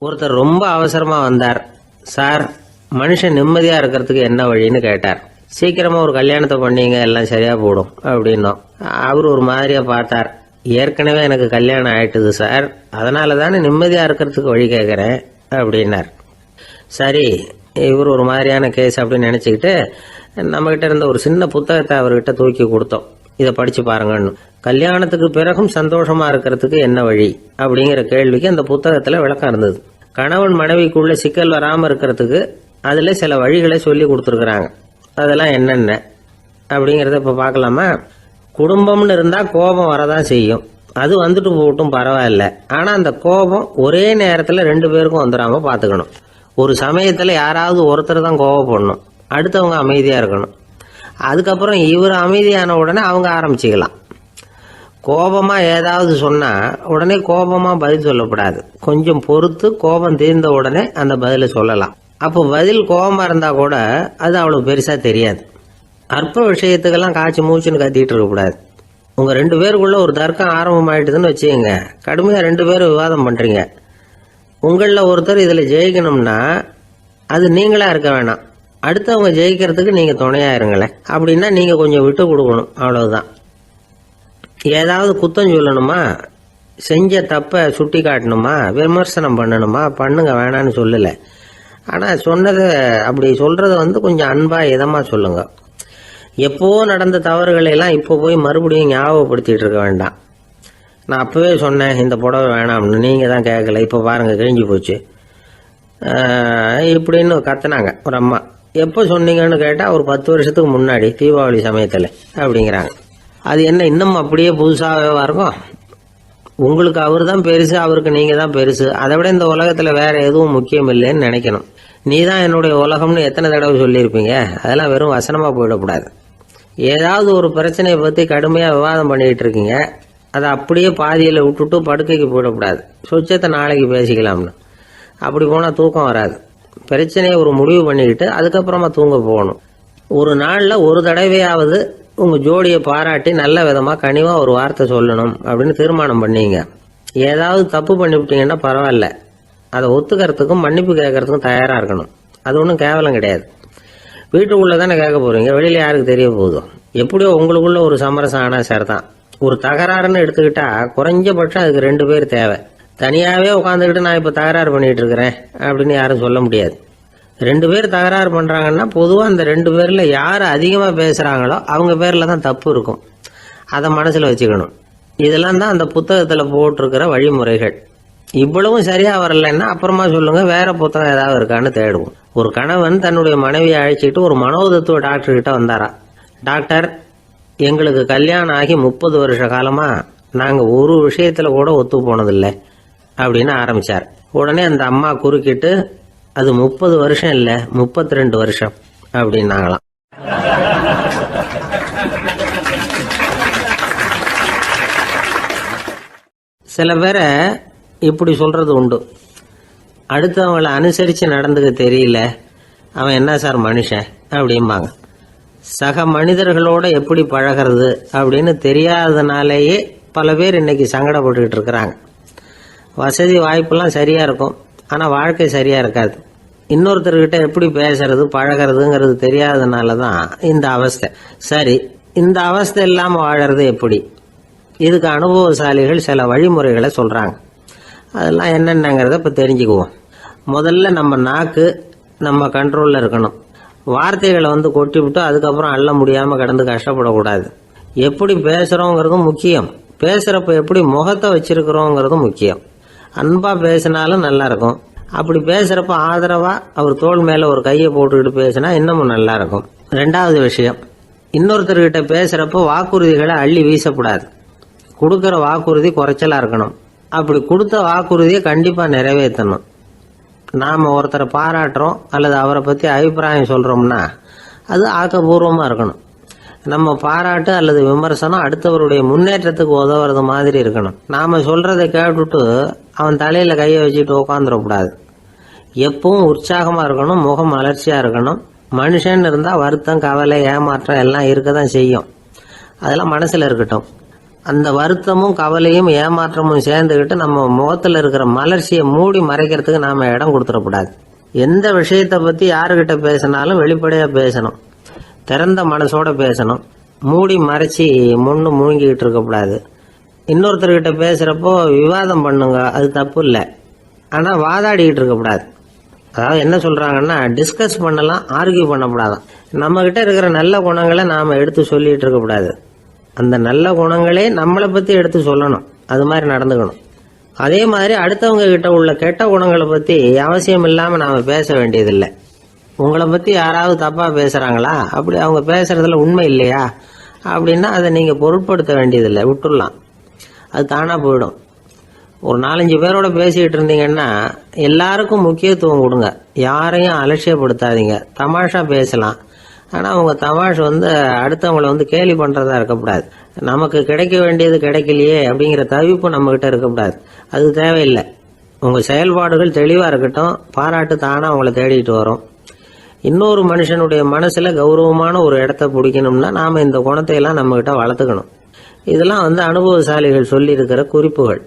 ஒருத்தர் ரொம்ப அவசரமா வந்தார். சார், மனுஷன் நிம்மதியா இருக்கிறதுக்கு என்ன வழின்னு கேட்டார். சீக்கிரமா ஒரு கல்யாணத்தை பண்ணீங்க, எல்லாம் சரியா போடும் அப்படின்னோம். அவர் ஒரு மாதிரியா பார்த்தார். ஏற்கனவே எனக்கு கல்யாணம் ஆயிட்டுது சார், அதனால தானே நிம்மதியா இருக்கிறதுக்கு வழி கேட்கறேன் அப்படின்னார். சரி, இவர் ஒரு மாதிரியான கேஸ் அப்படின்னு நினைச்சுக்கிட்டு நம்மகிட்ட இருந்த ஒரு சின்ன புத்தகத்தை அவர்கிட்ட தூக்கி கொடுத்தோம். இதை படிச்சு பாருங்கன்னு. கல்யாணத்துக்கு பிறகும் சந்தோஷமா இருக்கிறதுக்கு என்ன வழி அப்படிங்கிற கேள்விக்கு அந்த புத்தகத்துல விளக்கம் இருந்தது. கணவன் மனைவிக்குள்ள சிக்கல் வராம இருக்கிறதுக்கு அதுல சில வழிகளை சொல்லி கொடுத்துருக்குறாங்க. அதெல்லாம் என்னென்ன அப்படிங்கறத இப்ப பார்க்கலாமா? குடும்பம்னு இருந்தா கோபம் வரதான் செய்யும். அது வந்துட்டு போகட்டும், பரவாயில்ல. ஆனா அந்த கோபம் ஒரே நேரத்துல ரெண்டு பேருக்கும் வந்துடாம பாத்துக்கணும். ஒரு சமயத்துல யாராவது ஒருத்தர் தான் கோபப்படணும், அடுத்தவங்க அமைதியா இருக்கணும். அதுக்கப்புறம் இவர் அமைதியான உடனே அவங்க ஆரம்பிச்சுக்கலாம். கோபமா ஏதாவது சொன்னா உடனே கோபமா பதில் சொல்லக்கூடாது. கொஞ்சம் பொறுத்து கோபம் தீர்ந்த உடனே அந்த பதில சொல்லலாம். அப்போ பதில் கோபமா இருந்தா கூட அது அவ்வளவு பெருசா தெரியாது. அற்ப விஷயத்துக்கெல்லாம் காய்ச்சி மூச்சுன்னு கத்திட்டு இருக்கக்கூடாது. உங்க ரெண்டு பேருக்குள்ள ஒரு தர்க்கம் ஆரம்பமாயிட்டுதுன்னு வச்சுக்கோங்க. கடுமையா ரெண்டு பேரும் விவாதம் பண்றீங்க. உங்களில் ஒருத்தர் இதுல ஜெயிக்கணும்னா அது நீங்களா இருக்க வேணாம், அடுத்தவங்க ஜெயிக்கிறதுக்கு நீங்க துணையா இருங்களேன். அப்படின்னா நீங்க கொஞ்சம் விட்டு கொடுக்கணும், அவ்வளவுதான். ஏதாவது குத்தம் சொல்லணுமா, செஞ்ச தப்ப சுட்டி காட்டணுமா, விமர்சனம் பண்ணணுமா, பண்ணுங்க, வேணான்னு சொல்லல. ஆனா சொன்னதை அப்படி சொல்றத கொஞ்சம் அன்பா இதமா சொல்லுங்க. எப்போ நடந்த தவறுகளை எல்லாம் இப்போ போய் மறுபடியும் ஞாபகப்படுத்திட்டு இருக்க வேண்டாம். நான் அப்பவே சொன்னேன் இந்த புடவை வேணாம்னு, நீங்க தான் கேட்கல, இப்போ பாருங்க கிழிஞ்சு போச்சு இப்படின்னு கத்துனாங்க ஒரு அம்மா. எப்போ சொன்னீங்கன்னு கேட்டா ஒரு 10 வருஷத்துக்கு முன்னாடி தீபாவளி சமயத்துல அப்படிங்கிறாங்க. அது என்ன இன்னும் அப்படியே புதுசாகவே இருக்கும்? உங்களுக்கு அவர் தான் பெருசு, அவருக்கு நீங்க தான் பெருசு. அதை விட இந்த உலகத்துல வேற எதுவும் முக்கியம் இல்லைன்னு நினைக்கணும். நீ தான் என்னுடைய உலகம்னு எத்தனை தடவை சொல்லியிருப்பீங்க? அதெல்லாம் வெறும் வசனமா போயிடக்கூடாது. ஏதாவது ஒரு பிரச்சனையை பத்தி கடுமையா விவாதம் பண்ணிட்டு இருக்கீங்க, அதை அப்படியே பாதியில விட்டுட்டு படுக்கைக்கு போயிடக்கூடாது. சொச்சத்தை நாளைக்கு பேசிக்கலாம்னு. அப்படி போனா தூக்கம் வராது. பிரச்சனையை ஒரு முடிவு பண்ணிக்கிட்டு அதுக்கப்புறமா தூங்க போகணும். ஒரு நாள்ல ஒரு தடவையாவது உங்க ஜோடியை பாராட்டி நல்ல விதமா கனிவா ஒரு வார்த்தை சொல்லணும் அப்படின்னு தீர்மானம் பண்ணீங்க. ஏதாவது தப்பு பண்ணிவிட்டீங்கன்னா பரவாயில்ல, அதை ஒத்துக்கிறதுக்கும் மன்னிப்பு கேட்கறதுக்கும் தயாரா இருக்கணும். அது ஒன்றும் கேவலம் கிடையாது. வீட்டுக்குள்ள தானே கேட்க போறீங்க, வெளியில யாருக்கு தெரிய போதும்? எப்படியோ உங்களுக்குள்ள ஒரு சமரசம் ஆனா சரிதான். ஒரு தகராறுன்னு எடுத்துக்கிட்டா குறைஞ்சபட்சம் அதுக்கு 2 பேர் தேவை. தனியாவே உட்காந்துக்கிட்டு நான் இப்ப தகராறு பண்ணிட்டு இருக்கிறேன் அப்படின்னு யாரும் சொல்ல முடியாது. 2 பேர் தகராறு பண்றாங்கன்னா பொதுவா அந்த 2 பேர்ல யாரு அதிகமா பேசுறாங்களோ அவங்க பேர்ல தான் தப்பு இருக்கும். அதை மனசுல வச்சுக்கணும். இதெல்லாம் தான் அந்த புத்தகத்துல போட்டிருக்கிற வழிமுறைகள். இவ்வளவும் சரியா வரலன்னா அப்புறமா சொல்லுங்க, வேற புத்தகம் ஏதாவது இருக்கான்னு தேடுவோம். ஒரு கணவன் தன்னுடைய மனைவியை அழைச்சிட்டு ஒரு மனோதத்துவ டாக்டர் கிட்ட வந்தாரா. டாக்டர், எங்களுக்கு கல்யாணம் ஆகி 30 வருஷ காலமா நாங்க ஒரு விஷயத்துல கூட ஒத்து போனதில்லை அப்படின்னு ஆரம்பிச்சார். உடனே அந்த அம்மா குறுக்கிட்டு, அது 30 வருஷம் இல்ல 32 வருஷம் அப்படின்னாங்களாம். சில பேரை இப்படி சொல்றது உண்டு. அடுத்தவங்களை அனுசரிச்சு நடந்துக்க தெரியல, அவன் என்ன சார் மனுஷன் அப்படிம்பாங்க. சக மனிதர்களோட எப்படி பழகிறது அப்படின்னு தெரியாததுனாலேயே பல பேர் இன்னைக்கு சங்கடப்பட்டுக்கிட்டு இருக்கிறாங்க. வசதி வாய்ப்பெல்லாம் சரியா இருக்கும், ஆனா வாழ்க்கை சரியா இருக்காது. இன்னொருத்தர்கிட்ட எப்படி பேசுறது பழகிறதுங்கிறது தெரியாததுனாலதான் இந்த அவஸ்தை. சரி, இந்த அவஸ்தை இல்லாம வாழறது எப்படி? இதுக்கு அனுபவசாலிகள் சில வழிமுறைகளை சொல்றாங்க. அதெல்லாம் என்னென்னங்கிறத இப்ப தெரிஞ்சுக்குவோம். முதல்ல நம்ம நாக்கு நம்ம கண்ட்ரோல்ல இருக்கணும். வார்த்தைகளை கொட்டி விட்டு அதுக்கப்புறம் அள்ள முடியாம கிடந்து கஷ்டப்படக்கூடாது. எப்படி பேசுறோங்கிறதும் முக்கியம், பேசுறப்ப எப்படி முகத்தை வச்சிருக்கிறோங்கிறதும் முக்கியம். அன்பா பேசினாலும் நல்லா இருக்கும். அப்படி பேசுறப்ப ஆதரவா அவர் தோள் மேல ஒரு கையை போட்டுக்கிட்டு பேசினா இன்னமும் நல்லா இருக்கும். 2வது விஷயம், இன்னொருத்தர்கிட்ட பேசுறப்ப வாக்குறுதிகளை அள்ளி வீசக்கூடாது. கொடுக்கற வாக்குறுதி குறைச்சலா இருக்கணும். அப்படி கொடுத்த வாக்குறுதியை கண்டிப்பா நிறைவேற்றணும். நாம ஒருத்தரை பாராட்டுறோம் அல்லது அவரை பத்தி அபிப்பிராயம் சொல்றோம்னா அது ஆக்கப்பூர்வமா இருக்கணும். நம்ம பாராட்டு அல்லது விமர்சனம் அடுத்தவருடைய முன்னேற்றத்துக்கு உதவுறது மாதிரி இருக்கணும். நாம சொல்றதை கேட்டுட்டு அவன் தலையில கையை வச்சுட்டு உட்காந்துடக்கூடாது. எப்பவும் உற்சாகமா இருக்கணும், முகம் மலர்ச்சியா இருக்கணும். மனுஷன் இருந்தா வருத்தம், கவலை, ஏமாற்றம் எல்லாம் இருக்கதான் செய்யும். அதெல்லாம் மனசுல இருக்கட்டும். அந்த வருத்தமும் கவலையும் ஏமாற்றமும் சேர்ந்துக்கிட்டு நம்ம முகத்தில் இருக்கிற மலர்ச்சியை மூடி மறைக்கிறதுக்கு நாம இடம் கொடுத்துடக்கூடாது. எந்த விஷயத்தை பற்றி யாருக்கிட்ட பேசினாலும் வெளிப்படையாக பேசணும், திறந்த மனசோட பேசணும். மூடி மறைச்சி முன்னு முழுங்கிக்கிட்டு இருக்கக்கூடாது. இன்னொருத்தர்கிட்ட பேசுகிறப்போ விவாதம் பண்ணுங்க, அது தப்பு இல்லை. ஆனால் வாதாடிக்கிட்டு இருக்கக்கூடாது. அதாவது என்ன சொல்கிறாங்கன்னா, டிஸ்கஸ் பண்ணலாம், ஆர்கியூ பண்ணக்கூடாதான். நம்மக்கிட்ட இருக்கிற நல்ல குணங்களை நாம் எடுத்து சொல்லிகிட்டு இருக்கக்கூடாது. அந்த நல்ல குணங்களே நம்மளை பற்றி எடுத்து சொல்லணும், அது மாதிரி நடந்துக்கணும். அதே மாதிரி அடுத்தவங்க கிட்ட உள்ள கெட்ட குணங்களை பற்றி அவசியம் இல்லாமல் நாம் பேச வேண்டியதில்லை. உங்களை பற்றி யாராவது தப்பாக பேசுகிறாங்களா, அப்படி அவங்க பேசுகிறதுல உண்மை இல்லையா அப்படின்னா அதை நீங்கள் பொருட்படுத்த வேண்டியதில்லை, விட்டுடலாம். அது தானாக போயிடும். ஒரு 4-5 பேரோட பேசிக்கிட்டு இருந்தீங்கன்னா எல்லாருக்கும் முக்கியத்துவம் கொடுங்க, யாரையும் அலட்சியப்படுத்தாதீங்க. தமாஷா பேசலாம், ஆனால் அவங்க தமாஷ் அடுத்தவங்களை கேலி பண்ணுறதா இருக்கக்கூடாது. நமக்கு கிடைக்க வேண்டியது கிடைக்கலையே அப்படிங்கிற தவிப்பு நம்மக்கிட்ட இருக்கக்கூடாது, அது தேவையில்லை. உங்கள் செயல்பாடுகள் தெளிவாக இருக்கட்டும், பாராட்டு தானாக அவங்கள தேடிட்டு வரும். இன்னொரு மனுஷனுடைய மனசில் கௌரவமான ஒரு இடத்த பிடிக்கணும்னா நாம் இந்த குணத்தையெல்லாம் நம்மக்கிட்ட வளர்த்துக்கணும். இதெல்லாம் அனுபவசாலிகள் சொல்லியிருக்கிற குறிப்புகள்.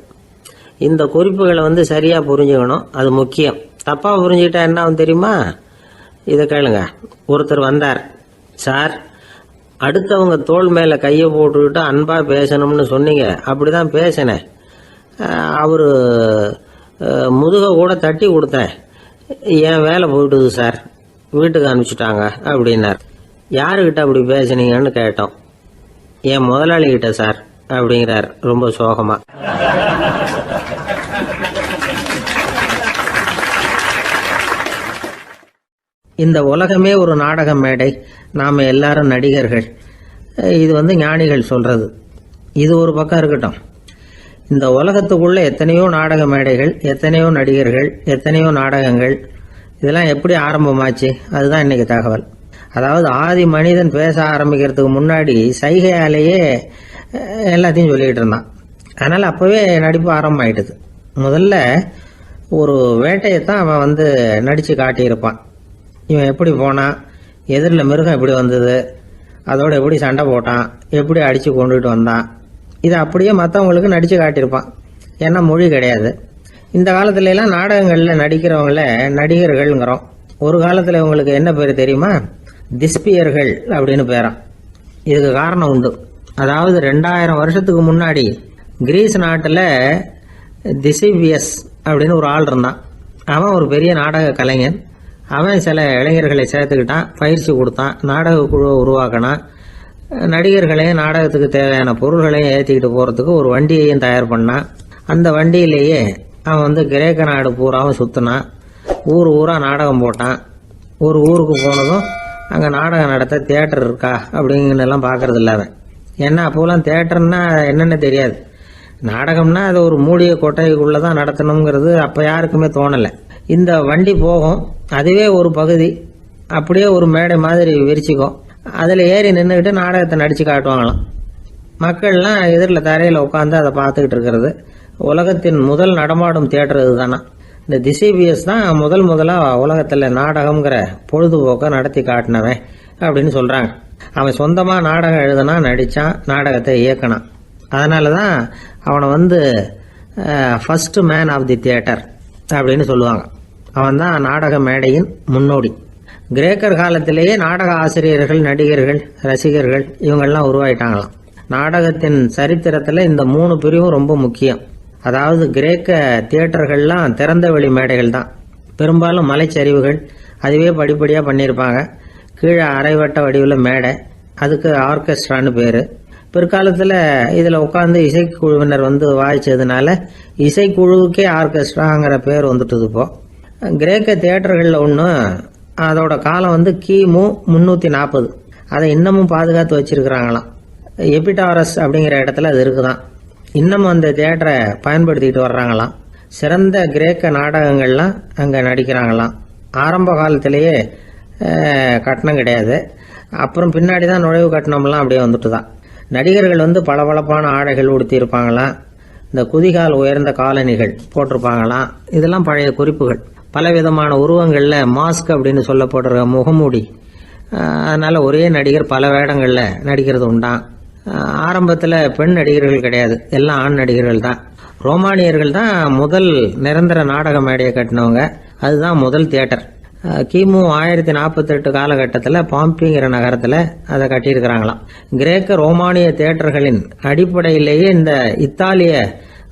இந்த குறிப்புகளை சரியாக புரிஞ்சுக்கணும், அது முக்கியம். தப்பாக புரிஞ்சுக்கிட்டா என்ன ஆகும் தெரியுமா? இதை கேளுங்க. ஒருத்தர் வந்தார், சார் அடுத்தவங்க தோள் மேலே கையை போட்டுக்கிட்டு அன்பாக பேசணும்னு சொன்னீங்க, அப்படிதான் பேசினேன். அவர் முதுக கூட தட்டி கொடுத்தேன், என் வேலை போயிட்டுது சார், வீட்டுக்கு அனுப்பிச்சிட்டாங்க அப்படின்னார். யாருக்கிட்ட அப்படி பேசுனீங்கன்னு கேட்டோம். என் முதலாளிகிட்ட சார் அப்படிங்கிறார் ரொம்ப சோகமா. இந்த உலகமே ஒரு நாடக மேடை, நாம் எல்லாரும் நடிகர்கள். இது ஞானிகள் சொல்றது. இது ஒரு பக்கம் இருக்கட்டும். இந்த உலகத்துக்குள்ள எத்தனையோ நாடக மேடைகள், எத்தனையோ நடிகர்கள், எத்தனையோ நாடகங்கள், இதெல்லாம் எப்படி ஆரம்பமாச்சு, அதுதான் இன்னைக்கு தகவல். அதாவது ஆதி மனிதன் பேச ஆரம்பிக்கிறதுக்கு முன்னாடி சைகையாலேயே எல்லாத்தையும் சொல்லிக்கிட்டு இருந்தான். அதனால் அப்போவே நடிப்பு ஆரம்பமாயிட்டுது. முதல்ல ஒரு வேட்டையைத்தான் அவன் நடித்து காட்டியிருப்பான். இவன் எப்படி போனான், எதிரில் மிருகம் எப்படி வந்தது, அதோட எப்படி சண்டை போட்டான், எப்படி அடித்து கொண்டுகிட்டு வந்தான், இதை அப்படியே மற்றவங்களுக்கு நடித்து காட்டியிருப்பான். ஏன்னா மொழி கிடையாது. இந்த காலத்துல எல்லாம் நாடகங்களில் நடிக்கிறவங்கள நடிகர்கள்ங்கிறோம். ஒரு காலத்தில் இவங்களுக்கு என்ன பேர் தெரியுமா? திஸ்பியர்கள் அப்படின்னு பேராம். இதுக்கு காரணம் உண்டு. அதாவது 2000 வருஷத்துக்கு முன்னாடி கிரீஸ் நாட்டில் திசிபியஸ் அப்படின்னு ஒரு ஆள் இருந்தான். அவன் ஒரு பெரிய நாடக கலைஞன். அவன் சில இளைஞர்களை சேர்த்துக்கிட்டான், பயிற்சி கொடுத்தான், நாடக குழுவை உருவாக்கினான். நடிகர்களையும் நாடகத்துக்கு தேவையான பொருள்களையும் ஏற்றிக்கிட்டு போகிறதுக்கு ஒரு வண்டியையும் தயார் பண்ணான். அந்த வண்டியிலேயே அவன் கிரேக்க நாடு பூராவும் சுற்றினான். ஊர் ஊராக நாடகம் போட்டான். ஒரு ஊருக்கு போனதும் அங்கே நாடகம் நடத்த தியேட்டர் இருக்கா அப்படிங்கலாம் பார்க்கறது இல்லை அவன். ஏன்னா அப்போலாம் தியேட்டர்னா என்னென்ன தெரியாது. நாடகம்னா அது ஒரு மூடிய கொட்டைக்குள்ளே தான் நடத்தணுங்கிறது அப்போ யாருக்குமே தோணலை. இந்த வண்டி போகும், அதுவே ஒரு பகுதி அப்படியே ஒரு மேடை மாதிரி விரிச்சிக்கும். அதில் ஏறி நின்றுக்கிட்டு நாடகத்தை நடித்து காட்டுவாங்களாம். மக்கள்லாம் எதிரில் தரையில் உட்காந்து அதை பார்த்துக்கிட்டு இருக்கிறது. உலகத்தின் முதல் நடமாடும் தியேட்டர் இதுதானா. இந்த திசிபியஸ் தான் முதலாக உலகத்தில் நாடகம்ங்கிற பொழுதுபோக்கை நடத்தி காட்டினவன் அப்படின்னு சொல்கிறாங்க. அவன் சொந்தமாக நாடகம் எழுதுனா, நடித்தான், நாடகத்தை இயக்கினான். அதனால தான் அவனை first man of the theatre அப்படின்னு சொல்லுவாங்க. அவன் தான் நாடக மேடையின் முன்னோடி. கிரேக்கர் காலத்திலேயே நாடக ஆசிரியர்கள், நடிகர்கள், ரசிகர்கள் இவங்கெல்லாம் உருவாயிட்டாங்களாம். நாடகத்தின் சரித்திரத்தில் இந்த 3 பிரிவும் ரொம்ப முக்கியம். அதாவது கிரேக்க தியேட்டர்கள்லாம் திறந்த வெளி மேடைகள் தான். பெரும்பாலும் மலைச்சரிவுகள், அதுவே படிப்படியாக பண்ணியிருப்பாங்க. கீழே அரைவட்ட வடிவில் மேடை, அதுக்கு ஆர்கெஸ்ட்ரான்னு பேர். பிற்காலத்தில் இதில் உட்காந்து இசைக்குழுவினர் வாய்ச்சதுனால இசைக்குழுவுக்கே ஆர்கெஸ்ட்ராங்கிற பேர் வந்துட்டுது. இப்போ கிரேக்க தியேட்டர்களில் ஒன்று, அதோட காலம் கிமு 340. அதை இன்னமும் பாதுகாத்து வச்சிருக்கிறாங்களாம். எபிடாரஸ் அப்படிங்கிற இடத்துல அது இருக்குதான். இன்னமும் அந்த தியேட்டரை பயன்படுத்திக்கிட்டு வர்றாங்களாம். சிறந்த கிரேக்க நாடகங்கள்லாம் அங்கே நடிக்கிறாங்களாம். ஆரம்ப காலத்திலேயே கட்டணம் கிடையாது. அப்புறம் பின்னாடி தான் நுழைவு கட்டணம்லாம் அப்படியே வந்துட்டு தான். நடிகர்கள் பளபளப்பான ஆடைகள் உடுத்தியிருப்பாங்களாம். இந்த குதிகால் உயர்ந்த காலணிகள் போட்டிருப்பாங்களாம். இதெல்லாம் பழைய குறிப்புகள். பலவிதமான உருவங்களில் மாஸ்க் அப்படின்னு சொல்லப்படுற முகமூடி. அதனால் ஒரே நடிகர் பல வேடங்களில் நடிக்கிறது உண்டான். ஆரம்பத்தில் பெண் நடிகர்கள் கிடையாது, எல்லாம் ஆண் நடிகர்கள் தான். ரோமானியர்கள் தான் முதல் நிரந்தர நாடக மேடையை கட்டினவங்க. அதுதான் முதல் தியேட்டர். கிமு 1048 காலகட்டத்தில் பாம்பிங்கிற நகரத்தில் அதை கட்டியிருக்கிறாங்களாம். கிரேக்க ரோமானிய தியேட்டர்களின் அடிப்படையிலேயே இந்த இத்தாலிய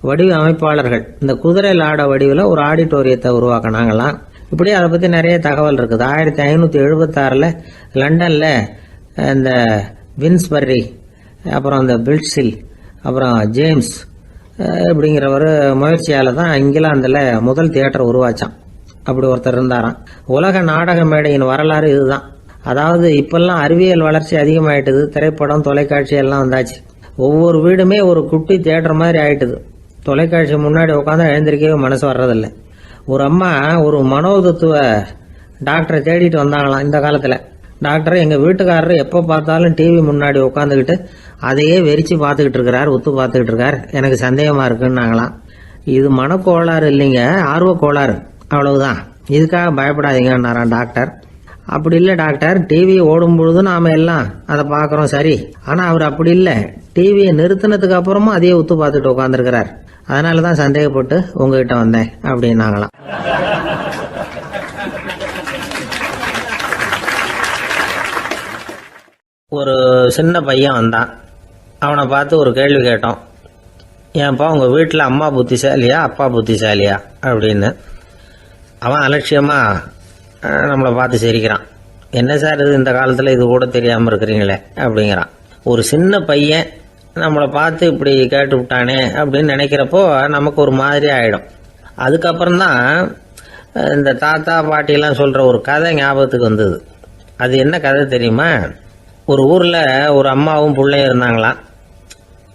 வடிவ அமைப்பாளர்கள் இந்த குதிரை லாட வடிவில் ஒரு ஆடிட்டோரியத்தை உருவாக்கினாங்களாம். இப்படி அதை பற்றி நிறைய தகவல் இருக்குது. 1576 லண்டனில் இந்த வின்ஸ்பர்ரி, அப்புறம் இந்த பில்ட்ஸில், அப்புறம் ஜேம்ஸ் இப்படிங்கிற ஒரு முயற்சியால் தான் இங்கிலாந்தில் முதல் தியேட்டர் உருவாச்சான். அப்படி ஒருத்தர் இருந்தாராம். உலக நாடக மேடையின் வரலாறு இதுதான். அதாவது இப்பெல்லாம் அறிவியல் வளர்ச்சி அதிகமாயிட்டுது, திரைப்படம் தொலைக்காட்சி எல்லாம் வந்தாச்சு. ஒவ்வொரு வீடுமே ஒரு குட்டி தியேட்டர் மாதிரி ஆயிட்டுது. தொலைக்காட்சி முன்னாடி உட்காந்து எழுந்திருக்கவே மனசு வர்றதில்லை. ஒரு அம்மா ஒரு மனோதத்துவ டாக்டரை தேடிட்டு வந்தாங்களாம் இந்த காலத்தில். டாக்டர், எங்கள் வீட்டுக்காரர் எப்போ பார்த்தாலும் டிவி முன்னாடி உட்காந்துக்கிட்டு அதையே வெறிச்சு பார்த்துக்கிட்டு இருக்கிறார், உத்து பார்த்துக்கிட்டு இருக்கார், எனக்கு சந்தேகமாக இருக்குன்னாங்களாம். இது மனக்கோளாறு இல்லைங்க, ஆர்வக்கோளாறு, அவ்வளவுதான், இதுக்காக பயப்படாதீங்கன்னாராம் டாக்டர். அப்படி இல்லை டாக்டர், டிவி ஓடும் பொழுது நாம எல்லாம் அதை பார்க்குறோம் சரி, ஆனால் அவர் அப்படி இல்லை, டிவியை நிறுத்தினதுக்கு அப்புறமும் அதையே உத்து பார்த்துட்டு உட்காந்துருக்கிறார், அதனால தான் சந்தேகப்பட்டு உங்ககிட்ட வந்தேன் அப்படின்னாங்களாம். ஒரு சின்ன பையன் வந்தான். அவனை பார்த்து ஒரு கேள்வி கேட்டோம். ஏன்ப்பா உங்கள் வீட்டில் அம்மா புத்திசாலியா அப்பா புத்திசாலியா அப்படின்னு. அவன் அலட்சியமாக நம்மளை பார்த்து சிரிக்கிறான். என்ன சார் இது, இந்த காலத்தில் இது கூட தெரியாமல் இருக்கிறீங்களே அப்படிங்கிறான். ஒரு சின்ன பையன் நம்மளை பார்த்து இப்படி கேட்டு விட்டானே அப்படின்னு நினைக்கிறப்போ நமக்கு ஒரு மாதிரி ஆகிடும். அதுக்கப்புறம்தான் இந்த தாத்தா பாட்டிலாம் சொல்கிற ஒரு கதை ஞாபகத்துக்கு வந்தது. அது என்ன கதை தெரியுமா? ஒரு ஊரில் ஒரு அம்மாவும் பிள்ளையும் இருந்தாங்களாம்.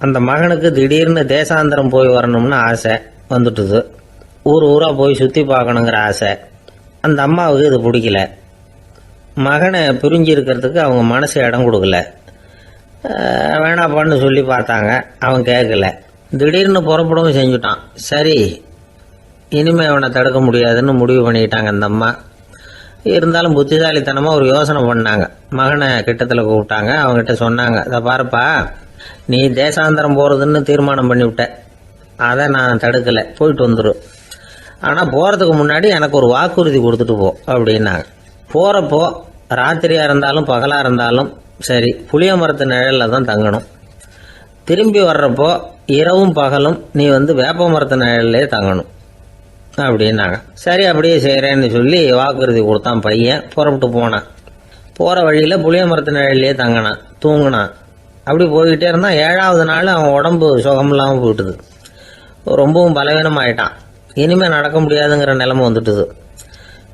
அந்த மகனுக்கு திடீர்னு தேசாந்திரம் போய் வரணும்னு ஆசை வந்துட்டுது. ஊராக போய் சுற்றி பார்க்கணுங்கிற ஆசை. அந்த அம்மாவுக்கு இது பிடிக்கல. மகனை பிரிஞ்சு இருக்கிறதுக்கு அவங்க மனசு இடம் கொடுக்கல. வேணாப்பான்னு சொல்லி பார்த்தாங்க, அவன் கேட்கல. திடீர்னு புறப்படவும் செஞ்சுட்டான். சரி, இனிமேல் அவனை தடுக்க முடியாதுன்னு முடிவு பண்ணிக்கிட்டாங்க அந்த அம்மா. இருந்தாலும் புத்திசாலித்தனமாக ஒரு யோசனை பண்ணாங்க. மகனை கிட்டத்தில் கூப்பிட்டாங்க. அவங்ககிட்ட சொன்னாங்க, அதை பாருப்பா, நீ தேசாந்திரம் போகிறதுன்னு தீர்மானம் பண்ணிவிட்ட, அதை நான் தடுக்கலை, போயிட்டு வந்துடும். ஆனால் போகிறதுக்கு முன்னாடி எனக்கு ஒரு வாக்குறுதி கொடுத்துட்டு போ அப்படின்னாங்க. போகிறப்போ ராத்திரியாக இருந்தாலும் பகலாக இருந்தாலும் சரி, புளிய மரத்து நிழலில் தான் தங்கணும். திரும்பி வர்றப்போ இரவும் பகலும் நீ வேப்ப மரத்து நிழல்லே தங்கணும் அப்படின்னாங்க. சரி, அப்படியே செய்கிறேன்னு சொல்லி வாக்குறுதி கொடுத்தான் பையன். புறப்பட்டு போனான். போகிற வழியில் புளிய மரத்து நிழல்லே தங்கினான், தூங்கினான். அப்படி போய்கிட்டே இருந்தான். 7வது நாள் அவன் உடம்பு சுகமில்லாமல் போயிட்டுது. ரொம்பவும் பலவீனமாயிட்டான். இனிமேல் நடக்க முடியாதுங்கிற நிலைமை வந்துட்டுது.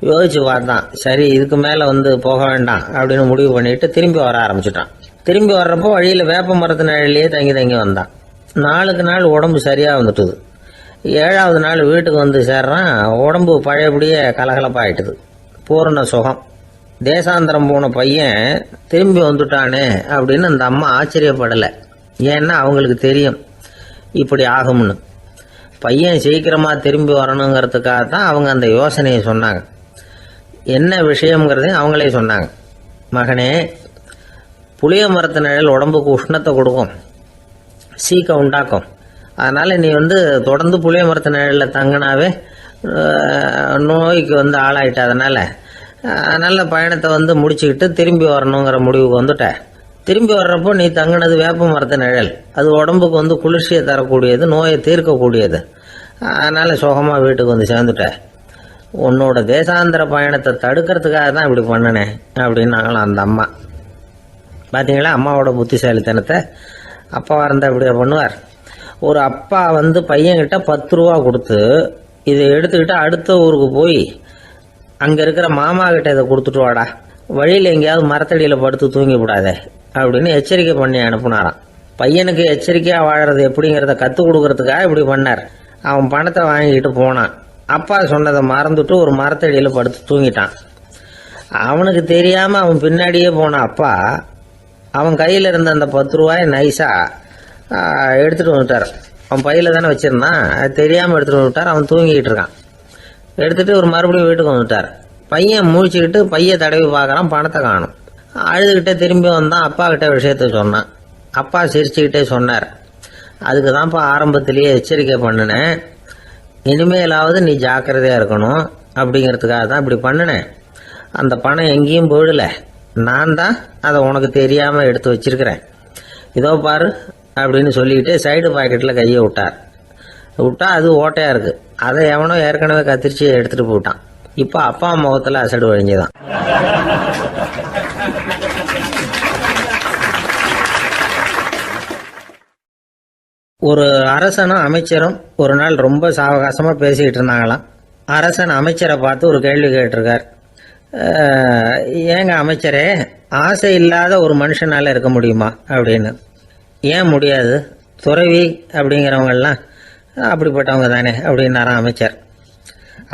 யோசிச்சு பார்த்தான். சரி, இதுக்கு மேலே போக வேண்டாம் அப்படின்னு முடிவு பண்ணிட்டு திரும்பி வர ஆரம்பிச்சிட்டான். திரும்பி வர்றப்போ வழியில் வேப்ப மரத்து நிழல்லையே தங்கி வந்தான். நாளுக்கு நாள் உடம்பு சரியாக வந்துட்டுது. 7வது நாள் வீட்டுக்கு சேர்றான். உடம்பு பழையபடியே கலகலப்பாயிட்டுது. பூரண சுகம். தேசாந்திரம் போன பையன் திரும்பி வந்துட்டானே அப்படின்னு அந்த அம்மா ஆச்சரியப்படலை. ஏன்னா அவங்களுக்கு தெரியும் இப்படி ஆகும்னு. பையன் சீக்கிரமாக திரும்பி வரணுங்கிறதுக்காக தான் அவங்க அந்த யோசனையை சொன்னாங்க. என்ன விஷயங்கிறதையும் அவங்களே சொன்னாங்க. மகனே, புளிய மரத்து நிழல் உடம்புக்கு உஷ்ணத்தை கொடுக்கும், சீக்கம் உண்டாக்கும். அதனால் நீ தொடர்ந்து புளிய மரத்து நிழலில் தங்கினாவே நோய்க்கு ஆளாயிட்ட. அதனால் நல்ல பயணத்தை முடிச்சுக்கிட்டு திரும்பி வரணுங்கிற முடிவுக்கு வந்துட்ட. திரும்பி வர்றப்போ நீ தங்கினது வேப்ப மரத்து நிழல். அது உடம்புக்கு குளிர்ச்சியை தரக்கூடியது, நோயை தீர்க்கக்கூடியது. அதனால் சுகமாக வீட்டுக்கு சேர்ந்துட்ட. உன்னோட தேசாந்திர பயணத்தை தடுக்கிறதுக்காக தான் இப்படி பண்ணினேன் அப்படின்னாங்களாம் அந்த அம்மா. பார்த்தீங்களா அம்மாவோட புத்திசாலித்தனத்தை? அப்பாவாக இருந்தால் இப்படியா பண்ணுவார்? ஒரு அப்பா பையன்கிட்ட 10 ரூபா கொடுத்து இதை எடுத்துக்கிட்டு அடுத்த ஊருக்கு போய் அங்கே இருக்கிற மாமா கிட்ட இதை கொடுத்துட்டு வாடா, வழியில் எங்கேயாவது மரத்தடியில் படுத்து தூங்கி விடாதே அப்படின்னு எச்சரிக்கை பண்ணி அனுப்புனாராம். பையனுக்கு எச்சரிக்கையாக வாழறது எப்படிங்கிறத கற்றுக் கொடுக்கறதுக்காக இப்படி பண்ணார். அவன் பணத்தை வாங்கிக்கிட்டு போனான். அப்பா சொன்னதை மறந்துட்டு ஒரு மரத்தடியில் படுத்து தூங்கிட்டான். அவனுக்கு தெரியாமல் அவன் பின்னாடியே போன அப்பா அவன் கையில் இருந்த அந்த 10 ரூபாயை நைஸாக எடுத்துகிட்டு வந்துட்டார். அவன் பையில் தானே வச்சுருந்தான், அது தெரியாமல் எடுத்துகிட்டு வந்துட்டார். அவன் தூங்கிக்கிட்டு இருக்கான். எடுத்துகிட்டு ஒரு மறுபடியும் வீட்டுக்கு வந்துட்டார். பையன் முழிச்சுக்கிட்டு பையை தடவி பார்க்குறான், பணத்தை காணும். அழுதுகிட்டே திரும்பி வந்தான். அப்பா கிட்ட விஷயத்த சொன்னான். அப்பா சிரிச்சுக்கிட்டே சொன்னார், அதுக்கு தான்ப்பா ஆரம்பத்திலேயே எச்சரிக்கை பண்ணினேன், இனிமேலாவது நீ ஜாக்கிரதையாக இருக்கணும் அப்படிங்கிறதுக்காக தான் இப்படி பண்ணினேன். அந்த பணம் எங்கேயும் போயிடல, நான் தான் அதை உனக்கு தெரியாமல் எடுத்து வச்சிருக்கிறேன். இதோ பாரு அப்படின்னு சொல்லிக்கிட்டு சைடு பாக்கெட்டில் கையை விட்டா அது ஓட்டையாக இருக்குது. அதை எவனோ ஏற்கனவே கத்திரிச்சு எடுத்துகிட்டு போட்டான். இப்போ அப்பா முகத்தில் அசடு வழிஞ்சுதான். ஒரு அரசனும் அமைச்சரும் ஒரு நாள் ரொம்ப சாவகாசமாக பேசிக்கிட்டு இருந்தாங்களாம். அரசன் அமைச்சரை பார்த்து ஒரு கேள்வி கேட்டிருக்கார். ஏங்க அமைச்சரே, ஆசை இல்லாத ஒரு மனுஷனால இருக்க முடியுமா அப்படின்னு. ஏன் முடியாது, துறவி அப்படிங்கிறவங்கெல்லாம் அப்படிப்பட்டவங்க தானே அப்படின்னாராம் அமைச்சர்.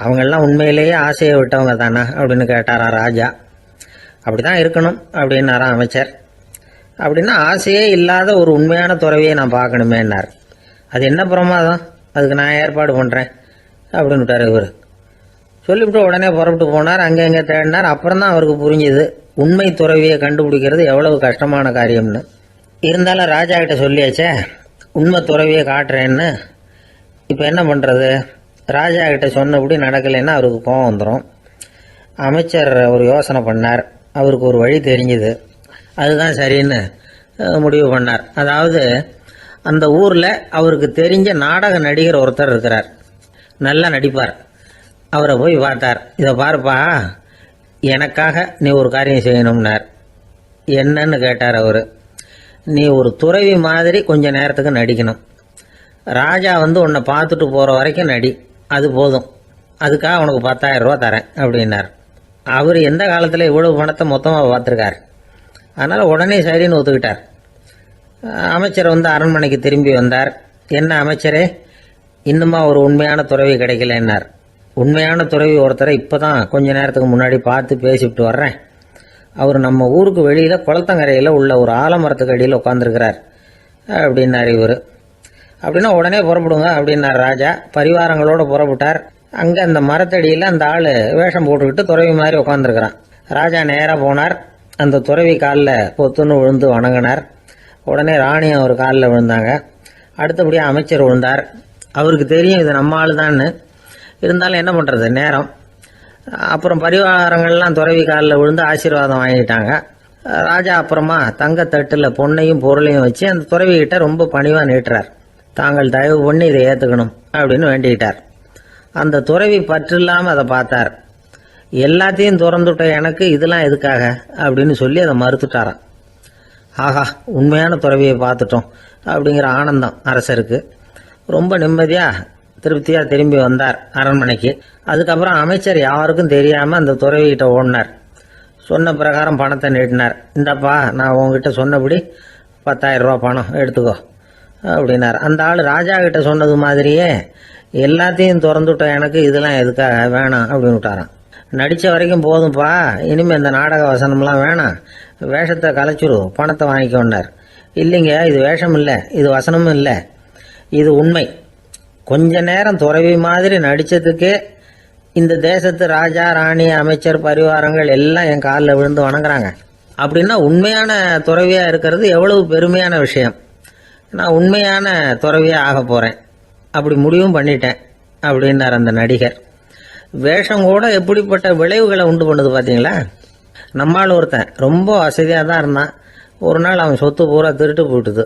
அவங்கெல்லாம் உண்மையிலேயே ஆசையை விட்டவங்க தானா அப்படின்னு கேட்டாராம் ராஜா. அப்படி தான் இருக்கணும் அப்படின்னாராம் அமைச்சர். அப்படின்னா ஆசையே இல்லாத ஒரு உண்மையான துறவியை நான் பார்க்கணுமேன்னார். அது என்ன பிரமாதம், அதுக்கு நான் ஏற்பாடு பண்ணுறேன் அப்படின்னு விட்டார் இவர். சொல்லிவிட்டு உடனே புறப்பட்டு போனார். அங்கே எங்கே தேடினார். அப்புறம் தான் அவருக்கு புரிஞ்சுது உண்மை துறவியை கண்டுபிடிக்கிறது எவ்வளவு கஷ்டமான காரியம்னு. இருந்தாலும் ராஜா கிட்ட சொல்லியாச்சே, உண்மை துறவியை காட்டுறேன்னு. இப்போ என்ன பண்ணுறது? ராஜா கிட்ட சொன்னபடி நடக்கலைன்னா அவருக்கு கோபம் வந்துடும். அமைச்சர் ஒரு யோசனை பண்ணார். அவருக்கு ஒரு வழி தெரிஞ்சுது. அதுதான் சரின்னு முடிவு பண்ணார். அதாவது அந்த ஊரில் அவருக்கு தெரிஞ்ச நாடக நடிகர் ஒருத்தர் இருக்கிறார், நல்லா நடிப்பார். அவரை போய் பார்த்தார். இதை பாருப்பா, எனக்காக நீ ஒரு காரியம் செய்யணும்னார். என்னன்னு கேட்டார் அவர். நீ ஒரு துறவி மாதிரி கொஞ்ச நேரத்துக்கு நடிக்கணும். ராஜா உன்னை பார்த்துட்டு போகிற வரைக்கும் நடி, அது போதும். அதுக்காக உனக்கு 10,000 ரூபா தரேன் அப்படின்னார். அவர் எந்த காலத்தில் இவ்வளவு பணத்தை மொத்தமாக பார்த்துருக்கார். அதனால் உடனே சரின்னு ஒத்துக்கிட்டார். அமைச்சர் அரண்மனைக்கு திரும்பி வந்தார். என்ன அமைச்சரே, இன்னுமா ஒரு உண்மையான துறவி கிடைக்கலன்னார். உண்மையான துறவி ஒருத்தரை இப்போ தான் கொஞ்ச நேரத்துக்கு முன்னாடி பார்த்து பேசிவிட்டு வர்றேன். அவர் நம்ம ஊருக்கு வெளியில் குளத்தங்கரையில் உள்ள ஒரு ஆலமரத்துக்கு அடியில் உட்காந்துருக்கிறார் அப்படின்னார் இவர். அப்படின்னா உடனே புறப்படுங்க அப்படின்னார் ராஜா. பரிவாரங்களோடு புறப்பட்டார். அங்கே அந்த மரத்தடியில் அந்த ஆள் வேஷம் போட்டுக்கிட்டு துறவி மாதிரி உட்காந்துருக்கிறான். ராஜா நேராக போனார். அந்த துறவி காலில் பொத்துன்னு விழுந்து வணங்கினார். உடனே ராணியும் அவர் காலில் விழுந்தாங்க. அடுத்தபடியாக அமைச்சர் விழுந்தார். அவருக்கு தெரியும் இது நம்ம ஆள் தான்னு. இருந்தாலும் என்ன பண்ணுறது, நேரம். அப்புறம் பரிவாரங்கள்லாம் துறவி காலில் விழுந்து ஆசீர்வாதம் வாங்கிட்டாங்க. ராஜா அப்புறமா தங்கத்தட்டில் பொண்ணையும் பொருளையும் வச்சு அந்த துறவிகிட்ட ரொம்ப பணிவாக நீட்டுறார். தாங்கள் தயவு பண்ணி இதை ஏற்றுக்கணும் அப்படின்னு வேண்டிக்கிட்டார். அந்த துறவி பற்றில்லாமல் அதை பார்த்தார். எல்லாத்தையும் திறந்துவிட்ட எனக்கு இதெல்லாம் எதுக்காக அப்படின்னு சொல்லி அதை மறுத்துட்டாராம். ஆஹா, உண்மையான துறவியை பார்த்துட்டோம் அப்படிங்கிற ஆனந்தம் அரசருக்கு. ரொம்ப நிம்மதியாக திருப்தியாக திரும்பி வந்தார் அரண்மனைக்கு. அதுக்கப்புறம் அமைச்சர் யாருக்கும் தெரியாமல் அந்த துறவிகிட்ட ஓடினார். சொன்ன பிரகாரம் பணத்தை நீட்டினார். இந்தப்பா, நான் உங்ககிட்ட சொன்னபடி 10,000 ரூபா பணம் எடுத்துக்கோ அப்படின்னார். அந்த ஆள் ராஜா கிட்ட சொன்னது மாதிரியே எல்லாத்தையும் திறந்துவிட்ட எனக்கு இதெல்லாம் எதுக்காக வேணாம் அப்படின்னு விட்டாரான். நடித்த வரைக்கும் போதும்ப்பா, இனிமேல் இந்த நாடக வசனம்லாம் வேணாம், வேஷத்தை கலைச்சிரு, பணத்தை வாங்கிக்கோன்னார். இல்லைங்க, இது வேஷம் இல்லை, இது வசனமும் இல்லை, இது உண்மை. கொஞ்ச நேரம் துறவி மாதிரி நடித்ததுக்கே இந்த தேசத்து ராஜா, ராணி, அமைச்சர், பரிவாரங்கள் எல்லாம் என் காலில் விழுந்து வணங்குறாங்க. அப்படின்னா உண்மையான துறவியாக இருக்கிறது எவ்வளவு பெருமையான விஷயம். நான் உண்மையான துறவியாக ஆக போகிறேன், அப்படி முடிவும் பண்ணிட்டேன் அப்படின்னார் அந்த நடிகர். வேஷம் கூட எப்படிப்பட்ட விளைவுகளை உண்டு பண்ணுது பார்த்தீங்களா. நம்மால் ஒருத்தன் ரொம்ப வசதியாக தான் இருந்தான். ஒரு நாள் அவன் சொத்து பூரா திருட்டு போயிட்டுது.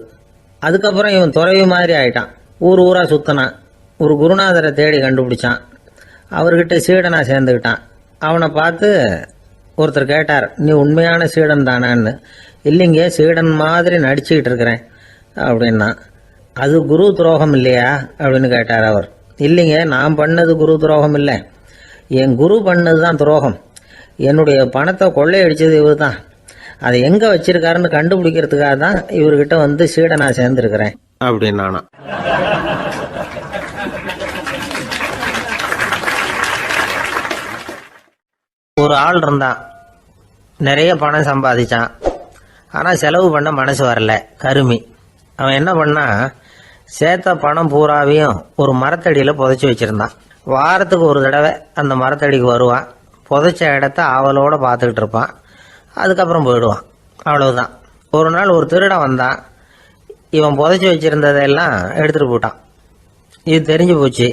அதுக்கப்புறம் இவன் துறவி மாதிரி ஆயிட்டான். ஊர் ஊராக சுற்றினான். ஒரு குருநாதரை தேடி கண்டுபிடிச்சான். அவர்கிட்ட சீடனாக சேர்ந்துக்கிட்டான். அவனை பார்த்து ஒருத்தர் கேட்டார், நீ உண்மையான சீடன் தானான்னு. இல்லைங்க, சீடன் மாதிரி நடிச்சுக்கிட்டு இருக்கிறேன் அப்படின்னா. அது குரு துரோகம் இல்லையா அப்படின்னு கேட்டார் அவர். இல்லைங்க, நான் பண்ணது குரு துரோகம் இல்லை, என் குரு பண்ணது தான் துரோகம். என்னுடைய பணத்தை கொள்ளையடிச்சது இவர் தான். அதை எங்கே வச்சிருக்காருன்னு கண்டுபிடிக்கிறதுக்காக தான் இவர்கிட்ட சீடனா சேர்ந்துருக்கிறேன் அப்படின்னானா. ஒரு ஆள் இருந்தான், நிறைய பணம் சம்பாதிச்சான். ஆனால் செலவு பண்ண மனசு வரல, கருமி. அவன் என்ன பண்ணா, சேர்த்த பணம் பூராவையும் ஒரு மரத்தடியில் புதைச்சி வச்சிருந்தான். வாரத்துக்கு ஒரு தடவை அந்த மரத்தடிக்கு வருவான். புதைச்ச இடத்த ஆவலோடு பார்த்துக்கிட்டு இருப்பான். அதுக்கப்புறம் போயிடுவான். அவ்வளவுதான். ஒரு நாள் ஒரு திருடன் வந்தான். இவன் புதைச்சி வச்சிருந்ததெல்லாம் எடுத்துட்டு போட்டான். இது தெரிஞ்சு போச்சு.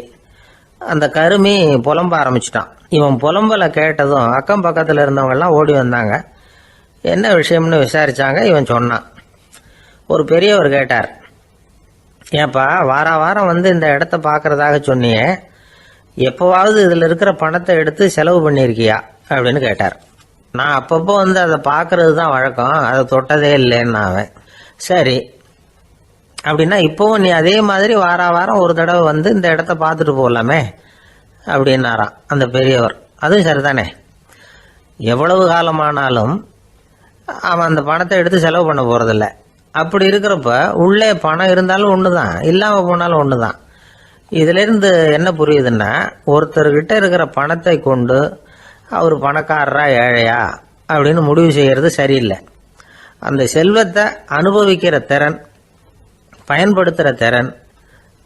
அந்த கருமி புலம்ப ஆரம்பிச்சிட்டான். இவன் புலம்பலை கேட்டதும் அக்கம் பக்கத்தில் இருந்தவங்கெல்லாம் ஓடி வந்தாங்க. என்ன விஷயம்னு விசாரிச்சாங்க. இவன் சொன்னான். ஒரு பெரியவர் கேட்டார், ஏன்பா வாரம் வந்து இந்த இடத்த பார்க்கறதாக சொன்னியே, எப்போவாவது இதில் இருக்கிற பணத்தை எடுத்து செலவு பண்ணியிருக்கியா அப்படின்னு கேட்டார். நான் அப்பப்போ வந்து அதை பார்க்கறது தான் வழக்கம், அதை தொட்டதே இல்லைன்னு அவன். சரி அப்படின்னா இப்போவும் நீ அதே மாதிரி வாரம் ஒரு தடவை வந்து இந்த இடத்த பார்த்துட்டு போகலாமே அப்படின்னாராம் அந்த பெரியவர். அதுவும் சரிதானே, எவ்வளவு காலமானாலும் அவன் அந்த பணத்தை எடுத்து செலவு பண்ண போறதில்ல. அப்படி இருக்கிறப்ப உள்ளே பணம் இருந்தாலும் ஒன்று தான், இல்லாமல் போனாலும் ஒன்று தான். இதிலிருந்து என்ன புரியுதுன்னா, ஒருத்தர்கிட்ட இருக்கிற பணத்தை கொண்டு அவர் பணக்காரரா ஏழையா அப்படின்னு முடிவு செய்கிறது சரியில்லை. அந்த செல்வத்தை அனுபவிக்கிற திறன், பயன்படுத்துகிற திறன்,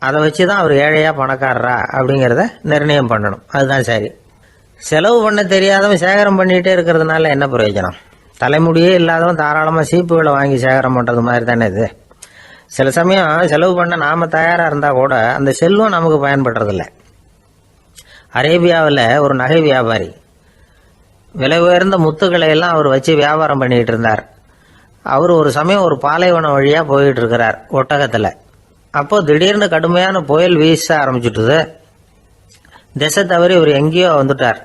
அதை வச்சு தான் அவர் ஏழையா பணக்காரரா அப்படிங்கிறத நிர்ணயம் பண்ணணும். அதுதான் சரி. செலவு பண்ண தெரியாதவன் சேகரம் பண்ணிகிட்டே இருக்கிறதுனால என்ன பிரயோஜனம்? தலைமுடியே இல்லாதவன் தாராளமாக சீப்புகளை வாங்கி சேகரம் பண்ணுறது மாதிரி தானே இது. சில சமயம் செலவு பண்ண நாம் தயாராக இருந்தால் கூட அந்த செல்வம் நமக்கு பயன்படுறதில்ல. அரேபியாவில் ஒரு நகை வியாபாரி விலை உயர்ந்த முத்துக்களை எல்லாம் அவர் வச்சு வியாபாரம் பண்ணிகிட்டு இருந்தார். அவர் ஒரு சமயம் ஒரு பாலைவனம் வழியாக போயிட்டு இருக்கிறார் ஒட்டகத்தில். அப்போ திடீர்னு கடுமையான புயல் வீச ஆரம்பிச்சுட்டுது. திசை தவறி இவர் எங்கேயோ வந்துட்டார்.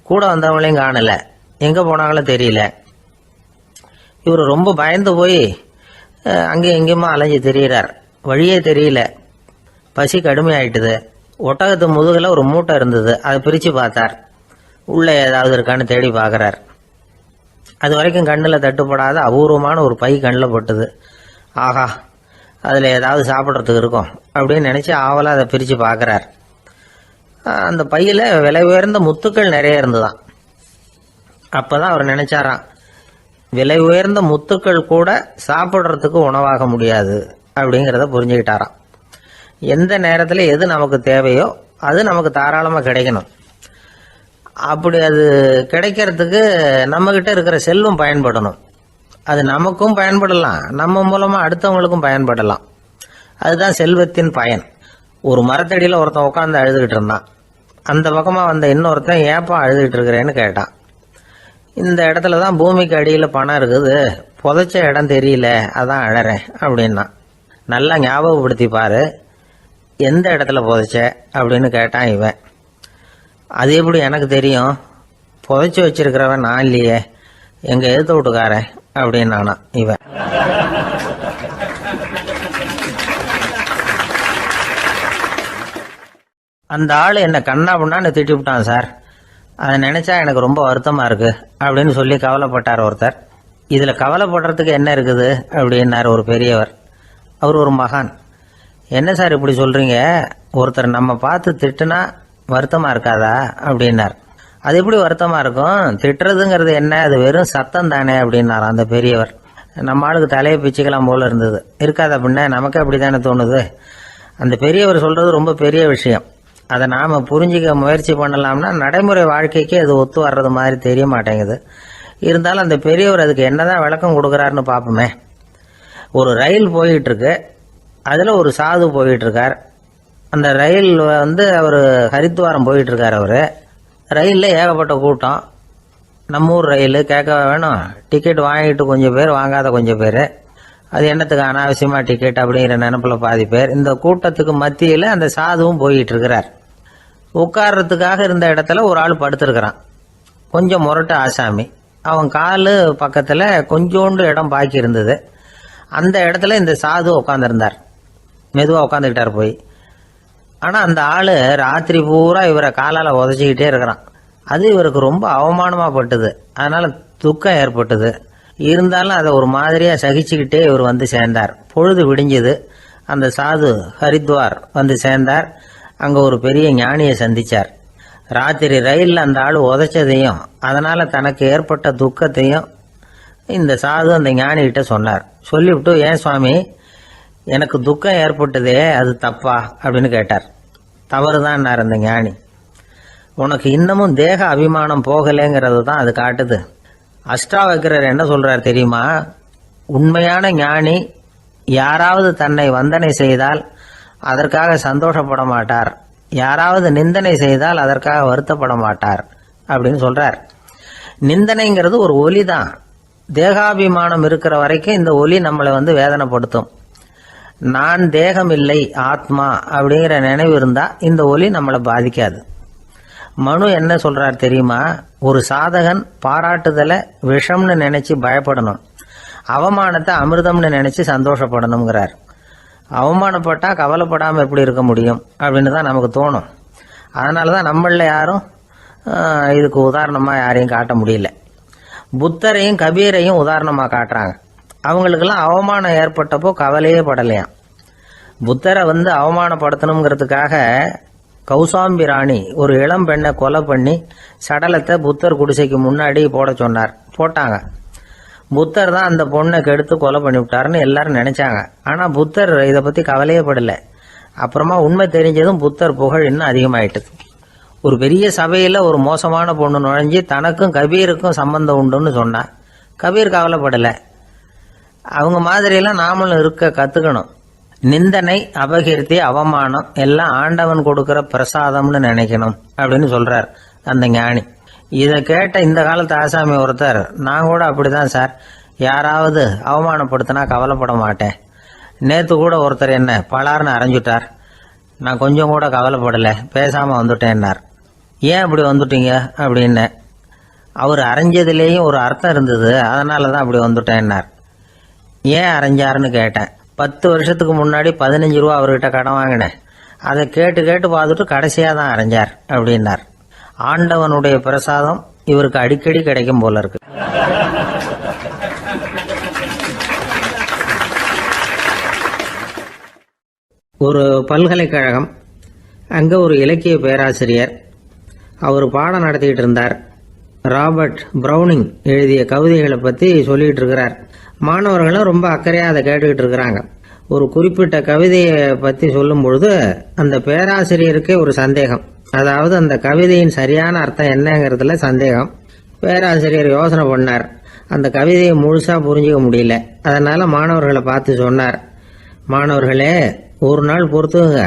கூட வந்தவங்களையும் காணலை, எங்கே போனாங்களும் தெரியல. இவர் ரொம்ப பயந்து போய் அங்கேயும் எங்கேயுமா அலைஞ்சு தெரிகிறார். வழியே தெரியல. பசி கடுமையாயிட்டுது. ஒட்டகத்து முதுகில் ஒரு மூட்டை இருந்தது. அதை பிரித்து பார்த்தார். உள்ளே ஏதாவது இருக்கான்னு தேடி பார்க்குறார். அது வரைக்கும் கண்ணில் தட்டுப்படாத அபூர்வமான ஒரு பை கண்ணில் பட்டுது. ஆஹா, அதில் ஏதாவது சாப்பிட்றதுக்கு இருக்கும் அப்படின்னு நினச்சி ஆவலாக அதை பிரித்து பார்க்குறார். அந்த பையில் விலை உயர்ந்த முத்துக்கள் நிறைய இருந்துதான். அப்போ தான் அவர் நினச்சாராம், விலை உயர்ந்த முத்துக்கள் கூட சாப்பிட்றதுக்கு உணவாக முடியாது அப்படிங்கிறத புரிஞ்சுக்கிட்டாராம். எந்த நேரத்தில் எது நமக்கு தேவையோ அது நமக்கு தாராளமாக கிடைக்கணும். அப்படி அது கிடைக்கிறதுக்கு நம்மக்கிட்ட இருக்கிற செல்வம் பயன்படணும். அது நமக்கும் பயன்படலாம், நம்ம மூலமாக அடுத்தவங்களுக்கும் பயன்படலாம். அதுதான் செல்வத்தின் பயன். ஒரு மரத்தடியில் ஒருத்தன் உட்காந்து அழுதுகிட்டு இருந்தான். அந்த பக்கமாக வந்த இன்னொருத்தன் ஏப்பா அழுதுகிட்டு இருக்கிறேன்னு கேட்டான். இந்த இடத்துல தான் பூமிக்கு அடியில் பணம் இருக்குது, புதைச்ச இடம் தெரியல, அதான் அழறேன் அப்படின்னா. நல்லா ஞாபகப்படுத்தி பாரு, எந்த இடத்துல புதைச்ச அப்படின்னு கேட்டான் இவன். அது எப்படி எனக்கு தெரியும், புதைச்சி வச்சிருக்கிறவன் நான் இல்லையே, எங்க எதிர்த்து வீட்டுக்காரன் அப்படின்னானா இவன். அந்த ஆள் என்ன கண்ணா பண்ணான்னு திட்டி விட்டான் சார், அதை நினைச்சா எனக்கு ரொம்ப வருத்தமா இருக்கு அப்படின்னு சொல்லி கவலைப்பட்டார் ஒருத்தர். இதுல கவலைப்படுறதுக்கு என்ன இருக்குது அப்படின்னாரு ஒரு பெரியவர். அவர் ஒரு மகான். என்ன சார் இப்படி சொல்றீங்க, ஒருத்தர் நம்ம பார்த்து திட்டுனா வருத்தமா இருக்காதா அப்படின்னார். அது எப்படி வருத்தமா இருக்கும், திட்டுறதுங்கிறது என்ன, அது வெறும் சத்தம் தானே அப்படின்னார் அந்த பெரியவர். நம்ம ஆளுக்கு தலையை பிச்சுக்கலாம் போல இருந்தது. இருக்காது அப்படின்னா நமக்கு அப்படித்தானே தோணுது. அந்த பெரியவர் சொல்றது ரொம்ப பெரிய விஷயம். அதை நாம் புரிஞ்சிக்க முயற்சி பண்ணலாம்னா நடைமுறை வாழ்க்கைக்கு அது ஒத்து வர்றது மாதிரி தெரிய மாட்டேங்குது. இருந்தாலும் அந்த பெரியவர் அதுக்கு என்னதான் விளக்கம் கொடுக்குறாருன்னு பார்ப்போமே. ஒரு ரயில் போயிட்டு இருக்கு, அதில் ஒரு சாது போயிட்டு இருக்கார். அந்த ரயில் வந்து அவர் ஹரித்வாரம் போயிட்டு இருக்கார். அவர் ரயிலில் ஏகப்பட்ட கூட்டம். நம்ம ஊர் ரயில் கேட்க வேணும், டிக்கெட் வாங்கிட்டு கொஞ்சம் பேர், வாங்காத கொஞ்சம் பேர். அது என்னத்துக்கு அனாவசியமாக டிக்கெட் அப்படிங்கிற நினைப்பில் பாதி பேர். இந்த கூட்டத்துக்கு மத்தியில் அந்த சாதுவும் போயிட்டு இருக்கிறார். உட்கார்றதுக்காக இருந்த இடத்துல ஒரு ஆள் படுத்திருக்கிறான். கொஞ்சம் முரட்டு ஆசாமி. அவன் காலு பக்கத்தில் கொஞ்சோண்டு இடம் பாக்கி இருந்தது. அந்த இடத்துல இந்த சாது உட்காந்துருந்தார். மெதுவாக உட்காந்துக்கிட்டார் போய். ஆனால் அந்த ஆள் ராத்திரி பூரா இவரை காலால் உதச்சிக்கிட்டே இருக்கிறான். அது இவருக்கு ரொம்ப அவமானமாக பட்டுது. அதனால் துக்கம் ஏற்பட்டது. இருந்தாலும் அதை ஒரு மாதிரியாக சகிச்சுக்கிட்டே இவர் வந்து சேர்ந்தார். பொழுது விடிஞ்சது. அந்த சாது ஹரித்வார் வந்து சேர்ந்தார். அங்கே ஒரு பெரிய ஞானியை சந்திச்சார். ராத்திரி ரயிலில் அந்த ஆள் உதைச்சதையும் அதனால் தனக்கு ஏற்பட்ட துக்கத்தையும் இந்த சாது அந்த ஞானிகிட்ட சொன்னார். சொல்லிவிட்டு, ஏன் சுவாமி, எனக்கு துக்கம் ஏற்பட்டதே அது தப்பா அப்படின்னு கேட்டார். தவறுதான் அந்த ஞானி. உனக்கு இன்னமும் தேக அபிமானம் போகலைங்கிறது தான் அது காட்டுது. அஷ்டாவக்ரர் என்ன சொல்றார் தெரியுமா, உண்மையான ஞானி யாராவது தன்னை வந்தனை செய்தால் அதற்காக சந்தோஷப்பட மாட்டார், யாராவது நிந்தனை செய்தால் அதற்காக வருத்தப்பட மாட்டார் அப்படின்னு சொல்றார். நிந்தனைங்கிறது ஒரு ஒலி தான். தேகாபிமானம் இருக்கிற வரைக்கும் இந்த ஒலி நம்மளை வேதனைப்படுத்தும். நான் தேகம் இல்லை ஆத்மா அப்படிங்கிற நினைவு இருந்தா இந்த ஒலி நம்மளை பாதிக்காது. மனு என்ன சொல்றார் தெரியுமா? ஒரு சாதகன் பாராட்டுதலை விஷம்னு நினைச்சு பயப்படணும், அவமானத்தை அமிர்தம்னு நினைச்சு சந்தோஷப்படணுங்கிறார். அவமானப்பட்டா கவலைப்படாம எப்படி இருக்க முடியும் அப்படின்னு தான் நமக்கு தோணும். அதனாலதான் நம்மள யாரும் இதுக்கு உதாரணமா யாரையும் காட்ட முடியல. புத்தரையும் கபீரையும் உதாரணமா காட்டுறாங்க. அவங்களுக்கெல்லாம் அவமானம் ஏற்பட்டப்போ கவலையே படலையாம். புத்தரை அவமானப்படுத்தணுங்கிறதுக்காக கௌசாம்பி ராணி ஒரு இளம் பெண்ணை கொலை பண்ணி சடலத்தை புத்தர் குடிசைக்கு முன்னாடி போட சொன்னார். போட்டாங்க. புத்தர் தான் அந்த பொண்ணை கெடுத்து கொலை பண்ணி விட்டாருன்னு எல்லாரும் நினைச்சாங்க. ஆனா புத்தர் இதை பத்தி கவலையே படல. அப்புறமா உண்மை தெரிஞ்சதும் புத்தர் புகழ் இன்னும் அதிகமாயிட்டது. ஒரு பெரிய சபையில ஒரு மோசமான பொண்ணு நுழைஞ்சு தனக்கும் கபீருக்கும் சம்பந்தம் உண்டுன்னு சொன்னா கபீர் கவலைப்படல. அவங்க மாதிரியெல்லாம் நாமளும் இருக்க கத்துக்கணும். நிந்தனை, அபகீர்த்தி, அவமானம் எல்லாம் ஆண்டவன் கொடுக்கிற பிரசாதம்னு நினைக்கணும் அப்படின்னு சொல்றார் அந்த ஞானி. இதை கேட்ட இந்த காலத்து ஆசாமி ஒருத்தர், நான் கூட அப்படிதான் சார், யாராவது அவமானப்படுத்தினா கவலைப்பட மாட்டேன். நேத்து கூட ஒருத்தர் என்ன பலார்னு அரைஞ்சுட்டார், நான் கொஞ்சம் கூட கவலைப்படல, பேசாம வந்துட்டேன்னார். ஏன் அப்படி வந்துட்டீங்க அப்படின்னு. அவர் அரைஞ்சதுலேயும் ஒரு அர்த்தம் இருந்தது, அதனாலதான் அப்படி வந்துட்டேன்னார். ஏன் அரைஞ்சாருன்னு கேட்டேன். 10 வருஷத்துக்கு முன்னாடி 15 ரூபா அவர்கிட்ட கடன் வாங்கினேன், அதை கேட்டு கேட்டு பார்த்துட்டு கடைசியா தான் அரைஞ்சார் அப்படின்னார். ஆண்டவனுடைய பிரசாதம் இவருக்கு அடிக்கடி கிடைக்கும் போல இருக்கு. ஒரு பல்கலைக்கழகம், அங்க ஒரு இலக்கிய பேராசிரியர், அவர் பாடம் நடத்திக்கிட்டு இருந்தார். ராபர்ட் பிரவுனிங் எழுதிய கவிதைகளை பத்தி சொல்லிட்டு இருக்கிறார். மாணவர்களும் ரொம்ப அக்கறையா அதை கேட்டுக்கிட்டு இருக்கிறாங்க. ஒரு குறிப்பிட்ட கவிதையை பத்தி சொல்லும் பொழுது அந்த பேராசிரியருக்கே ஒரு சந்தேகம். அதாவது அந்த கவிதையின் சரியான அர்த்தம் என்னங்கிறதுல சந்தேகம். பேராசிரியர் யோசனை பண்ணார். அந்த கவிதையை முழுசா புரிஞ்சுக்க முடியல. அதனால மாணவர்களை பார்த்து சொன்னார், மாணவர்களே, ஒரு நாள் பொறுத்துங்க,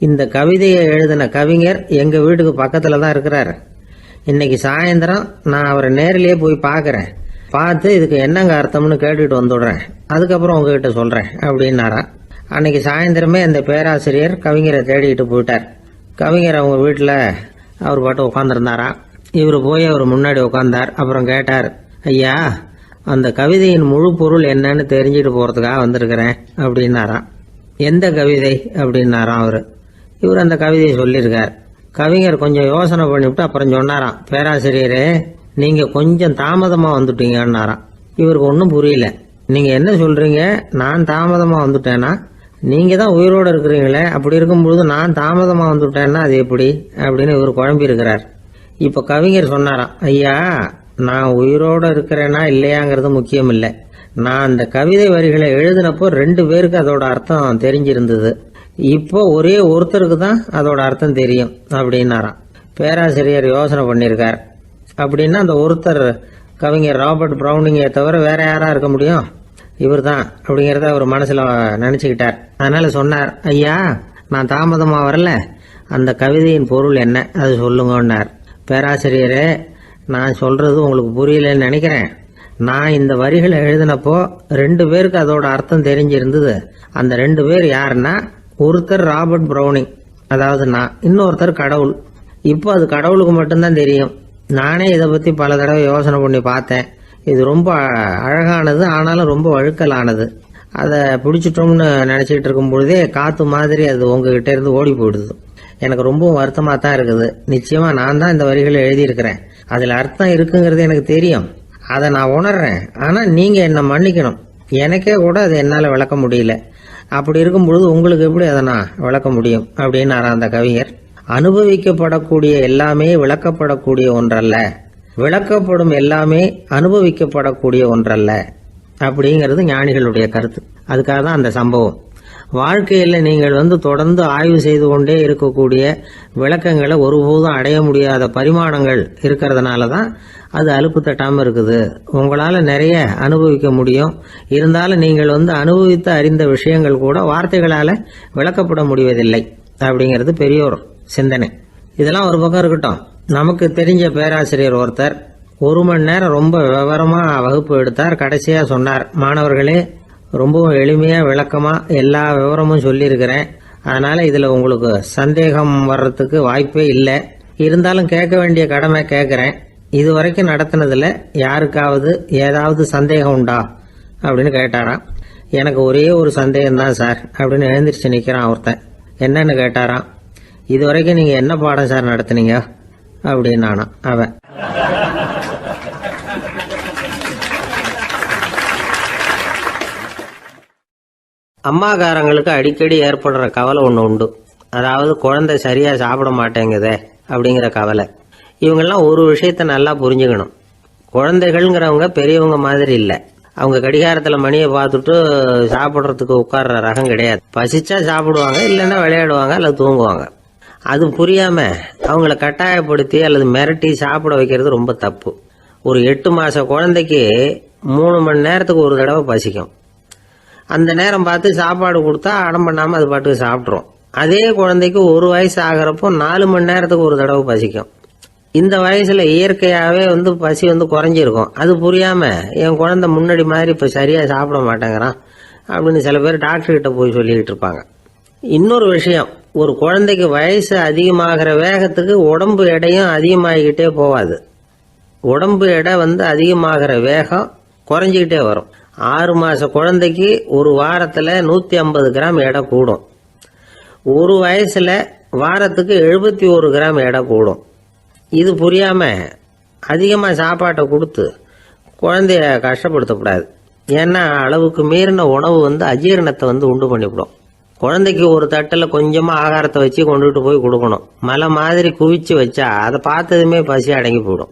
இந்த கவிதையை எழுதின கவிஞர் எங்க வீட்டுக்கு பக்கத்துல தான் இருக்கிறாரு. இன்னைக்கு சாயந்தரம் நான் அவரை நேரிலேயே போய் பார்க்கறேன், பார்த்து இதுக்கு என்னங்க அர்த்தம்னு கேட்டுட்டு வந்துடுறேன், அதுக்கப்புறம் உங்ககிட்ட சொல்றேன் அப்படின்னாராம். அன்னைக்கு சாயந்தரமே அந்த பேராசிரியர் கவிஞரை தேடிட்டு போயிட்டார். கவிஞர் அவங்க வீட்டில் அவர் பாட்டு உட்காந்துருந்தாராம். இவர் போய் அவர் முன்னாடி உட்காந்தார். அப்புறம் கேட்டார், ஐயா, அந்த கவிதையின் முழு பொருள் என்னன்னு தெரிஞ்சுட்டு போறதுக்காக வந்திருக்கிறேன் அப்படின்னாராம். எந்த கவிதை அப்படின்னாராம் அவரு. இவர் அந்த கவிதையை சொல்லியிருக்கார். கவிஞர் கொஞ்சம் யோசனை பண்ணிவிட்டு அப்புறம் சொன்னாராம், பேராசிரியரே, நீங்க கொஞ்சம் தாமதமா வந்துட்டீங்கன்னாராம். இவருக்கு ஒன்றும் புரியல. நீங்க என்ன சொல்றீங்க? நான் தாமதமா வந்துட்டேனா? நீங்க தான் உயிரோட இருக்கிறீங்களே, அப்படி இருக்கும்பொழுது நான் தாமதமா வந்துட்டேன்னா அது எப்படி அப்படின்னு இவர் குழம்பி இருக்கிறார். இப்ப கவிஞர் சொன்னாராம், ஐயா, நான் உயிரோட இருக்கிறேனா இல்லையாங்கிறது முக்கியம் இல்லை. நான் அந்த கவிதை வரிகளை எழுதினப்போ 2 பேருக்கு அதோட அர்த்தம் தெரிஞ்சிருந்தது. இப்போ ஒரே ஒருத்தருக்கு தான் அதோட அர்த்தம் தெரியும் அப்படின்னாராம். பேராசிரியர் யோசனை பண்ணியிருக்கார். அப்படின்னா அந்த ஒருத்தர் கவிஞர் ராபர்ட் பிரவுனிங்கை தவிர வேற யாரா இருக்க முடியும்? இவர் தான் அப்படிங்கிறத அவர் மனசுல நினைச்சுக்கிட்டார். அதனால சொன்னார், ஐயா, நான் தாமதமா வரல, அந்த கவிதையின் பொருள் என்ன அது சொல்லுங்கன்னார். பேராசிரியரே, நான் சொல்றது உங்களுக்கு புரியலன்னு நினைக்கிறேன். நான் இந்த வரிகளை எழுதினப்போ 2 பேருக்கு அதோட அர்த்தம் தெரிஞ்சிருந்தது. அந்த 2 பேர் யாருன்னா, ஒருத்தர் ராபர்ட் பிரவுனிங், அதாவது நான், இன்னொருத்தர் கடவுள். இப்போ அது கடவுளுக்கு மட்டும்தான் தெரியும். நானே இதை பத்தி பல தடவை யோசனை பண்ணி பார்த்தேன். இது ரொம்ப அழகானது, ஆனாலும் ரொம்ப வழுக்கலானது. அதை பிடிச்சிட்டோம்னு நினைச்சிட்டு இருக்கும் பொழுதே காத்து மாதிரி அது உங்ககிட்ட இருந்து ஓடி போயிடுது. எனக்கு ரொம்ப வருத்தமா தான் இருக்குது. நிச்சயமா நான் தான் இந்த வரிகளை எழுதியிருக்கிறேன். அதுல அர்த்தம் இருக்குங்கிறது எனக்கு தெரியும், அதை நான் உணர்றேன். ஆனா நீங்க என்ன மன்னிக்கணும், எனக்கே கூட அதை என்னால விளக்க முடியல. அப்படி இருக்கும் பொழுது உங்களுக்கு எப்படி அதை நான் விளக்க முடியும் அப்படின்னு அந்த கவிஞர். அனுபவிக்கப்படக்கூடிய எல்லாமே விளக்கப்படக்கூடிய ஒன்றல்ல, விளக்கப்படும் எல்லாமே அனுபவிக்கப்படக்கூடிய ஒன்றல்ல அப்படிங்கிறது ஞானிகளுடைய கருத்து. அதுக்காக தான் அந்த சம்பவம். வாழ்க்கையில் நீங்கள் தொடர்ந்து ஆய்வு செய்து கொண்டே இருக்கக்கூடிய விளக்கங்களை ஒருபோதும் அடைய முடியாத பரிமாணங்கள் இருக்கிறதுனால தான் அது அலுப்பு தட்டாமல் இருக்குது. உங்களால் நிறைய அனுபவிக்க முடியும். இருந்தாலும் நீங்கள் அனுபவித்து அறிந்த விஷயங்கள் கூட வார்த்தைகளால் விளக்கப்பட முடிவதில்லை அப்படிங்கிறது பெரியோர் சிந்தனை. இதெல்லாம் ஒரு பக்கம் இருக்கட்டும். நமக்கு தெரிஞ்ச பேராசிரியர் ஒருத்தர் 1 மணி நேரம் ரொம்ப விவரமாக வகுப்பு எடுத்தார். கடைசியாக சொன்னார், மாணவர்களே, ரொம்பவும் எளிமையாக விளக்கமாக எல்லா விவரமும் சொல்லியிருக்கிறேன். அதனால் இதில் உங்களுக்கு சந்தேகம் வர்றதுக்கு வாய்ப்பே இல்லை. இருந்தாலும் கேட்க வேண்டிய கடமை கேட்குறேன். இது வரைக்கும் நடத்தினதில் யாருக்காவது ஏதாவது சந்தேகம் உண்டா அப்படின்னு கேட்டாராம். எனக்கு ஒரே ஒரு சந்தேகம்தான் சார் அப்படின்னு எழுந்திரிச்சு நிற்கிறான் ஒருத்தன். என்னன்னு கேட்டாராம். இது வரைக்கும் நீங்கள் என்ன பாடம் சார் நடத்துனீங்க அப்படின்னானா அவன். அம்மாக்காரங்களுக்கு அடிக்கடி ஏற்படுற கவலை ஒன்று உண்டு. அதாவது குழந்தை சரியாக சாப்பிட மாட்டேங்குதே அப்படிங்கிற கவலை. இவங்கெல்லாம் ஒரு விஷயத்த நல்லா புரிஞ்சுக்கணும். குழந்தைகள்ங்கிறவங்க பெரியவங்க மாதிரி இல்லை. அவங்க கடிகாரத்தில் மணியை பார்த்துட்டு சாப்பிட்றதுக்கு உட்கார்ற ரகம் கிடையாது. பசிச்சா சாப்பிடுவாங்க, இல்லைன்னா விளையாடுவாங்க அல்லது தூங்குவாங்க. அது புரியாம அவங்கள கட்டாயப்படுத்தி அல்லது மிரட்டி சாப்பிட வைக்கிறது ரொம்ப தப்பு. ஒரு 8 மாச குழந்தைக்கு 3 மணி நேரத்துக்கு ஒரு தடவை பசிக்கும். அந்த நேரம் பார்த்து சாப்பாடு கொடுத்தா அடம் பண்ணாமல் அது பாட்டுக்கு சாப்பிட்றோம். அதே குழந்தைக்கு 1 வயசு ஆகிறப்போ 4 மணி நேரத்துக்கு ஒரு தடவை பசிக்கும். இந்த வயசுல இயற்கையாகவே பசி குறைஞ்சிருக்கும். அது புரியாம என் குழந்தை முன்னாடி மாதிரி இப்போ சரியா சாப்பிட மாட்டேங்கிறான் அப்படின்னு சில பேர் டாக்டர்கிட்ட போய் சொல்லிக்கிட்டு இருப்பாங்க. இன்னொரு விஷயம், ஒரு குழந்தைக்கு வயசு அதிகமாகிற வேகத்துக்கு உடம்பு எடையும் அதிகமாகிக்கிட்டே போகாது. உடம்பு எடை அதிகமாகிற வேகம் குறைஞ்சிக்கிட்டே வரும். 6 மாச குழந்தைக்கு ஒரு வாரத்தில் 150 கிராம் எடை கூடும். ஒரு வயசுல வாரத்துக்கு 71 கிராம் எடை கூடும். இது புரியாம அதிகமாக சாப்பாட்டை கொடுத்து குழந்தைய கஷ்டப்படுத்தக்கூடாது. ஏன்னா அளவுக்கு மீறின உணவு அஜீரணத்தை உண்டு பண்ணிவிடும். குழந்தைக்கு ஒரு தட்டில் கொஞ்சமாக ஆகாரத்தை வச்சு கொண்டுகிட்டு போய் கொடுக்கணும். மலை மாதிரி குவிச்சு வச்சா அதை பார்த்ததுமே பசி அடங்கி போயிடும்.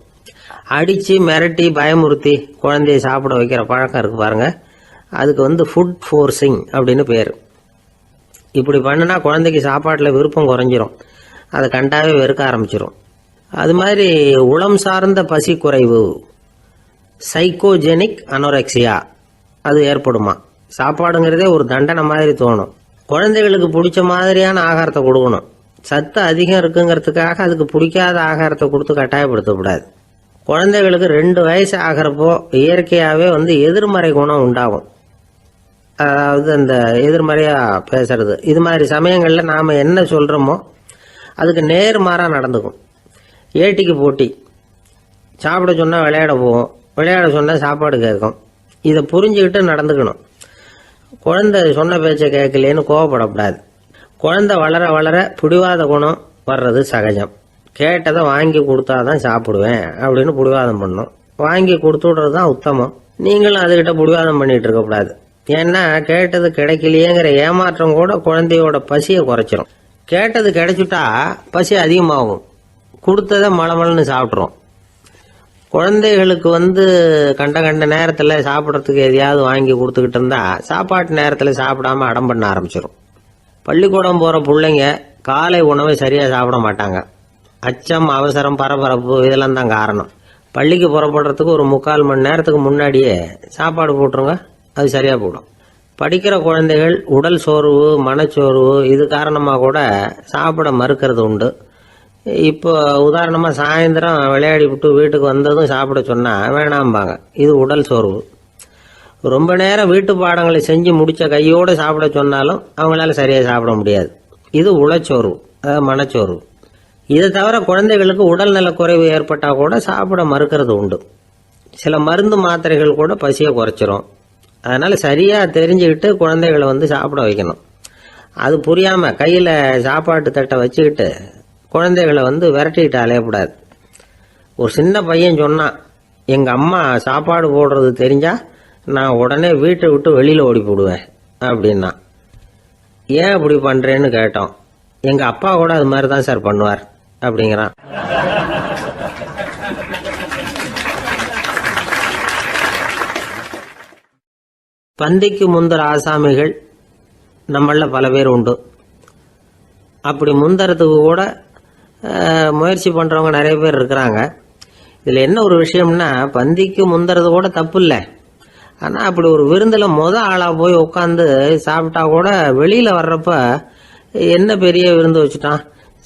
அடித்து மிரட்டி பயமுறுத்தி குழந்தைய சாப்பிட வைக்கிற பழக்கம் இருக்கு பாருங்க. அதுக்கு ஃபுட் ஃபோர்ஸிங் அப்படின்னு பேர். இப்படி பண்ணினா குழந்தைக்கு சாப்பாட்டில் விருப்பம் குறைஞ்சிரும். அதை கண்டாவே வெறுக்க ஆரம்பிச்சிடும். அது மாதிரி உளம் சார்ந்த பசி குறைவு, சைக்கோஜெனிக் அனோரெக்சியா, அது ஏற்படுமா. சாப்பாடுங்கிறதே ஒரு தண்டனை மாதிரி தோணும். குழந்தைகளுக்கு பிடிச்ச மாதிரியான ஆகாரத்தை கொடுக்கணும். சத்து அதிகம் இருக்குங்கிறதுக்காக அதுக்கு பிடிக்காத ஆகாரத்தை கொடுத்து கட்டாயப்படுத்தக்கூடாது. குழந்தைகளுக்கு 2 வயசு ஆகிறப்போ இயற்கையாகவே எதிர்மறை குணம் உண்டாகும். அதாவது அந்த எதிர்மறையாக பேசுறது. இது மாதிரி சமயங்களில் நாம் என்ன சொல்கிறோமோ அதுக்கு நேர்மாறாக நடந்துக்கும். ஏட்டிக்கு போட்டி. சாப்பிட சொன்னால் விளையாட போவோம், விளையாட சொன்னால் சாப்பாடு கேட்கும். இதை புரிஞ்சுக்கிட்டு நடந்துக்கணும். குழந்தை சொன்ன பேச்சை கேட்கலேன்னு கோவப்படக்கூடாது. குழந்தை வளர வளர பிடிவாத குணம் வர்றது சகஜம். கேட்டதை வாங்கி கொடுத்தாதான் சாப்பிடுவேன் அப்படின்னு பிடிவாதம் பண்ணும். வாங்கி கொடுத்து விடுறது தான் உத்தமம். நீங்களும் அதுகிட்ட பிடிவாதம் பண்ணிட்டு இருக்கக்கூடாது. ஏன்னா கேட்டது கிடைக்கலையேங்கிற ஏமாற்றம் கூட குழந்தையோட பசியை குறைச்சிரும். கேட்டது கிடைச்சிட்டா பசி அதிகமாகும். கொடுத்ததை மலமலன்னு சாப்பிட்றோம். குழந்தைகளுக்கு கண்ட நேரத்தில் சாப்பிட்றதுக்கு எதையாவது வாங்கி கொடுத்துக்கிட்டு இருந்தா சாப்பாட்டு நேரத்தில் சாப்பிடாம அடம் பண்ண ஆரம்பிச்சிடும். பள்ளிக்கூடம் போகிற பிள்ளைங்க காலை உணவை சரியாக சாப்பிட மாட்டாங்க. அச்சம், அவசரம், பரபரப்பு இதெல்லாம் தான் காரணம். பள்ளிக்கு புறப்படுறதுக்கு ஒரு 3/4 மணி நேரத்துக்கு முன்னாடியே சாப்பாடு போட்டுருங்க, அது சரியாக போடும். படிக்கிற குழந்தைகள் உடல் சோர்வு, மனச்சோர்வு இது காரணமாக கூட சாப்பிட மறுக்கிறது உண்டு. இப்போ உதாரணமாக சாயந்தரம் விளையாடி விட்டு வீட்டுக்கு வந்ததும் சாப்பிட சொன்னால் வேணாம்பாங்க. இது உடல் சோர்வு. ரொம்ப நேரம் வீட்டு பாடங்களை செஞ்சு முடித்த கையோடு சாப்பிட சொன்னாலும் அவங்களால சரியாக சாப்பிட முடியாது. இது உளச்சோர்வு, அதாவது மனச்சோர்வு. இதை தவிர குழந்தைகளுக்கு உடல் நலக்குறைவு ஏற்பட்டால் கூட சாப்பிட மறுக்கிறது உண்டு. சில மருந்து மாத்திரைகள் கூட பசியை குறைச்சிரும். அதனால் சரியாக தெரிஞ்சுக்கிட்டு குழந்தைகளை சாப்பிட வைக்கணும். அது புரியாமல் கையில் சாப்பாட்டு தட்டை வச்சுக்கிட்டு குழந்தைகளை விரட்டிக்கிட்டு அலையக்கூடாது. ஒரு சின்ன பையன் சொன்னான், எங்கள் அம்மா சாப்பாடு போடுறது தெரிஞ்சா நான் உடனே வீட்டை விட்டு வெளியில் ஓடி போடுவேன் அப்படின்னா. ஏன் அப்படி பண்ணுறேன்னு கேட்டோம். எங்கள் அப்பா கூட அது மாதிரி தான் சார் பண்ணுவார் அப்படிங்கிறான். பந்திக்கு முந்தர ஆசாமிகள் நம்மள பல பேர் உண்டு. அப்படி முந்தறதுக்கு கூட முயற்சி பண்ணுறவங்க நிறைய பேர் இருக்கிறாங்க. இதில் என்ன ஒரு விஷயம்னா, பந்திக்கு முந்துறது கூட தப்பு இல்லை. ஆனால் அப்படி ஒரு விருந்தில் ஆளாக போய் உட்காந்து சாப்பிட்டா கூட வெளியில் வர்றப்ப என்ன பெரிய விருந்து வச்சுட்டான்,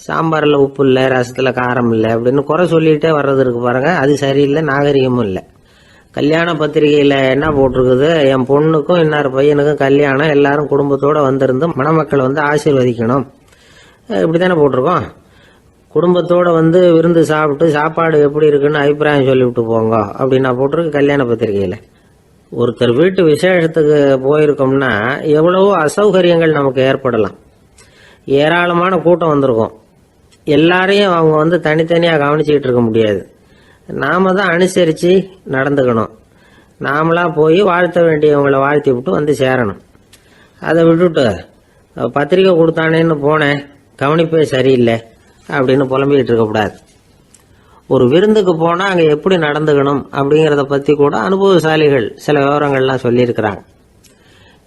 சாம்பாரில் உப்பு இல்லை, ரசத்தில் காரம் இல்லை அப்படின்னு குறை சொல்லிகிட்டே வர்றது இருக்கு பாருங்க, அது சரியில்லை, நாகரிகமும் இல்லை. கல்யாண பத்திரிகையில் என்ன போட்டிருக்குது, என் பொண்ணுக்கும் இன்னார் பையனுக்கும் கல்யாணம், எல்லாரும் குடும்பத்தோடு வந்திருந்து மணமக்களை ஆசீர்வதிக்கணும், இப்படி தானே போட்டிருக்கோம். குடும்பத்தோடு விருந்து சாப்பிட்டு சாப்பாடு எப்படி இருக்குன்னு அபிப்பிராயம் சொல்லிவிட்டு போங்க அப்படின்னா போட்டிருக்கு கல்யாண பத்திரிகையில். ஒருத்தர் வீட்டு விசேஷத்துக்கு போயிருக்கோம்னா எவ்வளவோ அசௌகரியங்கள் நமக்கு ஏற்படலாம். ஏராளமான கூட்டம் வந்திருக்கும். எல்லாரையும் அவங்க தனித்தனியாக கவனிச்சுக்கிட்டு இருக்க முடியாது. நாம தான் அனுசரித்து நடந்துக்கணும். நாமளாக போய் வாழ்த்த வேண்டியவங்களை வாழ்த்தி விட்டு சேரணும். அதை விட்டுட்டு பத்திரிக்கை கொடுத்தானேன்னு போனேன், கவனிப்பே சரியில்லை அப்படின்னு புலம்பிக்கிட்டு இருக்கக்கூடாது. ஒரு விருந்துக்கு போனால் அங்கே எப்படி நடந்துக்கணும் அப்படிங்கிறத பற்றி கூட அனுபவசாலிகள் சில விவரங்கள்லாம் சொல்லியிருக்கிறாங்க.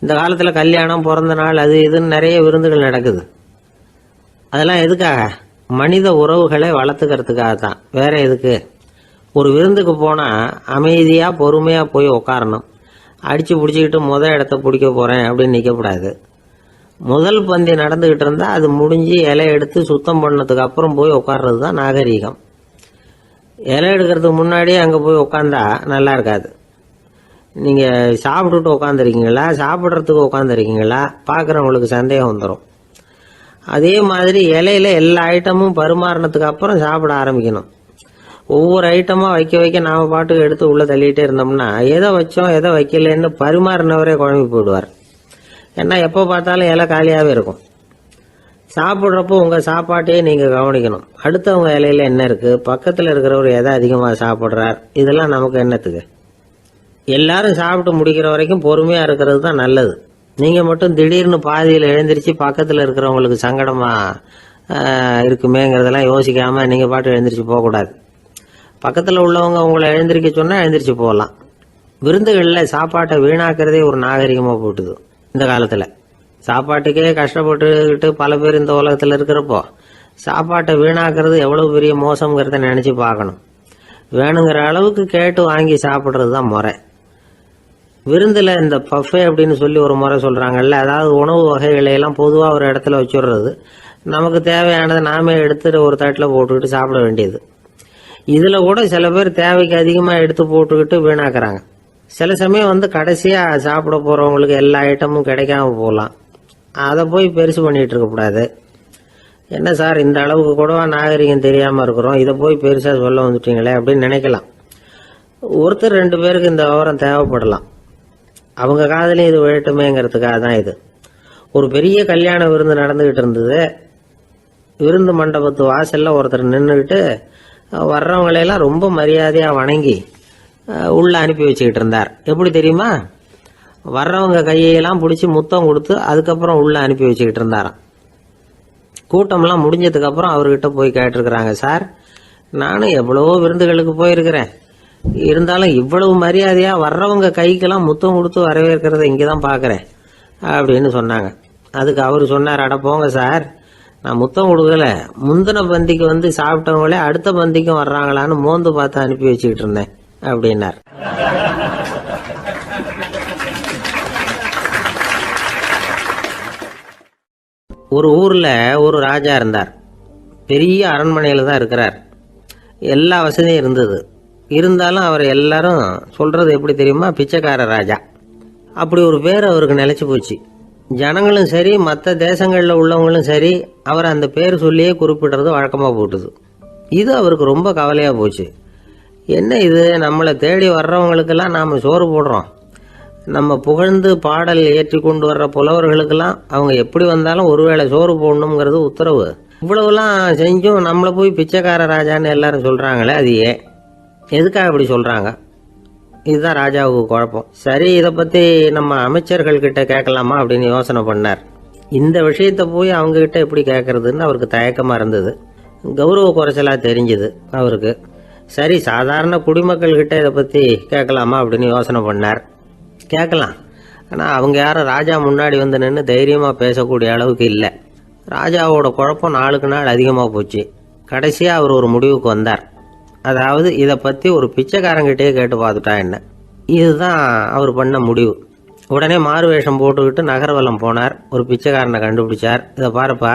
இந்த காலத்தில் கல்யாணம், பிறந்த நாள், அது இதுன்னு நிறைய விருந்துகள் நடக்குது. அதெல்லாம் எதுக்காக? மனித உறவுகளை வளர்த்துக்கிறதுக்காக தான், வேற எதுக்கு? ஒரு விருந்துக்கு போனால் அமைதியாக பொறுமையாக போய் உட்காரணும். அடித்து பிடிச்சிக்கிட்டு இடத்த பிடிக்க போகிறேன் அப்படின்னு நிற்கக்கூடாது. முதல் பந்தி நடந்துக்கிட்டு இருந்தால் அது முடிஞ்சு இலை எடுத்து சுத்தம் பண்ணதுக்கு அப்புறம் போய் உட்கார்றது தான் நாகரீகம். இலை எடுக்கிறதுக்கு முன்னாடியே அங்கே போய் உட்காந்தா நல்லா இருக்காது. நீங்கள் சாப்பிட்டுட்டு உட்காந்துருக்கீங்களா, சாப்பிட்றதுக்கு உட்காந்துருக்கீங்களா, பார்க்குறவங்களுக்கு சந்தேகம் வந்துடும். அதே மாதிரி இலையில எல்லா ஐட்டமும் பரிமாறினதுக்கு அப்புறம் சாப்பிட ஆரம்பிக்கணும். ஒவ்வொரு ஐட்டமாக வைக்க வைக்க நாம் பாட்டுக்கு எடுத்து உள்ளே தள்ளிகிட்டே இருந்தோம்னா எதை வச்சோம் எதை வைக்கலன்னு பரிமாறினவரே குழம்பி போயிடுவார். ஏன்னா எப்போ பார்த்தாலும் இலை காலியாகவே இருக்கும். சாப்பிட்றப்போ உங்கள் சாப்பாட்டையே நீங்கள் கவனிக்கணும். அடுத்தவங்க இலையில என்ன இருக்குது, பக்கத்தில் இருக்கிறவர் எதை அதிகமாக சாப்பிட்றார், இதெல்லாம் நமக்கு என்னத்துக்கு? எல்லாரும் சாப்பிட்டு முடிக்கிற வரைக்கும் பொறுமையாக இருக்கிறது தான் நல்லது. நீங்கள் மட்டும் திடீர்னு பாதியில் எழுந்திரிச்சு பக்கத்தில் இருக்கிறவங்களுக்கு சங்கடமாக இருக்குமேங்கிறதெல்லாம் யோசிக்காமல் நீங்கள் பாட்டு எழுந்திரிச்சு போகக்கூடாது. பக்கத்தில் உள்ளவங்க உங்களை எழுந்திரிக்க சொன்னால் எழுந்திரிச்சு போகலாம். விருந்துகளில் சாப்பாட்டை வீணாக்கிறதே ஒரு நாகரிகமாக போட்டுது இந்த காலத்தில். சாப்பாட்டுக்கே கஷ்டப்பட்டுக்கிட்டு பல பேர் இந்த உலகத்தில் இருக்கிறப்போ சாப்பாட்டை வீணாக்கிறது எவ்வளோ பெரிய மோசங்கிறத நினச்சி பார்க்கணும். வேணுங்கிற அளவுக்கு கேட்டு வாங்கி சாப்பிட்றது தான் முறை. விருந்தில் இந்த பஃபே அப்படின்னு சொல்லி ஒரு முறை சொல்கிறாங்கல்ல, அதாவது உணவு வகைகளையெல்லாம் பொதுவாக ஒரு இடத்துல வச்சுடுறது, நமக்கு தேவையானதை நாமே எடுத்துட்டு ஒரு தட்டில் போட்டுக்கிட்டு சாப்பிட வேண்டியது. இதில் கூட சில பேர் தேவைக்கு அதிகமாக எடுத்து போட்டுக்கிட்டு வீணாக்குறாங்க. சில சமயம் கடைசியாக சாப்பிட போகிறவங்களுக்கு எல்லா ஐட்டமும் கிடைக்காம போகலாம். அதை போய் பெருசு பண்ணிகிட்டு இருக்கக்கூடாது. என்ன சார் இந்த அளவுக்கு கூடவா நாகரிகம் தெரியாமல் இருக்கிறோம், இதை போய் பெருசாக சொல்ல வந்துட்டீங்களே அப்படின்னு நினைக்கலாம். ஒருத்தர் ரெண்டு பேருக்கு இந்த விவரம் தேவைப்படலாம். அவங்க காதலையும் இது விழட்டுமேங்கிறதுக்காக தான் இது. ஒரு பெரிய கல்யாண விருந்து நடந்துக்கிட்டு இருந்தது. விருந்து மண்டபத்து வாசலில் ஒருத்தர் நின்றுக்கிட்டு வர்றவங்களையெல்லாம் ரொம்ப மரியாதையாக வணங்கி உள்ளே அனுப்பி வச்சுக்கிட்டு இருந்தார். எப்படி தெரியுமா? வர்றவங்க கையெல்லாம் பிடிச்சி முத்தம் கொடுத்து அதுக்கப்புறம் உள்ளே அனுப்பி வச்சுக்கிட்டு இருந்தாராம். கூட்டம்லாம் முடிஞ்சதுக்கப்புறம் அவர்கிட்ட போய் கேட்டிருக்கிறாங்க, சார் நானும் எவ்வளவோ விருந்துகளுக்கு போயிருக்கிறேன், இருந்தாலும் இவ்வளவு மரியாதையாக வர்றவங்க கைக்கெல்லாம் முத்தம் கொடுத்து வரவேற்கிறத இங்கே தான் பார்க்குறேன் அப்படின்னு சொன்னாங்க. அதுக்கு அவர் சொன்னார், அட போங்க சார், நான் முத்தம் கொடுக்கல, முந்தின பந்திக்கு சாப்பிட்டவங்களே அடுத்த பந்திக்கும் வர்றாங்களான்னு மோந்து பார்த்து அனுப்பி வச்சுக்கிட்டு இருந்தேன் அப்படின்னார். ஒரு ஊரில் ஒரு ராஜா இருந்தார். பெரிய அரண்மனையில் தான் இருக்கிறார். எல்லா வசதியும் இருந்தது. இருந்தாலும் அவர் எல்லாரும் சொல்கிறது எப்படி தெரியுமா? பிச்சைக்கார ராஜா. அப்படி ஒரு பேர் அவருக்கு நிலைச்சி போச்சு. ஜனங்களும் சரி மற்ற தேசங்களில் உள்ளவங்களும் சரி அவர் அந்த பேர் சொல்லியே குறிப்பிடுறது வழக்கமாக போட்டுது. இது அவருக்கு ரொம்ப கவலையாக போச்சு. என்ன இது, நம்மளை தேடி வர்றவங்களுக்கெல்லாம் நாம் சோறு போடுறோம், நம்ம புகழ்ந்து பாடல் ஏற்றி கொண்டு வர்ற புலவர்களுக்கெல்லாம் அவங்க எப்படி வந்தாலும் ஒருவேளை சோறு போடணுங்கிறது உத்தரவு. இவ்வளவுலாம் செஞ்சும் நம்மளை போய் பிச்சைக்கார ராஜான்னு எல்லாரும் சொல்கிறாங்களே, அது ஏன், எதுக்காக அப்படி சொல்கிறாங்க? இதுதான் ராஜாவுக்கு குழப்பம். சரி, இதை பற்றி நம்ம அமைச்சர்கள்கிட்ட கேட்கலாமா அப்படின்னு யோசனை பண்ணார். இந்த விஷயத்தை போய் அவங்ககிட்ட எப்படி கேட்கறதுன்னு அவருக்கு தயக்கமாக இருந்தது. கௌரவ குறைச்சலாக தெரிஞ்சுது அவருக்கு. சரி, சாதாரண குடிமக்கள்கிட்ட இதை பற்றி கேட்கலாமா அப்படின்னு யோசனை பண்ணார். கேட்கலாம், ஆனால் அவங்க யாரும் ராஜா முன்னாடி வந்து நின்று தைரியமாக பேசக்கூடிய அளவுக்கு இல்லை. ராஜாவோட குழப்பம் நாளுக்கு நாள் அதிகமாக போச்சு. கடைசியாக அவர் ஒரு முடிவுக்கு வந்தார். அதாவது இதை பற்றி ஒரு பிச்சைக்காரங்கிட்டே கேட்டு பார்த்துட்டா என்ன. இதுதான் அவர் பண்ண முடிவு. உடனே மாறு வேஷம் போட்டுக்கிட்டு நகர்வலம் போனார். ஒரு பிச்சைக்காரனை கண்டுபிடிச்சார். இதை பாருப்பா,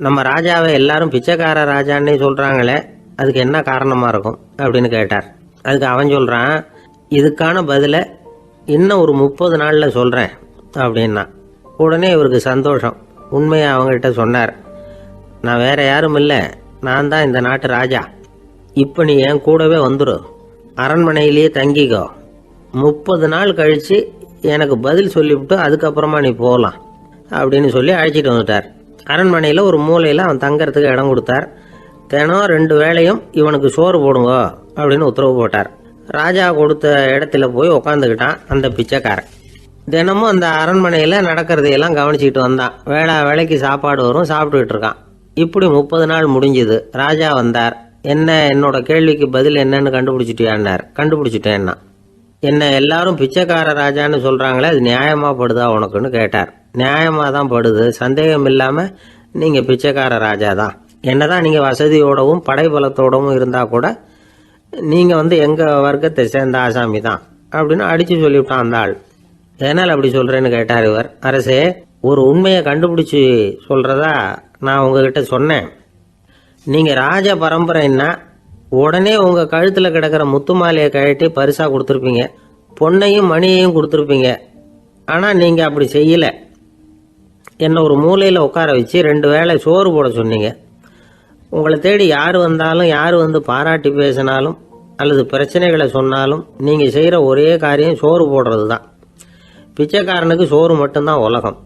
நம்ம ராஜாவை எல்லாரும் பிச்சைக்கார ராஜான்னே சொல்கிறாங்களே, அதுக்கு என்ன காரணமாக இருக்கும் அப்படின்னு கேட்டார். அதுக்கு அவன் சொல்கிறான், இதுக்கான பதிலை இன்னும் ஒரு 30 நாளில் சொல்கிறேன் அப்படின்னா. உடனே இவருக்கு சந்தோஷம். உண்மையை அவங்ககிட்ட சொன்னார். நான் வேற யாரும் இல்லை, நான் தான் இந்த நாட்டு ராஜா. இப்போ நீ என் கூடவே வந்துடு, அரண்மனையிலேயே தங்கிக்கோ. 30 நாள் கழித்து எனக்கு பதில் சொல்லிவிட்டு அதுக்கப்புறமா நீ போகலாம் அப்படின்னு சொல்லி அழைச்சிட்டு வந்துட்டார். அரண்மனையில் ஒரு மூலையில் அவன் தங்கறதுக்கு இடம் கொடுத்தார். தினம் 2 வேளையும் இவனுக்கு சோறு போடுங்க அப்படின்னு உத்தரவு போட்டார். ராஜா கொடுத்த இடத்துல போய் உக்காந்துக்கிட்டான் அந்த பிச்சைக்காரன். தினமும் அந்த அரண்மனையில் நடக்கிறதையெல்லாம் கவனிச்சிக்கிட்டு வந்தான். வேளைக்கு சாப்பாடு வரும், சாப்பிட்டுக்கிட்டு இருக்கான். இப்படி 30 நாள் முடிஞ்சுது. ராஜா வந்தார். என்ன, என்னோட கேள்விக்கு பதில் என்னன்னு கண்டுபிடிச்சிட்டியான்னார். கண்டுபிடிச்சிட்டேன்னா. என்ன எல்லாரும் பிச்சைக்கார ராஜான்னு சொல்கிறாங்களே, அது நியாயமாக படுதா உனக்குன்னு கேட்டார். நியாயமாக தான் படுது, சந்தேகம் இல்லாமல் நீங்கள் பிச்சைக்கார ராஜா தான். என்னதான் நீங்கள் வசதியோடவும் படைபலத்தோடவும் இருந்தால் கூட நீங்கள் எங்கள் வர்க்கத்தை சேர்ந்த ஆசாமி தான் அப்படின்னு அடித்து சொல்லிவிட்டான் அந்த ஆள். எதனால் அப்படி சொல்கிறேன்னு கேட்டார் இவர். அரசே, ஒரு உண்மையை கண்டுபிடிச்சி சொல்கிறதா நான் உங்ககிட்ட சொன்னேன். நீங்கள் ராஜ பரம்பரைன்னா உடனே உங்கள் கழுத்தில் கிடக்கிற முத்து மாலையை கழட்டி பரிசாக கொடுத்துருப்பீங்க, பொண்ணையும் மணியையும் கொடுத்துருப்பீங்க. ஆனால் நீங்கள் அப்படி செய்யலை. என்னை ஒரு மூலையில் உட்கார வச்சு 2 வேளை சோறு போட சொன்னீங்க. உங்களை தேடி யார் வந்தாலும், யார் பாராட்டி பேசினாலும் அல்லது பிரச்சனைகளை சொன்னாலும் நீங்கள் செய்கிற ஒரே காரியம் சோறு போடுறது தான். பிச்சைக்காரனுக்கு சோறு மட்டும்தான் உலகம்.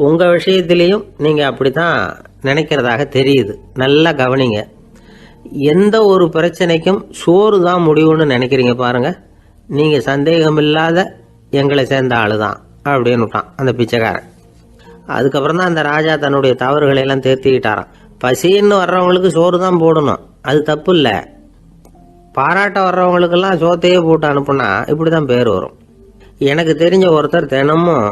உங்கள் விஷயத்திலையும் நீங்கள் அப்படி தான் நினைக்கிறதாக தெரியுது. நல்லா கவனிங்க. எந்த ஒரு பிரச்சனைக்கும் சோறு தான் முடிவுன்னு நினைக்கிறீங்க பாருங்கள். நீங்கள் சந்தேகமில்லாத எங்களை சேர்ந்த ஆளு தான் அப்படின்னு விட்டான் அந்த பிச்சைக்காரன். அதுக்கப்புறம் தான் அந்த ராஜா தன்னுடைய தவறுகளை எல்லாம் தேர்த்திக்கிட்டாராம். பசின்னு வர்றவங்களுக்கு சோறு தான் போடணும், அது தப்பு இல்லை. பாராட்ட வர்றவங்களுக்கெல்லாம் சோத்தையே போட்டு அனுப்புனா இப்படி தான் பேர் வரும். எனக்கு தெரிஞ்ச ஒருத்தர் தினமும்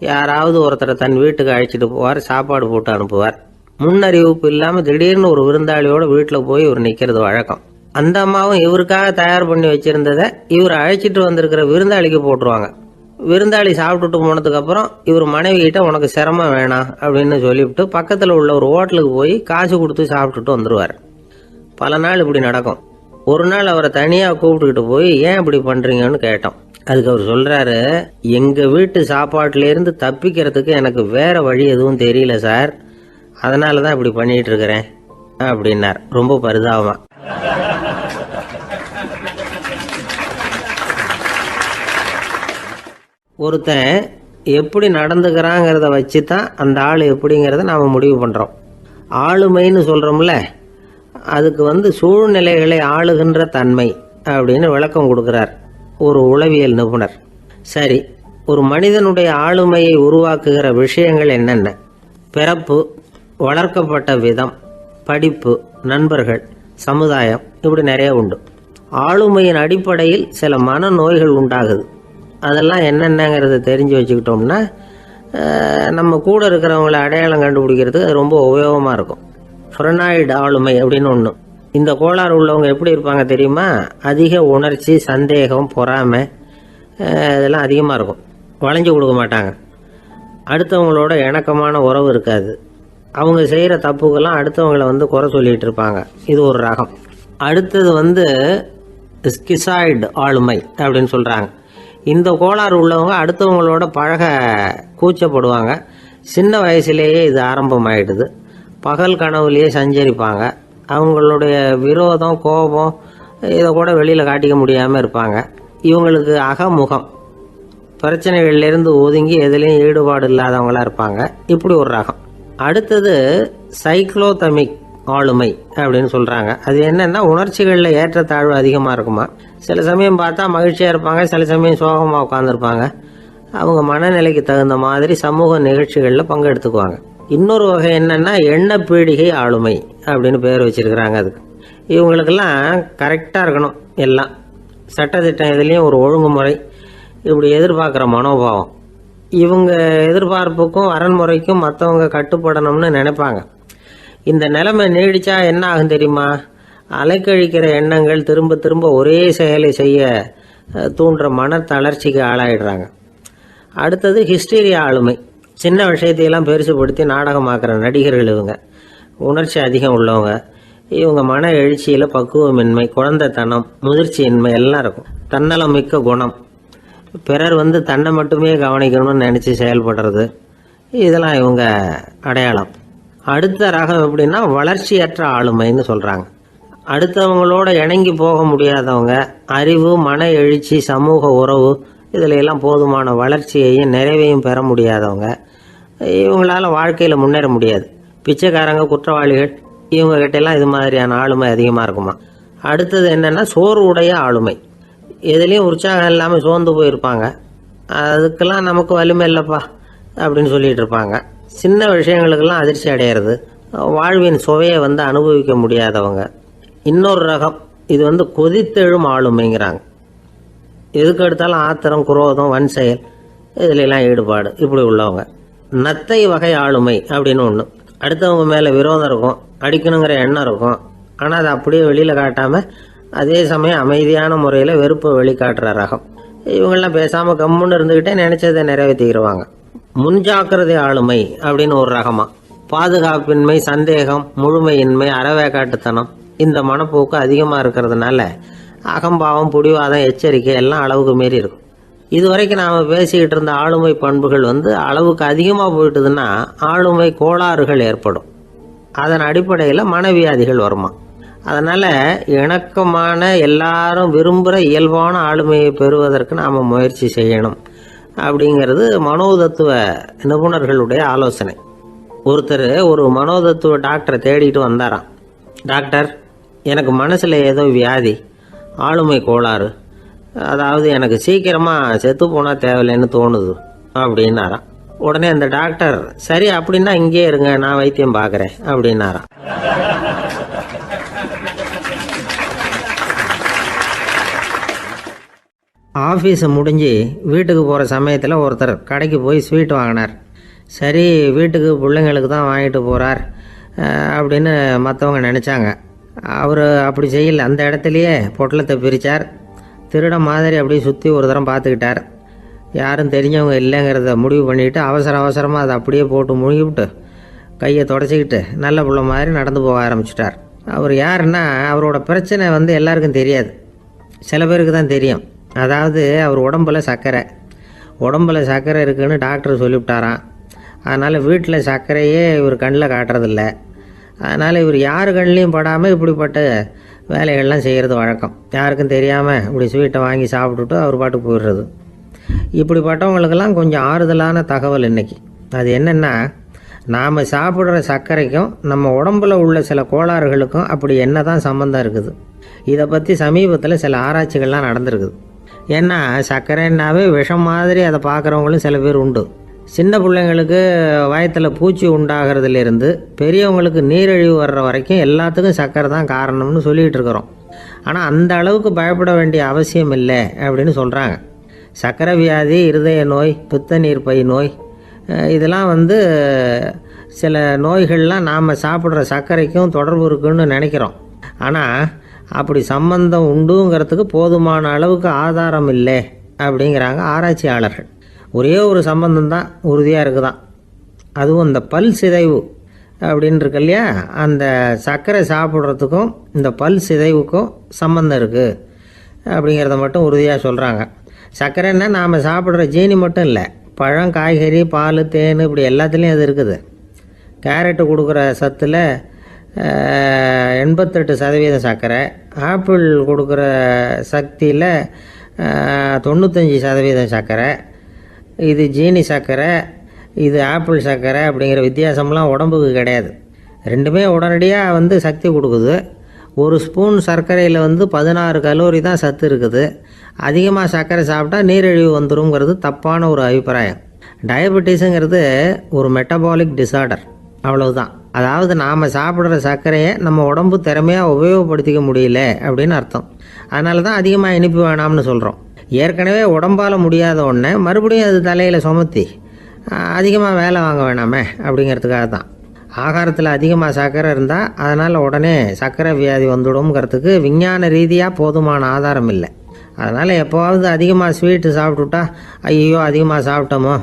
யாராவது ஒருத்தரை தன் வீட்டுக்கு அழைச்சிட்டு போவார், சாப்பாடு போட்டு அனுப்புவார். முன்னறிவிப்பு இல்லாமல் திடீர்னு ஒரு விருந்தாளியோட வீட்டில் போய் இவர் நிற்கிறது வழக்கம். அந்த அம்மாவும் இவருக்காக தயார் பண்ணி வச்சிருந்ததை இவர் அழைச்சிட்டு வந்திருக்கிற விருந்தாளிக்கு போட்டுருவாங்க. விருந்தாளி சாப்பிட்டுட்டு போனதுக்கப்புறம் இவர் மனைவி கிட்ட உனக்கு சிரமம் வேணாம் அப்படின்னு சொல்லிவிட்டு பக்கத்தில் உள்ள ஒரு ஹோட்டலுக்கு போய் காசு கொடுத்து சாப்பிட்டுட்டு வந்துடுவார். பல நாள் இப்படி நடக்கும். ஒரு நாள் அவரை தனியாக கூப்பிட்டுக்கிட்டு போய் ஏன் இப்படி பண்ணுறீங்கன்னு கேட்டோம். அதுக்கு அவர் சொல்கிறாரு, எங்கள் வீட்டு சாப்பாட்டிலேருந்து தப்பிக்கிறதுக்கு எனக்கு வேற வழி எதுவும் தெரியல சார், அதனால தான் இப்படி பண்ணிட்டு இருக்கிறேன் அப்படின்னார் ரொம்ப பரிதாபமா. ஒருத்தன் எப்படி நடந்துக்கிறாங்கிறத வச்சு தான் அந்த ஆள் எப்படிங்கிறத நாம் முடிவு பண்ணுறோம். ஆளுமைன்னு சொல்கிறோம்ல, அதுக்கு சூழ்நிலைகளை ஆளுகின்ற தன்மை அப்படின்னு விளக்கம் கொடுக்குறார் ஒரு உளவியல் நிபுணர். சரி, ஒரு மனிதனுடைய ஆளுமையை உருவாக்குகிற விஷயங்கள் என்னென்ன? பிறப்பு, வளர்க்கப்பட்ட விதம், படிப்பு, நண்பர்கள், சமுதாயம், இப்படி நிறைய உண்டு. ஆளுமையின் அடிப்படையில் சில மனநோய்கள் உண்டாகுது. அதெல்லாம் என்னென்னங்கிறத தெரிஞ்சு வச்சுக்கிட்டோம்னா நம்ம கூட இருக்கிறவங்கள அடையாளம் கண்டுபிடிக்கிறதுக்கு அது ரொம்ப உபயோகமாக இருக்கும். ஃப்ரெனாய்டு ஆளுமை அப்படின்னு ஒன்று. இந்த கோளாறு உள்ளவங்க எப்படி இருப்பாங்க தெரியுமா? அதிக உணர்ச்சி, சந்தேகம், பொறாமை இதெல்லாம் அதிகமாக இருக்கும். வளைஞ்சு கொடுக்க மாட்டாங்க. அடுத்தவங்களோட இணக்கமான உறவு இருக்காது. அவங்க செய்கிற தப்புக்கெல்லாம் அடுத்தவங்களை குறை சொல்லிகிட்டு இருப்பாங்க. இது ஒரு ரகம். அடுத்தது ஸ்கிசாய்டு ஆளுமை அப்படின்னு சொல்கிறாங்க. இந்த கோளாறு உள்ளவங்க அடுத்தவங்களோட பழக கூச்சப்படுவாங்க. சின்ன வயசுலேயே இது ஆரம்பமாயிடுது. பகல் கனவுலேயே சஞ்சரிப்பாங்க. அவங்களுடைய விரோதம், கோபம் இதை கூட வெளியில் காட்டிக்க முடியாமல் இருப்பாங்க. இவங்களுக்கு அகமுகம், பிரச்சனைகள்லேருந்து ஒதுங்கி எதுலேயும் ஈடுபாடு இல்லாதவங்களாக இருப்பாங்க. இப்படி ஒரு ரகம். அடுத்தது சைக்ளோதமிக் ஆளுமை அப்படின்னு சொல்கிறாங்க. அது என்னென்னா, உணர்ச்சிகளில் ஏற்றத்தாழ்வு அதிகமாக இருக்குமா. சில சமயம் பார்த்தா மகிழ்ச்சியாக இருப்பாங்க, சில சமயம் சோகமாக உட்காந்துருப்பாங்க. அவங்க மனநிலைக்கு தகுந்த மாதிரி சமூக நிகழ்ச்சிகளில் பங்கெடுத்துக்குவாங்க. இன்னொரு வகை என்னென்னா எண்ணப்பீடிகை ஆளுமை அப்படின்னு பேர் வச்சிருக்கிறாங்க. அதுக்கு இவங்களுக்கெல்லாம் கரெக்டாக இருக்கணும், எல்லாம் சட்டத்திட்டம், இதுலேயும் ஒரு ஒழுங்குமுறை, இப்படி எதிர்பார்க்குற மனோபாவம். இவங்க எதிர்பார்ப்புக்கும் வரன்முறைக்கும் மற்றவங்க கட்டுப்படணும்னு நினைப்பாங்க. இந்த நிலைமை நீடிச்சா என்ன ஆகும் தெரியுமா? அலைக்கழிக்கிற எண்ணங்கள் திரும்ப திரும்ப ஒரே செயலை செய்ய தூண்டுற மன தளர்ச்சிக்கு ஆளாயிடுறாங்க. அடுத்தது ஹிஸ்டீரியா ஆளுமை. சின்ன விஷயத்தையெல்லாம் பெருசுபடுத்தி நாடகமாக்குற நடிகர்கள் இவங்க. உணர்ச்சி அதிகம் உள்ளவங்க. இவங்க மன எழுச்சியில் பக்குவமின்மை, குழந்தைத்தனம், முதிர்ச்சியின்மை எல்லாம் இருக்கும். தன்னலம் மிக்க குணம். பிறர் தன்னை மட்டுமே கவனிக்கணும்னு நினச்சி செயல்படுறது, இதெல்லாம் இவங்க அடையாளம். அடுத்த ரகம் எப்படின்னா வளர்ச்சியற்ற ஆளுமைன்னு சொல்கிறாங்க. அடுத்தவங்களோட இணங்கி போக முடியாதவங்க, அறிவு, மன எழுச்சி, சமூக உறவு இதில் எல்லாம் போதுமான வளர்ச்சியையும் நிறைவையும் பெற முடியாதவங்க. இவங்களால வாழ்க்கையில் முன்னேற முடியாது. பிச்சைக்காரங்க, குற்றவாளிகள் இவங்ககிட்டெல்லாம் இது மாதிரியான ஆளுமை அதிகமாக இருக்குமா. அடுத்தது என்னென்னா சோர்வுடைய ஆளுமை. எதுலேயும் உற்சாகம் இல்லாமல் சோர்ந்து போயிருப்பாங்க. அதுக்கெல்லாம் நமக்கு வலிமை இல்லைப்பா அப்படின்னு சொல்லிட்டு இருப்பாங்க. சின்ன விஷயங்களுக்கெல்லாம் அதிர்ச்சி அடையிறது, வாழ்வின் சுவையை அனுபவிக்க முடியாதவங்க. இன்னொரு ரகம் இது கொதித்தெழும் ஆளுமைங்கிறாங்க. எதுக்கு எடுத்தாலும் ஆத்திரம், குரோதம், வன் செயல் இதிலெல்லாம் ஈடுபாடு இப்படி உள்ளவங்க. நத்தை வகை ஆளுமை அப்படின்னு ஒன்று. அடுத்தவங்க மேலே விரோதம் இருக்கும், அடிக்கணுங்கிற எண்ணம் இருக்கும். ஆனால் அதை அப்படியே வெளியில் காட்டாமல் அதே சமயம் அமைதியான முறையில் வெறுப்பை வெளிக்காட்டுற ரகம். இவங்கெல்லாம் பேசாமல் கம்முன்னு இருந்துக்கிட்டே நினைச்சதை நிறைவேற்றிக்கிடுவாங்க. முன்ஜாக்கிரதை ஆளுமை அப்படின்னு ஒரு ரகமா. பாதுகாப்பின்மை, சந்தேகம், முழுமையின்மை, அறவேக்காட்டுத்தனம் இந்த மனப்போக்கு அதிகமாக இருக்கிறதுனால அகம்பாவம், புடிவாதம், எச்சரிக்கை எல்லாம் அளவுக்கு மீறி இருக்கும். இதுவரைக்கும் நாம் பேசிக்கிட்டு இருந்த ஆளுமை பண்புகள் அளவுக்கு அதிகமாக போயிட்டுதுன்னா ஆளுமை கோளாறுகள் ஏற்படும். அதன் அடிப்படையில் மனவியாதிகள் வருமா. அதனால் இணக்கமான எல்லாரும் விரும்புகிற இயல்பான ஆளுமையை பெறுவதற்கு நாம் முயற்சி செய்யணும் அப்படிங்கிறது மனோதத்துவ நிபுணர்களுடைய ஆலோசனை. ஒருத்தர் ஒரு மனோதத்துவ டாக்டரை தேடிட்டு வந்தாராம். டாக்டர், எனக்கு மனசில் ஏதோ வியாதி, ஆளுமை கோளாறு, அதாவது எனக்கு சீக்கிரமாக செத்து போனால் தேவையில்லைன்னு தோணுது அப்படின்னாராம். உடனே அந்த டாக்டர், சரி அப்படின்னா இங்கே இருங்க, நான் வைத்தியம் பார்க்குறேன் அப்படின்னாராம். ஆஃபீஸை முடிஞ்சு வீட்டுக்கு போகிற சமயத்தில் ஒருத்தர் கடைக்கு போய் ஸ்வீட் வாங்கினார். சரி, வீட்டுக்கு பிள்ளைங்களுக்கு தான் வாங்கிட்டு போகிறார் அப்படின்னு மற்றவங்க நினச்சாங்க. அவர் அப்படி செய்யல. அந்த இடத்துலையே பொட்டலத்தை பிரித்தார். திருட மாதிரி அப்படியே சுற்றி ஒரு தரம் பார்த்துக்கிட்டார். யாரும் தெரிஞ்சவங்க இல்லைங்கிறத முடிவு பண்ணிவிட்டு அவசரமாக அதை அப்படியே போட்டு முழுங்கிவிட்டு கையை தொடச்சிக்கிட்டு நல்ல பிள்ளை மாதிரி நடந்து போக ஆரம்பிச்சிட்டார். அவர் யாருன்னா, அவரோட பிரச்சனை எல்லாருக்கும் தெரியாது, சில பேருக்கு தான் தெரியும். அதாவது அவர் உடம்பில் சர்க்கரை இருக்குதுன்னு டாக்டர் சொல்லிவிட்டாராம். அதனால் வீட்டில் சர்க்கரையே இவர் கண்ணில் காட்டுறதில்ல. அதனால் இவர் யார் கண்ணிலையும் படாமல் இப்படிப்பட்ட வேலைகள்லாம் செய்கிறது வழக்கம். யாருக்கும் தெரியாமல் இப்படி ஸ்வீட்டை வாங்கி சாப்பிட்டுட்டு அவர் பாட்டுக்கு போயிடுறது. இப்படிப்பட்டவங்களுக்கெல்லாம் கொஞ்சம் ஆறுதலான தகவல் இன்றைக்கி. அது என்னென்னா, நாம் சாப்பிட்ற சர்க்கரைக்கும் நம்ம உடம்பில் உள்ள சில கோளாறுகளுக்கும் அப்படி என்ன தான் சம்மந்தம் இருக்குது. இதை பற்றி சமீபத்தில் சில ஆராய்ச்சிகள்லாம் நடந்திருக்குது. ஏன்னா சர்க்கரைன்னாவே விஷம் மாதிரி அதை பார்க்குறவங்களும் சில பேர் உண்டு. சின்ன பிள்ளைங்களுக்கு வயத்தில் பூச்சி உண்டாகிறதுலேருந்து பெரியவங்களுக்கு நீரிழிவு வர்ற வரைக்கும் எல்லாத்துக்கும் சர்க்கரை தான் காரணம்னு சொல்லிகிட்டு இருக்கிறோம். ஆனால் அந்த அளவுக்கு பயப்பட வேண்டிய அவசியம் இல்லை அப்படின்னு சொல்கிறாங்க. சர்க்கரை வியாதி, இருதய நோய், பித்த நீர் பை நோய் இதெல்லாம் சில நோய்கள்லாம் நாம் சாப்பிட்ற சர்க்கரைக்கும் தொடர்பு இருக்குன்னு நினைக்கிறோம். ஆனால் அப்படி சம்பந்தம் உண்டுங்கிறதுக்கு போதுமான அளவுக்கு ஆதாரம் இல்லை அப்படிங்கிறாங்க ஆராய்ச்சியாளர்கள். ஒரே ஒரு சம்பந்தம் தான் உறுதியாக இருக்குதான். அதுவும் இந்த பல் சிதைவு அப்படின்னு இருக்கு இல்லையா, அந்த சர்க்கரை சாப்பிட்றதுக்கும் இந்த பல் சிதைவுக்கும் சம்பந்தம் இருக்குது அப்படிங்கிறத மட்டும் உறுதியாக சொல்கிறாங்க. சர்க்கரைன்னா நாம் சாப்பிட்ற ஜீனி மட்டும் இல்லை, பழம், காய்கறி, பால், தேன் இப்படி எல்லாத்துலேயும் அது இருக்குது. கேரட்டு கொடுக்குற சத்தில் 88% சர்க்கரை, ஆப்பிள் கொடுக்குற சக்தியில் 95% சர்க்கரை. இது ஜீனி சர்க்கரை, இது ஆப்பிள் சர்க்கரை அப்படிங்கிற வித்தியாசம்லாம் உடம்புக்கு கிடையாது. ரெண்டுமே உடனடியாக சக்தி கொடுக்குது. ஒரு ஸ்பூன் சர்க்கரையில் 16 கலோரி தான் சத்து இருக்குது. அதிகமாக சர்க்கரை சாப்பிட்டா நீரிழிவு வந்துருங்கிறது தப்பான ஒரு அபிப்பிராயம். டயபெட்டிஸுங்கிறது ஒரு மெட்டபாலிக் டிசார்டர், அவ்வளவுதான். அதாவது நாம் சாப்பிட்ற சர்க்கரையை நம்ம உடம்பு திறமையாக உபயோகப்படுத்திக்க முடியல அப்படின்னு அர்த்தம். அதனால தான் அதிகமாக இனிப்பு வேணாம்னு சொல்கிறோம். ஏற்கனவே உடம்பால் முடியாத ஒன்றை மறுபடியும் அது தலையில் சுமத்தி அதிகமாக வேலை வாங்க வேணாமே அப்படிங்கிறதுக்காக தான். ஆகாரத்தில் அதிகமாக சர்க்கரை இருந்தால் அதனால் உடனே சர்க்கரை வியாதி வந்துடும்ங்கிறதுக்கு விஞ்ஞான ரீதியாக போதுமான ஆதாரம் இல்லை. அதனால் எப்போவாவது அதிகமாக ஸ்வீட்டு சாப்பிட்டுட்டா ஐயோ அதிகமாக சாப்பிட்டோமோ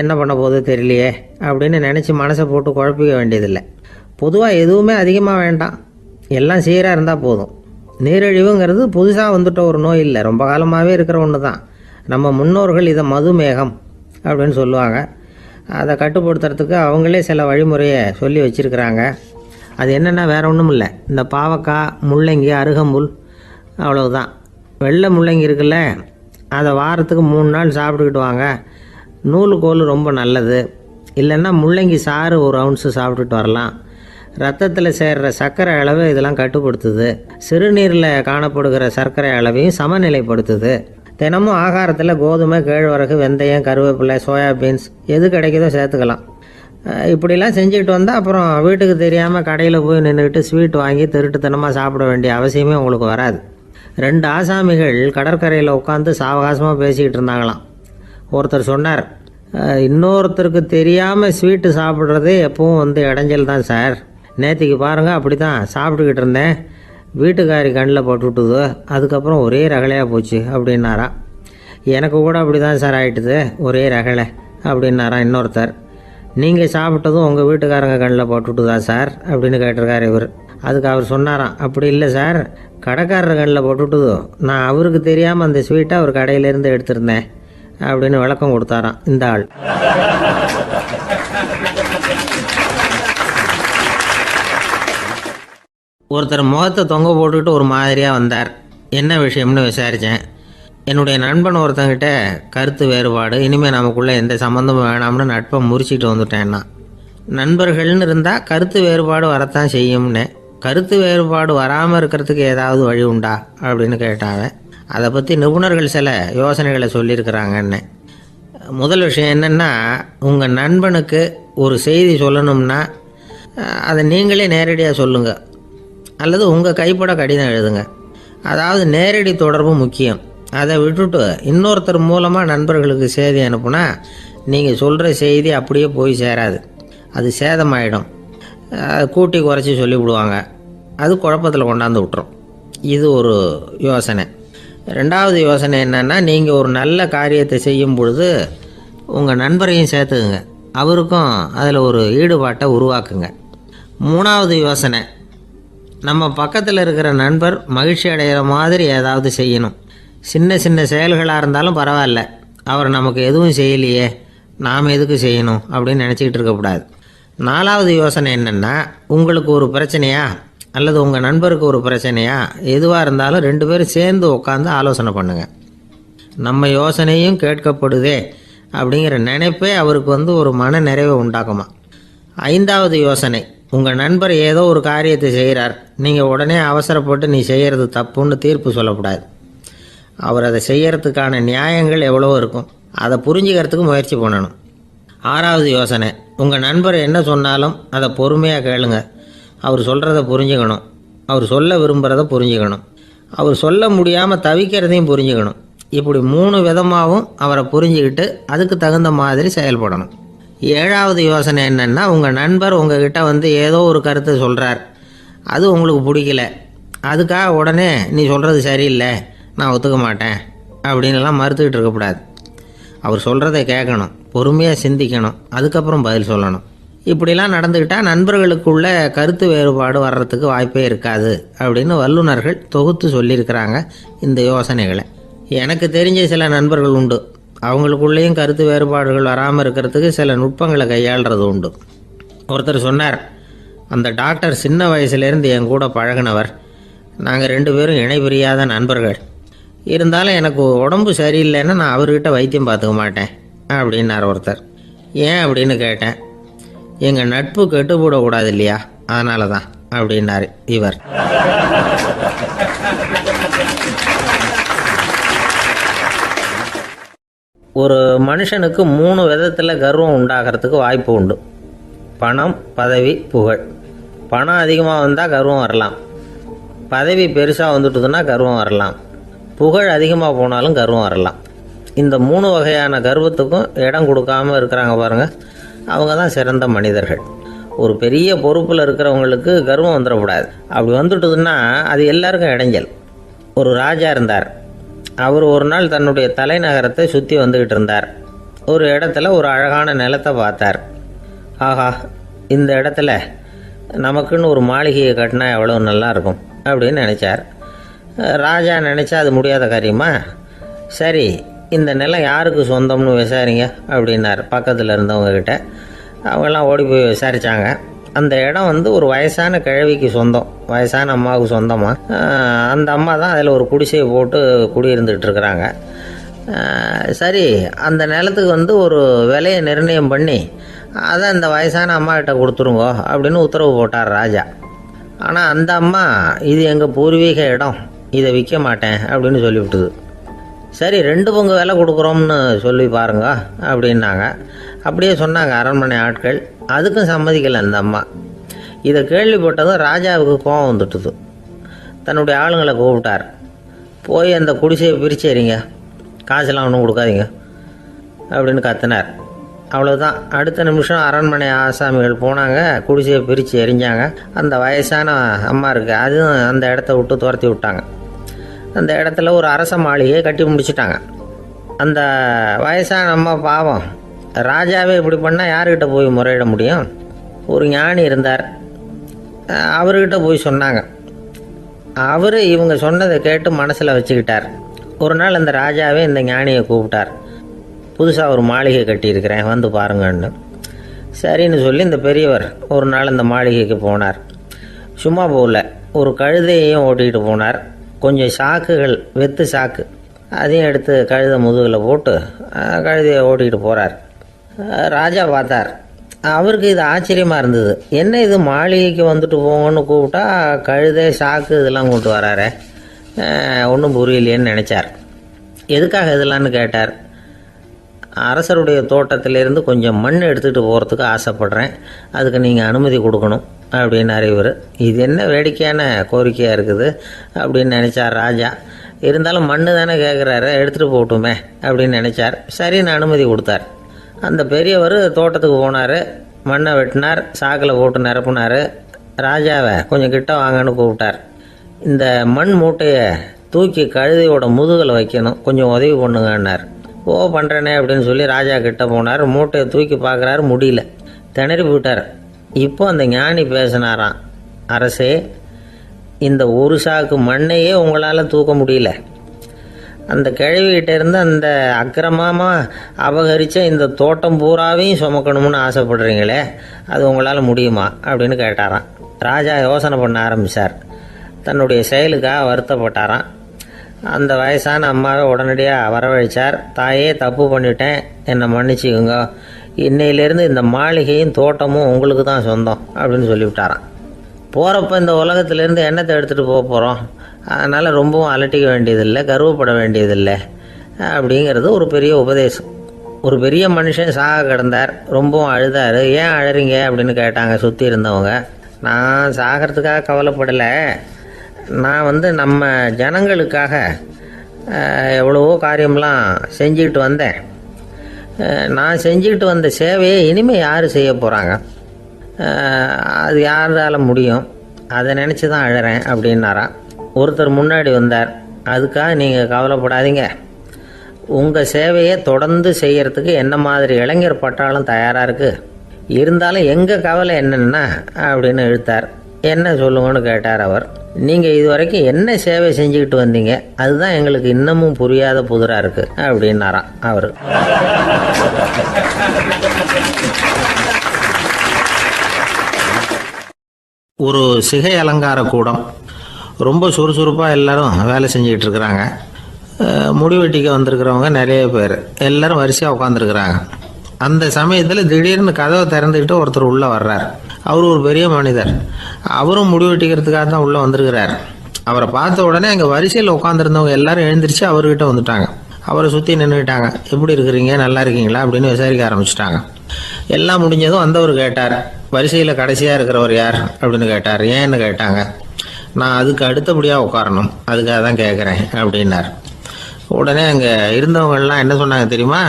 என்ன பண்ண போகுது தெரியலையே அப்படின்னு நினச்சி மனசை போட்டு குழப்பிக்க வேண்டியதில்லை. பொதுவாக எதுவுமே அதிகமாக வேண்டாம், எல்லாம் சீராக இருந்தால் போதும். நீரிழிவுங்கிறது புதுசாக வந்துட்ட ஒரு நோய் இல்லை, ரொம்ப காலமாகவே இருக்கிற ஒன்று தான். நம்ம முன்னோர்கள் இதை மதுமேகம் அப்படின்னு சொல்லுவாங்க. அதை கட்டுப்படுத்துறதுக்கு அவங்களே சில வழிமுறையை சொல்லி வச்சுருக்கிறாங்க. அது என்னென்னா வேறு ஒன்றும் இல்லை, இந்த பாவக்காய், முள்ளங்கி, அருகம்புல், அவ்வளவுதான். வெள்ளை முள்ளங்கி இருக்குல்ல, அதை வாரத்துக்கு 3 நாள் சாப்பிட்டுக்கிட்டு வாங்க. நூலுக்கோல் ரொம்ப நல்லது. இல்லைன்னா முள்ளங்கி சாறு 1 ounce சாப்பிட்டுட்டு வரலாம். ரத்தத்தில் சேர்கிற சர்க்கரை அளவு இதெல்லாம் கட்டுப்படுத்துது. சிறுநீரில் காணப்படுகிற சர்க்கரை அளவையும் சமநிலைப்படுத்துது. தினமும் ஆகாரத்தில் கோதுமை, கேழ்வரகு, வெந்தயம், கருவேப்பிலை, சோயாபீன்ஸ் எது கிடைக்குதோ சேர்த்துக்கலாம். இப்படிலாம் செஞ்சுக்கிட்டு வந்தால் அப்புறம் வீட்டுக்கு தெரியாமல் கடையில் போய் நின்றுக்கிட்டு ஸ்வீட் வாங்கி திருட்டுத்தனமாக சாப்பிட வேண்டிய அவசியமே உங்களுக்கு வராது. 2 ஆசாமிகள் கடற்கரையில் உட்காந்து சாவகாசமாக பேசிக்கிட்டு இருந்தாங்களாம். ஒருத்தர் சொன்னார், இன்னொருத்தருக்கு தெரியாமல் ஸ்வீட்டு சாப்பிட்றதே எப்பவும் இடைஞ்சல் தான் சார். நேற்றுக்கு பாருங்கள் அப்படி தான் சாப்பிட்டுக்கிட்டு இருந்தேன், வீட்டுக்காரி கண்ணில் போட்டுவிட்டுது, அதுக்கப்புறம் ஒரே ரகலையாக போச்சு அப்படின்னாரா. எனக்கு கூட அப்படி தான் சார் ஆகிட்டுது, ஒரே ரகலை அப்படின்னாரா இன்னொருத்தர். நீங்கள் சாப்பிட்டதும் உங்கள் வீட்டுக்காரங்க கண்ணில் போட்டுவிட்டுதா சார் அப்படின்னு கேட்டிருக்காரு இவர். அதுக்கு அவர் சொன்னாராம், அப்படி இல்லை சார், கடைக்காரர் கண்ணில் போட்டுவிட்டுதோ, நான் அவருக்கு தெரியாமல் அந்த ஸ்வீட்டை அவர் கடையிலேருந்து எடுத்திருந்தேன் அப்படின்னு விளக்கம் கொடுத்தாராம் இந்த ஆள். ஒருத்தர் முகத்தை தொங்க போட்டுக்கிட்டு ஒரு மாதிரியாக வந்தார். என்ன விஷயம்னு விசாரித்தேன். என்னுடைய நண்பன் ஒருத்தங்கிட்ட கருத்து வேறுபாடு, இனிமேல் நமக்குள்ளே எந்த சம்மந்தமும் வேணாம்னு நட்பை முறிச்சிட்டு வந்துட்டேன்னா. நண்பர்கள்னு இருந்தால் கருத்து வேறுபாடு வரத்தான் செய்யும்னு. கருத்து வேறுபாடு வராமல் இருக்கிறதுக்கு ஏதாவது வழி உண்டா அப்படின்னு கேட்டாங்க. அதை பற்றி நிபுணர்கள் சில யோசனைகளை சொல்லியிருக்கிறாங்கன்னு. முதல் விஷயம் என்னென்னா, உங்கள் நண்பனுக்கு ஒரு செய்தி சொல்லணும்னா அதை நீங்களே நேரடியாக சொல்லுங்கள், அல்லது உங்கள் கைப்பட கடிதம் எழுதுங்க. அதாவது நேரடி தொடர்பு முக்கியம். அதை விட்டுட்டு இன்னொருத்தர் மூலமாக நண்பர்களுக்கு செய்தி அனுப்புனா நீங்கள் சொல்கிற செய்தி அப்படியே போய் சேராது, அது சேதமாயிடும். கூட்டி குறைச்சி சொல்லிவிடுவாங்க, அது குழப்பத்தில் கொண்டாந்து விட்டுரும். இது ஒரு யோசனை. 2வது யோசனை என்னென்னா, நீங்கள் ஒரு நல்ல காரியத்தை செய்யும் பொழுது உங்கள் நண்பரையும் சேர்த்துக்குங்க, அவருக்கும் அதில் ஒரு ஈடுபாட்டை உருவாக்குங்க. 3வது யோசனை, நம்ம பக்கத்தில் இருக்கிற நண்பர் மகிழ்ச்சி அடைகிற மாதிரி ஏதாவது செய்யணும். சின்ன சின்ன செயல்களாக இருந்தாலும் பரவாயில்ல, அவர் நமக்கு எதுவும் செய்யலையே, நாம் எதுக்கு செய்யணும் அப்படின்னு நினச்சிக்கிட்டு இருக்கக்கூடாது. 4வது யோசனை என்னென்னா, உங்களுக்கு ஒரு பிரச்சனையா அல்லது உங்கள் நண்பருக்கு ஒரு பிரச்சனையா, எதுவாக இருந்தாலும் 2 பேரும் சேர்ந்து உட்காந்து ஆலோசனை பண்ணுங்கள். நம்ம யோசனையும் கேட்கப்படுதே அப்படிங்கிற நினைப்பே அவருக்கு ஒரு மன நிறைவை உண்டாக்குமா. 5வது யோசனை, உங்கள் நண்பர் ஏதோ ஒரு காரியத்தை செய்கிறார், நீங்கள் உடனே அவசரப்பட்டு நீ செய்கிறது தப்புன்னு தீர்ப்பு சொல்லக்கூடாது. அவர் அதை செய்யறதுக்கான நியாயங்கள் எவ்வளோ இருக்கும், அதை புரிஞ்சுக்கிறதுக்கு முயற்சி பண்ணணும். 6வது யோசனை, உங்கள் நண்பர் என்ன சொன்னாலும் அதை பொறுமையாக கேளுங்க. அவர் சொல்கிறத புரிஞ்சுக்கணும், அவர் சொல்ல விரும்புகிறத புரிஞ்சுக்கணும், அவர் சொல்ல முடியாமல் தவிக்கிறதையும் புரிஞ்சுக்கணும். இப்படி 3 விதமாகவும் அவரை புரிஞ்சுக்கிட்டு அதுக்கு தகுந்த மாதிரி செயல்படணும். 7வது யோசனை என்னென்னா, உங்கள் நண்பர் உங்ககிட்ட ஏதோ ஒரு கருத்தை சொல்கிறார், அது உங்களுக்கு பிடிக்கல, அதுக்காக உடனே நீ சொல்கிறது சரியில்லை, நான் ஒத்துக்க மாட்டேன் அப்படின்லாம் மறுத்துக்கிட்டு இருக்கக்கூடாது. அவர் சொல்கிறத கேட்கணும், பொறுமையாக சிந்திக்கணும், அதுக்கப்புறம் பதில் சொல்லணும். இப்படிலாம் நடந்துக்கிட்டால் நண்பர்களுக்குள்ள கருத்து வேறுபாடு வர்றதுக்கு வாய்ப்பே இருக்காது அப்படின்னு வல்லுநர்கள் தொகுத்து சொல்லியிருக்கிறாங்க இந்த யோசனைகளை. எனக்கு தெரிஞ்ச சில நண்பர்கள் உண்டு, அவங்களுக்குள்ளேயும் கருத்து வேறுபாடுகள் வராமல் இருக்கிறதுக்கு சில நுட்பங்களை கையாளுறது உண்டு. ஒருத்தர் சொன்னார், அந்த டாக்டர் சின்ன வயசுலேருந்து என் கூட பழகினவர், நாங்கள் 2 பேரும் இணை பிரியாத நண்பர்கள். இருந்தாலும் எனக்கு உடம்பு சரியில்லைன்னா நான் அவர்கிட்ட வைத்தியம் பார்த்துக்க மாட்டேன் அப்படின்னார் ஒருத்தர். ஏன் அப்படின்னு கேட்டேன். எங்கள் நட்பு கெட்டுப்படக்கூடாது இல்லையா, அதனால தான் அப்படின்னாரு இவர். ஒரு மனுஷனுக்கு 3 விதத்தில் கர்வம் உண்டாகிறதுக்கு வாய்ப்பு உண்டு. பணம், பதவி, புகழ். பணம் அதிகமாக வந்தால் கர்வம் வரலாம், பதவி பெருசாக வந்துட்டுதுன்னா கர்வம் வரலாம், புகழ் அதிகமாக போனாலும் கர்வம் வரலாம். இந்த 3 வகையான கர்வத்துக்கும் இடம் கொடுக்காம இருக்கிறாங்க பாருங்க, அவங்க தான் சிறந்த மனிதர்கள். ஒரு பெரிய பொறுப்பில் இருக்கிறவங்களுக்கு கர்வம் வந்துடக்கூடாது. அப்படி வந்துட்டுதுன்னா அது எல்லாருக்கும் இடைஞ்சல். ஒரு ராஜா இருந்தார். அவர் ஒரு நாள் தன்னுடைய தலைநகரத்தை சுற்றி வந்துக்கிட்டு இருந்தார். ஒரு இடத்துல ஒரு அழகான நிலத்தை பார்த்தார். ஆஹா, இந்த இடத்துல நமக்குன்னு ஒரு மாளிகையை கட்டினா எவ்வளோ நல்லா இருக்கும் அப்படின்னு நினச்சார். ராஜா நினச்சா அது முடியாத காரியமா? சரி, இந்த நிலம் யாருக்கு சொந்தம்னு விசாரிங்க அப்படின்னார் பக்கத்தில் இருந்தவங்கக்கிட்ட. அவங்கெல்லாம் ஓடி போய் விசாரித்தாங்க. அந்த இடம் ஒரு வயசான கிழவிக்கு சொந்தம், வயசான அம்மாவுக்கு சொந்தமாக. அந்த அம்மா தான் அதில் ஒரு குடிசையை போட்டு குடியிருந்துகிட்டு இருக்கிறாங்க. சரி, அந்த நிலத்துக்கு ஒரு விலையை நிர்ணயம் பண்ணி அதை அந்த வயசான அம்மா கிட்ட கொடுத்துருங்கோ அப்படின்னு உத்தரவு போட்டார் ராஜா. ஆனால் அந்த அம்மா இது எங்கள் பூர்வீக இடம், இதை விற்க மாட்டேன் அப்படின்னு சொல்லிவிட்டுது. சரி, 2 பங்கு விலை கொடுக்குறோம்னு சொல்லி பாருங்க அப்படின்னாங்க. அப்படியே சொன்னாங்க அரண்மனை ஆட்கள். அதுக்கும் சம்மதிக்கலை அந்த அம்மா. இதை கேள்விப்பட்டதும் ராஜாவுக்கு கோபம் வந்துட்டுது. தன்னுடைய ஆளுங்களை கூப்பிட்டார். போய் அந்த குடிசையை பிரித்து எறிங்க, காசெல்லாம் ஒன்றும் கொடுக்காதீங்க அப்படின்னு கத்தினார். அவ்வளோதான். அடுத்த நிமிஷம் அரண்மனை ஆசாமிகள் போனாங்க, குடிசையை பிரித்து எரிஞ்சாங்க. அந்த வயசான அம்மா இருக்குது, அதுவும் அந்த இடத்த விட்டு துரத்தி விட்டாங்க. அந்த இடத்துல ஒரு அரச மாளிகையை கட்டி முடிச்சிட்டாங்க. அந்த வயசான அம்மா பாவம், ராஜாவே இப்படி பண்ணால் யார்கிட்ட போய் முறையிட முடியும்? ஒரு ஞானி இருந்தார், அவர்கிட்ட போய் சொன்னாங்க. அவர் இவங்க சொன்னதை கேட்டு மனசில் வச்சுக்கிட்டார். ஒரு நாள் அந்த ராஜாவே இந்த ஞானியை கூப்பிட்டார். புதுசாக ஒரு மாளிகை கட்டியிருக்கிறேன், வந்து பாருங்கன்னு. சரின்னு சொல்லி இந்த பெரியவர் ஒரு நாள் அந்த மாளிகைக்கு போனார். சும்மா போகல, ஒரு கழுதையையும் ஓட்டிகிட்டு போனார். கொஞ்சம் சாக்குகள், வெத்து சாக்கு, அதையும் எடுத்து கழுதை முதுகில் போட்டு கழுதையை ஓட்டிகிட்டு போகிறார். ராஜா பார்த்தார். அவருக்கு இது ஆச்சரியமாக இருந்தது. என்ன இது, மாளிகைக்கு வந்துட்டு போங்கன்னு கூப்பிட்டா கழுதை சாக்கு இதெல்லாம் கொண்டு வராரு, ஒன்றும் புரியலையேன்னு நினச்சார். எதுக்காக இதெல்லாம்னு கேட்டார். அரசருடைய தோட்டத்திலேருந்து கொஞ்சம் மண் எடுத்துகிட்டு போகிறதுக்கு ஆசைப்பட்றேன், அதுக்கு நீங்கள் அனுமதி கொடுக்கணும் அப்படின்னாரு இவர். இது என்ன வேடிக்கையான கோரிக்கையாக இருக்குது அப்படின்னு நினச்சார் ராஜா. இருந்தாலும் மண் தானே கேட்குறாரு, எடுத்துகிட்டு போகட்டுமே அப்படின்னு நினச்சார். சரின்னு அனுமதி கொடுத்தார். அந்த பெரியவர் தோட்டத்துக்கு போனார், மண்ணை வெட்டினார், சாக்கில் போட்டு நிரப்புனார். ராஜாவை கொஞ்சம் கிட்ட வாங்கன்னு கூப்பிட்டார். இந்த மண் மூட்டையை தூக்கி கழுதையோட முதுகில் வைக்கணும், கொஞ்சம் உதவி பண்ணுங்கன்னார். ஓ, பண்ணுறேனே அப்படின்னு சொல்லி ராஜா கிட்ட போனார். மூட்டையை தூக்கி பார்க்குறாரு, முடியல, திணறி போயிட்டார். இப்போ அந்த ஞானி பேசினாராம். அரசே, இந்த ஒரு சாக்கு மண்ணையே உங்களால் தூக்க முடியல, அந்த கிழவிகிட்ட இருந்து அந்த அக்கிரமமாக அபகரித்த இந்த தோட்டம் பூராவையும் சுமக்கணும்னு ஆசைப்படுறீங்களே, அது உங்களால் முடியுமா அப்படின்னு கேட்டாராம். ராஜா யோசனை பண்ண ஆரம்பித்தார். தன்னுடைய செயலுக்காக வருத்தப்பட்டாராம். அந்த வயசான அம்மாவை உடனடியாக வரவழைச்சார். தாயே, தப்பு பண்ணிட்டேன், என்னை மன்னிச்சுக்குங்க, இன்னையிலேருந்து இந்த மாளிகையும் தோட்டமும் உங்களுக்கு தான் சொந்தம் அப்படின்னு சொல்லிவிட்டாராம். போகிறப்ப இந்த உலகத்திலேருந்து எண்ணத்தை எடுத்துகிட்டு போக போகிறோம், அதனால் ரொம்பவும் அலட்டிக்க வேண்டியதில்லை, கர்வப்பட வேண்டியதில்லை அப்படிங்கிறது ஒரு பெரிய உபதேசம். ஒரு பெரிய மனுஷன் சாக கிடந்தார், ரொம்பவும் அழுதார். ஏன் அழறீங்க அப்படின்னு கேட்டாங்க சுற்றி இருந்தவங்க. நான் சாகிறதுக்காக கவலைப்படலை, நான் நம்ம ஜனங்களுக்காக எவ்வளவோ காரியம்லாம் செஞ்சுக்கிட்டு வந்தேன். நான் செஞ்சுக்கிட்டு வந்த சேவையை இனிமேல் யார் செய்ய போகிறாங்க, அது யாரால் முடியும், அதை நினச்சி தான் அழறேன் அப்படின்னாராம். ஒருத்தர் முன்னாடி வந்தார். அதுக்காக நீங்கள் கவலைப்படாதீங்க, உங்கள் சேவையை தொடர்ந்து செய்கிறதுக்கு என்ன மாதிரி இளைஞர் பட்டாலும் தயாராக இருக்குது, இருந்தாலும் எங்கள் கவலை என்னென்னா அப்படின்னு இழுத்தார். என்ன சொல்லுங்கன்னு கேட்டார் அவர். நீங்கள் இதுவரைக்கும் என்ன சேவை செஞ்சுக்கிட்டு வந்தீங்க, அதுதான் எங்களுக்கு இன்னமும் புரியாத புதிராக இருக்குது அப்படின்னாராம் அவர். ஒரு சிகை அலங்கார கூடம், ரொம்ப சுறுசுறுப்பாக எல்லாரும் வேலை செஞ்சுக்கிட்டு இருக்கிறாங்க. முடிவெட்டிக்க வந்திருக்கிறவங்க நிறைய பேர், எல்லாரும் வரிசையாக உட்காந்துருக்குறாங்க. அந்த சமயத்தில் திடீர்னு கதவை திறந்துக்கிட்டு ஒருத்தர் உள்ளே வர்றார். அவர் ஒரு பெரிய மனிதர், அவரும் முடிவெட்டிக்கிறதுக்காக தான் உள்ளே வந்திருக்கிறார். அவரை பார்த்த உடனே அங்கே வரிசையில் உட்காந்துருந்தவங்க எல்லாரும் எழுந்திரிச்சு அவர்கிட்ட வந்துட்டாங்க. அவரை சுற்றி நின்றுக்கிட்டாங்க. எப்படி இருக்கிறீங்க, நல்லா இருக்கீங்களா அப்படின்னு விசாரிக்க ஆரம்பிச்சிட்டாங்க. எல்லாம் முடிஞ்சதும் வந்தவர் கேட்டார், வரிசையில் கடைசியாக இருக்கிறவர் யார் அப்படின்னு கேட்டார். ஏன்னு கேட்டாங்க. நான் அதுக்கு அடுத்தபடியாக உட்காரணும், அதுக்காக தான் கேட்குறேன் அப்படின்னார். உடனே அங்கே இருந்தவங்கெல்லாம் என்ன சொன்னாங்க தெரியுமா?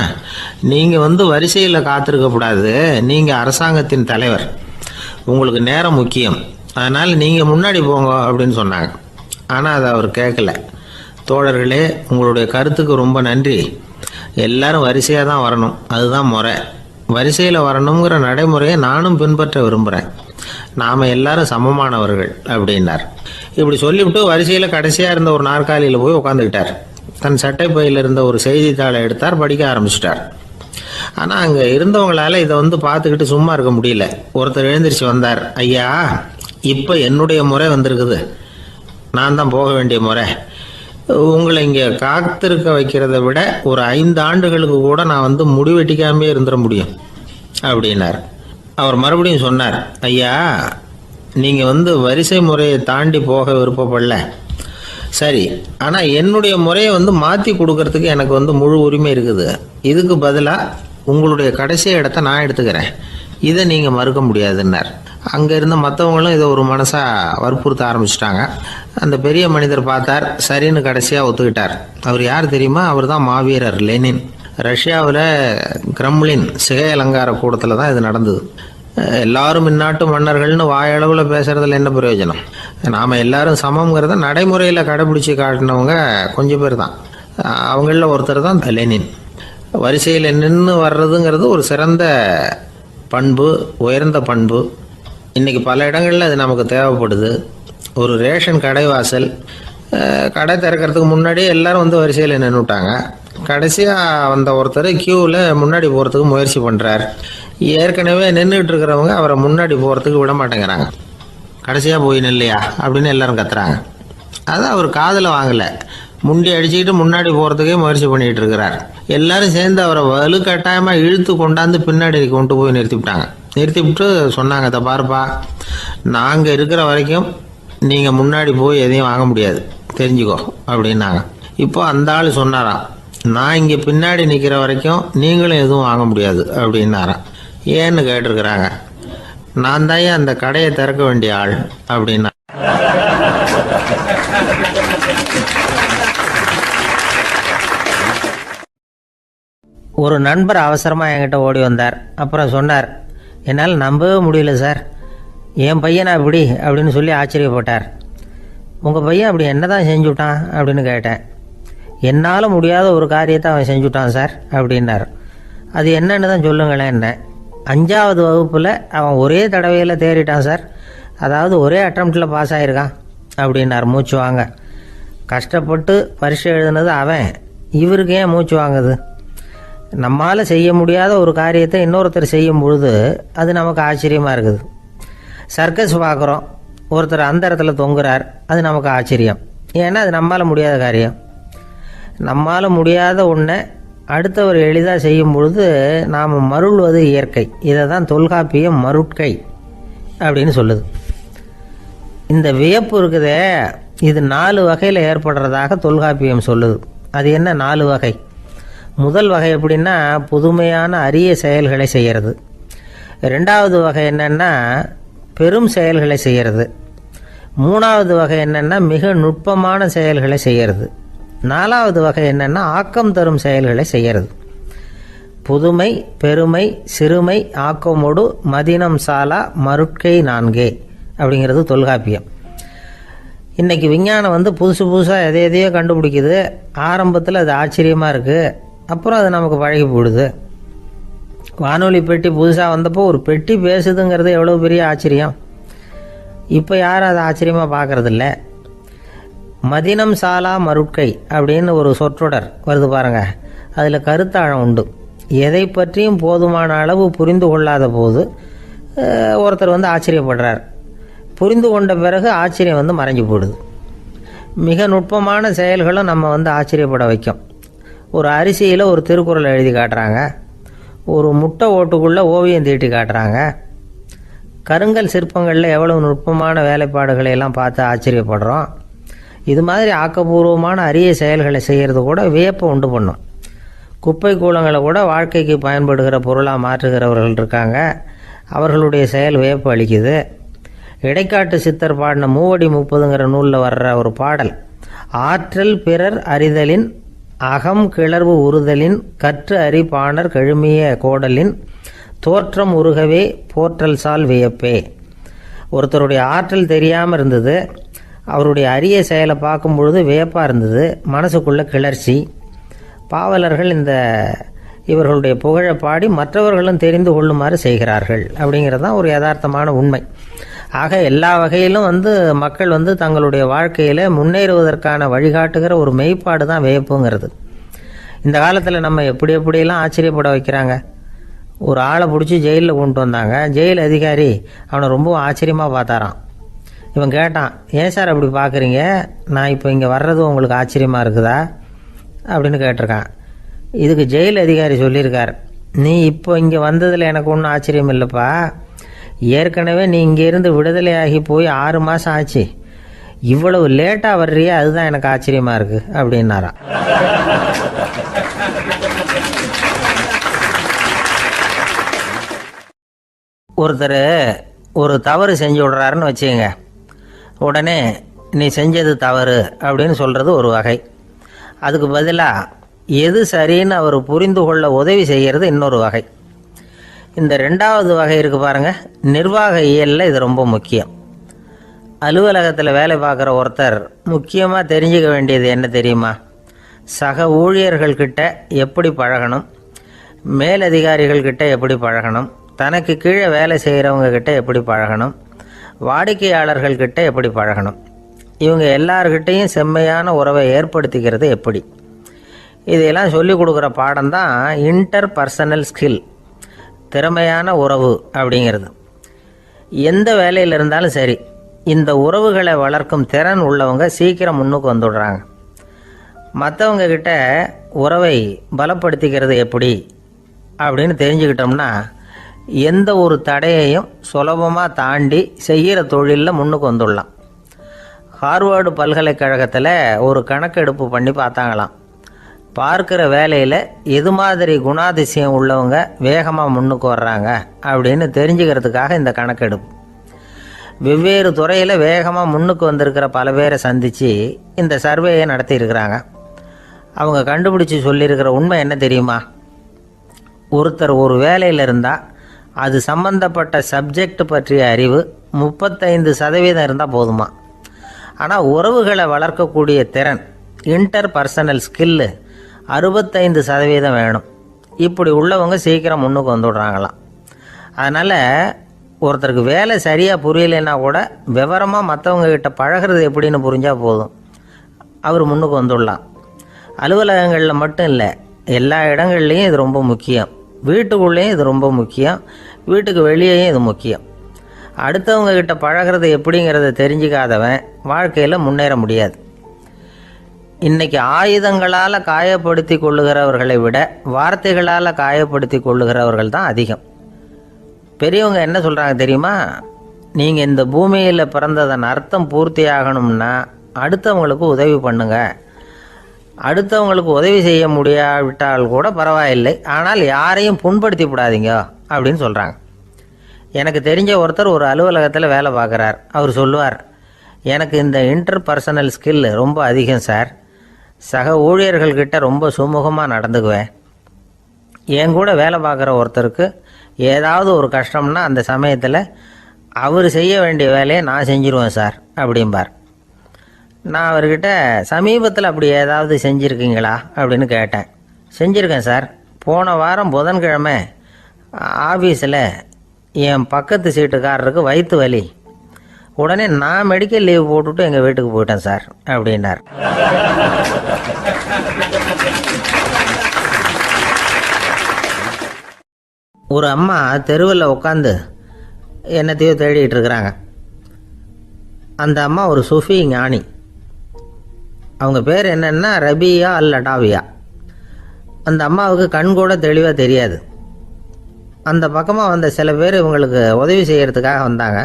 நீங்கள் வரிசையில் காத்திருக்கக்கூடாது, நீங்கள் அரசாங்கத்தின் தலைவர், உங்களுக்கு நேரம் முக்கியம், அதனால் நீங்கள் முன்னாடி போங்க அப்படின்னு சொன்னாங்க. ஆனால் அதை அவர் கேட்கல. தோழர்களே, உங்களுடைய கருத்துக்கு ரொம்ப நன்றி. எல்லாரும் வரிசையாக தான் வரணும், அதுதான் முறை. வரிசையில் வரணுங்கிற நடைமுறையை நானும் பின்பற்ற விரும்புகிறேன். நாம் எல்லாரும் சமமானவர்கள் அப்படின்னார். இப்படி சொல்லிவிட்டு வரிசையில் கடைசியாக இருந்த ஒரு நாற்காலியில் போய் உட்காந்துக்கிட்டார். தன் சட்டை பையில் இருந்த ஒரு செய்தித்தாளை எடுத்தார், படிக்க ஆரம்பிச்சிட்டார். ஆனால் அங்கே இருந்தவங்களால இதை பார்த்துக்கிட்டு சும்மா இருக்க முடியல. ஒருத்தர் எழுந்திரிச்சு வந்தார். ஐயா, இப்போ என்னுடைய முறை வந்திருக்குது, நான் தான் போக வேண்டிய முறை. உங்களை இங்கே காத்திருக்க வைக்கிறத விட ஒரு 5 ஆண்டுகளுக்கு கூட நான் முடிவெட்டிக்காமே இருந்துட முடியும் அப்படின்னார். அவர் மறுபடியும் சொன்னார், ஐயா, நீங்கள் வரிசை முறையை தாண்டி போக விருப்பப்படல, சரி, ஆனால் என்னுடைய முறையை மாற்றி கொடுக்கறதுக்கு எனக்கு முழு உரிமை இருக்குது. இதுக்கு பதிலாக உங்களுடைய கடைசி இடத்த நான் எடுத்துக்கிறேன், இதை நீங்கள் மறுக்க முடியாதுன்னார். அங்கே இருந்த மற்றவங்களும் இதை ஒரு மனசாக வற்புறுத்த ஆரம்பிச்சிட்டாங்க. அந்த பெரிய மனிதர் பார்த்தார், சரின்னு கடைசியாக ஒத்துக்கிட்டார். அவர் யார் தெரியுமா? அவர் தான் மாவீரர் லெனின். ரஷ்யாவில் கிரெம்ளின் சிகை அலங்கார கூடத்தில் தான் இது நடந்தது. எல்லாரும் இந்நாட்டு மன்னர்கள்னு வாயளவில் பேசுறதுல என்ன பிரயோஜனம்? நாம் எல்லாரும் சமங்கிறத நடைமுறையில் கடைபிடிச்சி காட்டினவங்க கொஞ்சம் பேர் தான். அவங்களில் ஒருத்தர் தான் லெனின். வரிசையில் நின்று வர்றதுங்கிறது ஒரு சிறந்த பண்பு, உயர்ந்த பண்பு. இன்றைக்கி பல இடங்களில் அது நமக்கு தேவைப்படுது. ஒரு ரேஷன் கடை வாசல், கடை திறக்கிறதுக்கு முன்னாடியே எல்லாரும் வரிசையில் நின்றுட்டாங்க. கடைசியாக வந்த ஒருத்தர் கியூவில் முன்னாடி போகிறதுக்கு முயற்சி பண்ணுறார். ஏற்கனவே நின்றுட்டு இருக்கிறவங்க அவரை முன்னாடி போகிறதுக்கு விட மாட்டேங்கிறாங்க. கடைசியாக போய் நில்லையா அப்படின்னு எல்லாரும் கத்துறாங்க. அது அவர் காதில் வாங்கலை. முண்டி அடிச்சுக்கிட்டு முன்னாடி போகிறதுக்கே முயற்சி பண்ணிகிட்டு இருக்கிறார். எல்லாரும் சேர்ந்து அவரை வலுக்கட்டாயமாக இழுத்து கொண்டாந்து பின்னாடி கொண்டு போய் நிறுத்திவிட்டாங்க. நிறுத்திவிட்டு சொன்னாங்க, இதை பாருப்பா, நாங்கள் இருக்கிற வரைக்கும் நீங்கள் முன்னாடி போய் எதையும் வாங்க முடியாது, தெரிஞ்சுக்கோ அப்படின்னாங்க. இப்போ அந்த ஆள் சொன்னாராம், நான் இங்கே பின்னாடி நிற்கிற வரைக்கும் நீங்களும் எதுவும் வாங்க முடியாது அப்படின்னாராம். ஏன்னு கேட்டிருக்கிறாங்க. நான் தான் அந்த கடையை திறக்க வேண்டிய ஆள் அப்படின்னா. ஒரு நண்பர் அவசரமாக என்கிட்ட ஓடி வந்தார். அப்புறம் சொன்னார், என்னால் நம்பவே முடியல சார், என் பையனா இப்படி அப்படின்னு சொல்லி ஆச்சரியப்பட்டார். உங்கள் பையன் அப்படி என்ன தான் செஞ்சுட்டான் அப்படின்னு கேட்டேன். என்னால் முடியாத ஒரு காரியத்தை அவன் செஞ்சுட்டான் சார் அப்படின்னார். அது என்னன்னு தான் சொல்லுங்களேன். என்ன 5வது வகுப்பில் அவன் ஒரே தடவையில் தேறிட்டான் சார், அதாவது ஒரே அட்டம்ப்டில் பாஸ் ஆகிருக்கான் அப்படின்னார் மூச்சு வாங்க. கஷ்டப்பட்டு பரீட்சை எழுதுனது அவன், இவருக்கு ஏன் மூச்சு வாங்குது? நம்மால் செய்ய முடியாத ஒரு காரியத்தை இன்னொருத்தர் செய்யும் பொழுது அது நமக்கு ஆச்சரியமாக இருக்குது. சர்க்கஸ் பார்க்குறோம், ஒருத்தர் அந்த இடத்துல தொங்குறார், அது நமக்கு ஆச்சரியம். ஏன்னா அது நம்மால் முடியாத காரியம். நம்மால் முடியாத ஒன்றை அடுத்தவர் எளிதாக செய்யும் பொழுது நாம் மருள்வது இயற்கை. இதை தான் தொல்காப்பியம் மருட்கை அப்படின்னு சொல்லுது. இந்த வியப்பு இருக்குதே, இது 4 வகையில் ஏற்படுறதாக தொல்காப்பியம் சொல்லுது. அது என்ன 4 வகை? முதல் வகை எப்படின்னா, புதுமையான அரிய செயல்களை செய்கிறது. 2வது வகை என்னென்னா பெரும் செயல்களை செய்கிறது. 3வது வகை என்னென்னா மிக நுட்பமான செயல்களை செய்கிறது. 4வது வகை என்னென்னா ஆக்கம் தரும் செயல்களை செய்கிறது. புதுமை, பெருமை, சிறுமை, ஆக்கமோடு மதினம் சாலா மருட்கை 4 அப்படிங்கிறது தொல்காப்பியம். இன்றைக்கி விஞ்ஞானம் புதுசு புதுசாக எதையோ கண்டுபிடிக்குது. ஆரம்பத்தில் அது ஆச்சரியமாக இருக்குது, அப்புறம் அது நமக்கு பழகி போடுது. வானொலி பெட்டி புதுசாக வந்தப்போ ஒரு பெட்டி பேசுதுங்கிறது எவ்வளோ பெரிய ஆச்சரியம். இப்போ யாரும் அதை ஆச்சரியமாக பார்க்குறதில்ல. மதினம் சாலா மருட்கை அப்படின்னு ஒரு சொற்றொடர் வருது பாருங்க, அதில் கருத்தாழம் உண்டு. எதை பற்றியும் போதுமான அளவு புரிந்து கொள்ளாத போது ஒருத்தர் ஆச்சரியப்படுறார். புரிந்து கொண்ட பிறகு ஆச்சரியம் மறைஞ்சு போடுது. மிக நுட்பமான செயல்களும் நம்ம ஆச்சரியப்பட வைக்கும். ஒரு அரிசியில் ஒரு திருக்குறள் எழுதி காட்டுறாங்க, ஒரு முட்டை ஓட்டுக்குள்ளே ஓவியம் தீட்டி காட்டுறாங்க. கருங்கல் சிற்பங்களில் எவ்வளவு நுட்பமான வேலைப்பாடுகளை எல்லாம் பார்த்து ஆச்சரியப்படுறோம். இது மாதிரி ஆக்கப்பூர்வமான அரிய செயல்களை செய்கிறது கூட வியப்பை உண்டு பண்ணும். குப்பை கூலங்களை கூட வாழ்க்கைக்கு பயன்படுகிற பொருளாக மாற்றுகிறவர்கள் இருக்காங்க, அவர்களுடைய செயல் வியப்பு அளிக்குது. இடைக்காட்டு சித்தர் பாடின 3 அடி 30ங்கிற நூலில் வர்ற ஒரு பாடல், ஆற்றல் பிறர் அறிதலின் அகம் கிளர்வு உறுதலின் கற்று அறி பாணர் கழுமிய கோடலின் தோற்றம் உருகவே போற்றல் சால் வியப்பே. ஒருத்தருடைய ஆற்றல் தெரியாமல் இருந்தது, அவருடைய அரிய செயலை பார்க்கும் பொழுது வியப்பாக இருந்தது, மனசுக்குள்ள கிளர்ச்சி. பாவலர்கள் இவர்களுடைய புகழை பாடி மற்றவர்களும் தெரிந்து கொள்ளுமாறு செய்கிறார்கள் அப்படிங்கிறது தான் ஒரு யதார்த்தமான உண்மை. ஆக எல்லா வகையிலும் மக்கள் தங்களுடைய வாழ்க்கையில் முன்னேறுவதற்கான வழிகாட்டுகிற ஒரு மெய்ப்பாடு தான் வியப்புங்கிறது. இந்த காலத்தில் நம்ம எப்படியெல்லாம் ஆச்சரியப்பட வைக்கிறாங்க. ஒரு ஆளை பிடிச்சி ஜெயிலில் கொண்டு வந்தாங்க. ஜெயில் அதிகாரி அவனை ரொம்ப ஆச்சரியமாக பார்த்தாரான். இவன் கேட்டான், ஏன் சார் அப்படி பார்க்குறீங்க, நான் இப்போ இங்கே வர்றது உங்களுக்கு ஆச்சரியமாக இருக்குதா அப்படின்னு கேட்டிருக்கான். இதுக்கு ஜெயில் அதிகாரி சொல்லியிருக்கார், நீ இப்போ இங்கே வந்ததில் எனக்கு ஒன்றும் ஆச்சரியம் இல்லைப்பா, ஏற்கனவே நீ இங்கேருந்து விடுதலையாகி போய் 6 மாதம் ஆச்சு, இவ்வளவு லேட்டாக வர்றியே அதுதான் எனக்கு ஆச்சரியமாக இருக்குது அப்படின்னாராம். ஒருத்தர் ஒரு தவறு செஞ்சு விடுறாருன்னு வச்சுக்கங்க, உடனே நீ செஞ்சது தவறு அப்படின்னு சொல்கிறது ஒரு வகை. அதுக்கு பதிலாக எது சரின்னு அவர் புரிந்து கொள்ள உதவி செய்கிறது இன்னொரு வகை. இந்த 2வது வகை இருக்குது பாருங்கள், நிர்வாக இயலில் இது ரொம்ப முக்கியம். அலுவலகத்தில் வேலை பார்க்குற ஒருத்தர் முக்கியமாக தெரிஞ்சுக்க வேண்டியது என்ன தெரியுமா? சக ஊழியர்கள்கிட்ட எப்படி பழகணும், மேலதிகாரிகள்கிட்ட எப்படி பழகணும், தனக்கு கீழே வேலை செய்கிறவங்கக்கிட்ட எப்படி பழகணும், வாடிக்கையாளர்கள்கிட்ட எப்படி பழகணும், இவங்க எல்லார்கிட்டையும் செம்மையான உறவை ஏற்படுத்திக்கிறது எப்படி, இதையெல்லாம் சொல்லிக் கொடுக்குற பாடம் தான் இன்டர் பர்சனல் ஸ்கில், திறமையான உறவு அப்படிங்கிறது. எந்த வேலையில் இருந்தாலும் சரி, இந்த உறவுகளை வளர்க்கும் திறன் உள்ளவங்க சீக்கிரம் முன்னுக்கு வந்துடுறாங்க. மற்றவங்க கிட்ட உறவை பலப்படுத்திக்கிறது எப்படி அப்படின்னு தெரிஞ்சுக்கிட்டோம்னா எந்த ஒரு தடையையும் சுலபமாக தாண்டி செய்கிற தொழிலில் முன்னுக்கு வந்துடலாம். ஹார்வர்டு பல்கலைக்கழகத்தில் ஒரு கணக்கெடுப்பு பண்ணி பார்த்தாங்களாம். பார்க்குற வேலையில் எது மாதிரி குணாதிசயம் உள்ளவங்க வேகமாக முன்னுக்கு வர்றாங்க அப்படின்னு தெரிஞ்சுக்கிறதுக்காக இந்த கணக்கெடுப்பு. வெவ்வேறு துறையில் வேகமாக முன்னுக்கு வந்திருக்கிற பல பேரை சந்தித்து இந்த சர்வேயை நடத்தியிருக்கிறாங்க. அவங்க கண்டுபிடிச்சி சொல்லியிருக்கிற உண்மை என்ன தெரியுமா? ஒருத்தர் ஒரு வேலையில் இருந்தால் அது சம்பந்தப்பட்ட சப்ஜெக்ட் பற்றிய அறிவு 35% இருந்தால் போதுமா. ஆனால் உறவுகளை வளர்க்கக்கூடிய திறன், இன்டர் பர்சனல் ஸ்கில்லு 65% வேணும். இப்படி உள்ளவங்க சீக்கிரம் முன்னுக்கு வந்துடுறாங்களாம். அதனால் ஒருத்தருக்கு வேலை சரியாக புரியலைன்னா கூட விவரமாக மற்றவங்கக்கிட்ட பழகிறது எப்படின்னு புரிஞ்சால் போதும், அவர் முன்னுக்கு வந்துடலாம். அலுவலகங்களில் மட்டும் இல்லை, எல்லா இடங்கள்லையும் இது ரொம்ப முக்கியம். வீட்டுக்குள்ளேயும் இது ரொம்ப முக்கியம், வீட்டுக்கு வெளியேயும் இது முக்கியம். அடுத்தவங்க கிட்ட பழகிறது எப்படிங்கிறத தெரிஞ்சிக்காதவன் வாழ்க்கையில் முன்னேற முடியாது. இன்றைக்கி ஆயுதங்களால் காயப்படுத்தி கொள்ளுகிறவர்களை விட வார்த்தைகளால் காயப்படுத்தி கொள்ளுகிறவர்கள் தான் அதிகம். பெரியவங்க என்ன சொல்கிறாங்க தெரியுமா? நீங்கள் இந்த பூமியில் பிறந்ததன் அர்த்தம் பூர்த்தி ஆகணும்னா அடுத்தவங்களுக்கு உதவி பண்ணுங்க. அடுத்தவங்களுக்கு உதவி செய்ய முடியாவிட்டால் கூட பரவாயில்லை, ஆனால் யாரையும் புண்படுத்தி விடாதீங்க அப்படின்னு சொல்கிறாங்க. எனக்கு தெரிஞ்ச ஒருத்தர் ஒரு அலுவலகத்தில் வேலை பார்க்குறார். அவர் சொல்லுவார், எனக்கு இந்த இன்டர் பர்சனல் ஸ்கில் ரொம்ப அதிகம் சார், சக ஊழியர்கள்கிட்ட ரொம்ப சுமூகமாக நடந்துக்குவேன். என் கூட வேலை பார்க்குற ஒருத்தருக்கு ஏதாவது ஒரு கஷ்டம்னா அந்த சமயத்தில் அவர் செய்ய வேண்டிய வேலையை நான் செஞ்சிருவேன் சார் அப்படிம்பார். நான் அவர்கிட்ட சமீபத்தில் அப்படி ஏதாவது செஞ்சுருக்கீங்களா அப்படின்னு கேட்டேன். செஞ்சுருக்கேன் சார். போன வாரம் புதன்கிழமை ஆஃபீஸில் என் பக்கத்து சீட்டுக்காரருக்கு வயிற்று வலி, உடனே நான் மெடிக்கல் லீவ் போட்டுவிட்டு எங்கள் வீட்டுக்கு போயிட்டேன் சார் அப்படின்னார். ஒரு அம்மா தெருவில் உட்காந்து என்னத்தையோ தேடிட்டு இருக்கிறாங்க. அந்த அம்மா ஒரு சுஃபி ஞானி. அவங்க பேர் என்னென்னா ரபியா அல் அடாவியா. அந்த அம்மாவுக்கு கண் கூட தெளிவாக தெரியாது. அந்த பக்கமாக வந்த சில பேர் இவங்களுக்கு உதவி செய்கிறதுக்காக வந்தாங்க.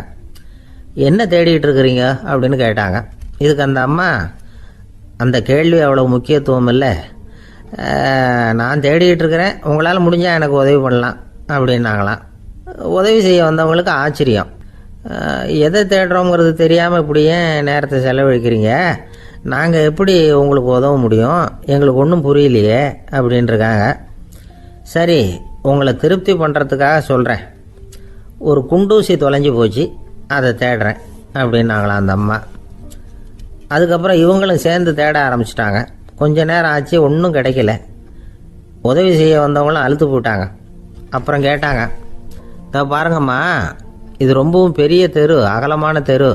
என்ன தேடிட்டு இருக்கிறீங்க அப்படின்னு கேட்டாங்க. இதுக்கு அந்த அம்மா, அந்த கேள்வி அவ்வளோ முக்கியத்துவம் இல்லை, நான் தேடிட்டு இருக்கிறேன், உங்களால் முடிஞ்சால் எனக்கு உதவி பண்ணலாம் அப்படின்னாங்களாம். உதவி செய்ய வந்தவங்களுக்கு ஆச்சரியம். எதை தேடுறோங்கிறது தெரியாமல் இப்படி ஏன் நேரத்தை செலவழிக்கிறீங்க, நாங்கள் எப்படி உங்களுக்கு உதவ முடியும், எங்களுக்கு ஒன்றும் புரியலையே அப்படின்ட்டுருக்காங்க. சரி, உங்களை திருப்தி பண்ணுறதுக்காக சொல்கிறேன். ஒரு குண்டூசி தொலைஞ்சி போச்சு, அதை தேடுறேன் அப்படின்னாங்களாம் அந்த அம்மா. அதுக்கப்புறம் இவங்களும் சேர்ந்து தேட ஆரம்பிச்சிட்டாங்க. கொஞ்ச நேரம் ஆச்சு, ஒன்றும் கிடைக்கல. உதவி செய்ய வந்தவங்களும் அழுத்து போட்டாங்க. அப்புறம் கேட்டாங்க, இதை பாருங்கம்மா, இது ரொம்பவும் பெரிய தெரு, அகலமான தெரு.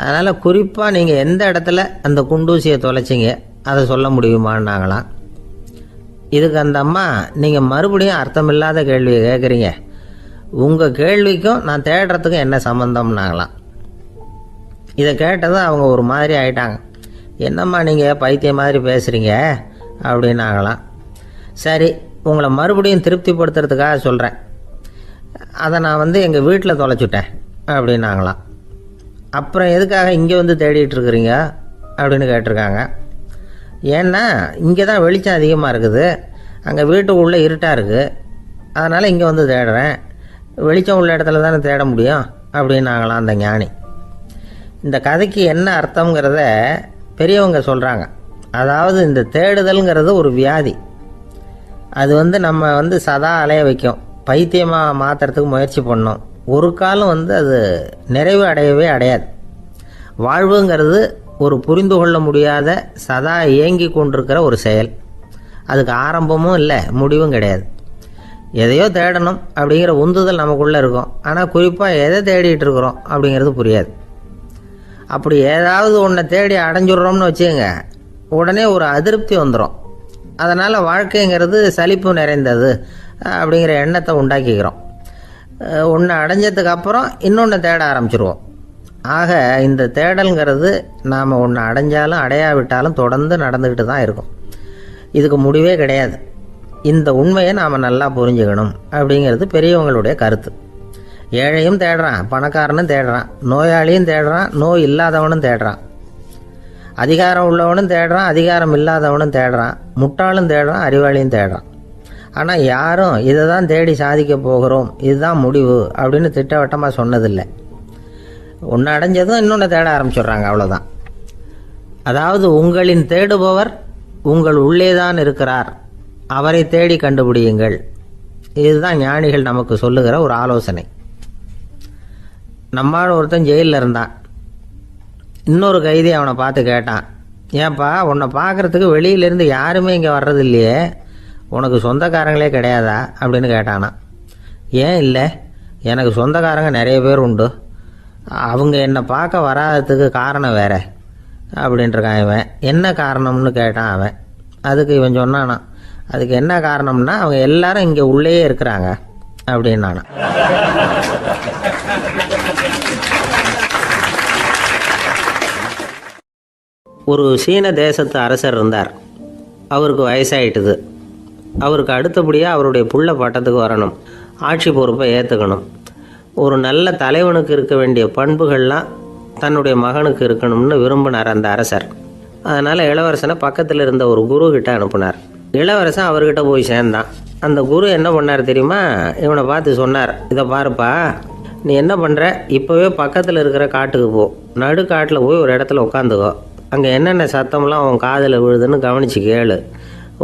அதனால் குறிப்பாக நீங்கள் எந்த இடத்துல அந்த குண்டூசியை தொலைச்சிங்க அதை சொல்ல முடியுமான்னாங்களாம். இதுக்கு அந்த அம்மா, நீங்கள் மறுபடியும் அர்த்தமில்லாத கேள்வியை கேட்குறீங்க, உங்கள் கேள்விக்கும் நான் தேடுறதுக்கும் என்ன சம்மந்தம்னாங்களாம். இதை கேட்டதும் அவங்க ஒரு மாதிரி ஆயிட்டாங்க. என்னம்மா நீங்கள் பைத்தியம் மாதிரி பேசுகிறீங்க அப்படின்னாங்களாம். சரி, உங்களை மறுபடியும் திருப்திப்படுத்துறதுக்காக சொல்கிறேன். அதை நான் எங்கள் வீட்டில் தொலைச்சுட்டேன் அப்படின்னாங்களாம். அப்புறம் எதுக்காக இங்கே வந்து தேடிட்டு இருக்கிறீங்க அப்படின்னு கேட்டிருக்காங்க. ஏன்னா இங்கே தான் வெளிச்சம் அதிகமாக இருக்குது, அங்கே வீட்டுக்குள்ளே இருட்டாக இருக்குது, அதனால் இங்கே வந்து தேடுறேன். வெளிச்சம் உள்ள இடத்துல தானே தேட முடியும் அப்படின்னாங்களாம் அந்த ஞானி. இந்த கதைக்கு என்ன அர்த்தங்கிறத பெரியவங்க சொல்கிறாங்க. அதாவது இந்த தேடுதல்ங்கிறது ஒரு வியாதி. அது நம்ம சதா அலைய வைக்கும், பைத்தியமாக மாற்றுறதுக்கு முயற்சி பண்ணோம். ஒரு காலம் அது நிறைவு அடையவே அடையாது. வாழ்வுங்கிறது ஒரு புரிந்து கொள்ள முடியாத சதா இயங்கி கொண்டிருக்கிற ஒரு செயல். அதுக்கு ஆரம்பமும் இல்லை, முடிவும் கிடையாது. எதையோ தேடணும் அப்படிங்கிற உந்துதல் நமக்குள்ளே இருக்கும். ஆனால் குறிப்பாக எதை தேடிட்டு இருக்கிறோம் அப்படிங்கிறது புரியாது. அப்படி ஏதாவது ஒன்றை தேடி அடைஞ்சிடுறோம்னு வச்சுக்கோங்க, உடனே ஒரு அதிருப்தி வந்துடும். அதனால் வாழ்க்கைங்கிறது சலிப்பு நிறைந்தது அப்படிங்கிற எண்ணத்தை உண்டாக்கிக்கிறோம். ஒன்று அடைஞ்சதுக்கு அப்புறம் இன்னொன்று தேட ஆரம்பிச்சிருவோம். ஆக இந்த தேடல்ங்கிறது நாம் ஒன்று அடைஞ்சாலும் அடையாவிட்டாலும் தொடர்ந்து நடந்துக்கிட்டு தான் இருக்கும். இதுக்கு முடிவே கிடையாது. இந்த உண்மையை நாம் நல்லா புரிஞ்சுக்கணும் அப்படிங்கிறது பெரியவங்களுடைய கருத்து. ஏழையும் தேடுறான், பணக்காரனும் தேடுறான், நோயாளியும் தேடுறான், நோய் இல்லாதவனும் தேடுறான், அதிகாரம் உள்ளவனும் தேடுறான், அதிகாரம் இல்லாதவனும் தேடுறான், முட்டாளும் தேடுறான், அறிவாளியும் தேடுறான். ஆனால் யாரும் இதை தான் தேடி சாதிக்க போகிறோம், இதுதான் முடிவு அப்படின்னு திட்டவட்டமாக சொன்னதில்லை. ஒன்று அடைஞ்சதும் இன்னொன்று தேட ஆரம்பிச்சிடுறாங்க, அவ்வளோதான். அதாவது உங்களின் தேடுபவர் உங்கள் உள்ளே தான் இருக்கிறார், அவரை தேடி கண்டுபிடியுங்கள். இதுதான் ஞானிகள் நமக்கு சொல்லுகிற ஒரு ஆலோசனை. நம்மால் ஒருத்தன் ஜெயிலில் இருந்தான். இன்னொரு கைதி அவனை பார்த்து கேட்டான், ஏன்பா உன்னை பார்க்குறதுக்கு வெளியிலேருந்து யாருமே இங்கே வர்றது இல்லையே, உனக்கு சொந்தக்காரங்களே கிடையாதா அப்படின்னு கேட்டானா. ஏன் இல்லை, எனக்கு சொந்தக்காரங்க நிறைய பேர் உண்டு, அவங்க என்னை பார்க்க வராததுக்கு காரணம் வேற அப்படின்ட்டுருக்கான் இவன். என்ன காரணம்னு கேட்டான் அவன். அதுக்கு இவன் சொன்னானா, அதுக்கு என்ன காரணம்னா அவங்க எல்லாரும் இங்கே உள்ளேயே இருக்கிறாங்க அப்படின்னானா. ஒரு சீன தேசத்து அரசர் இருந்தார். அவருக்கு வயசாயிட்டுது. அவருக்கு அடுத்தபடியாக அவருடைய புள்ள பட்டத்துக்கு வரணும், ஆட்சி பொறுப்பை ஏற்றுக்கணும். ஒரு நல்ல தலைவனுக்கு இருக்க வேண்டிய பண்புகள்லாம் தன்னுடைய மகனுக்கு இருக்கணும்னு விரும்பினார் அந்த அரசர். அதனால் இளவரசனை பக்கத்தில் இருந்த ஒரு குரு கிட்ட அனுப்புனார். இளவரசன் அவர்கிட்ட போய் சேர்ந்தான். அந்த குரு என்ன பண்ணார் தெரியுமா, இவனை பார்த்து சொன்னார், இதை பாருப்பா, நீ என்ன பண்ணுற, இப்போவே பக்கத்தில் இருக்கிற காட்டுக்கு போ, நடு காட்டில் போய் ஒரு இடத்துல உட்காந்துக்கோ, அங்கே என்னென்ன சத்தம்லாம் உன் காதில் விழுதுன்னு கவனித்து கேளு,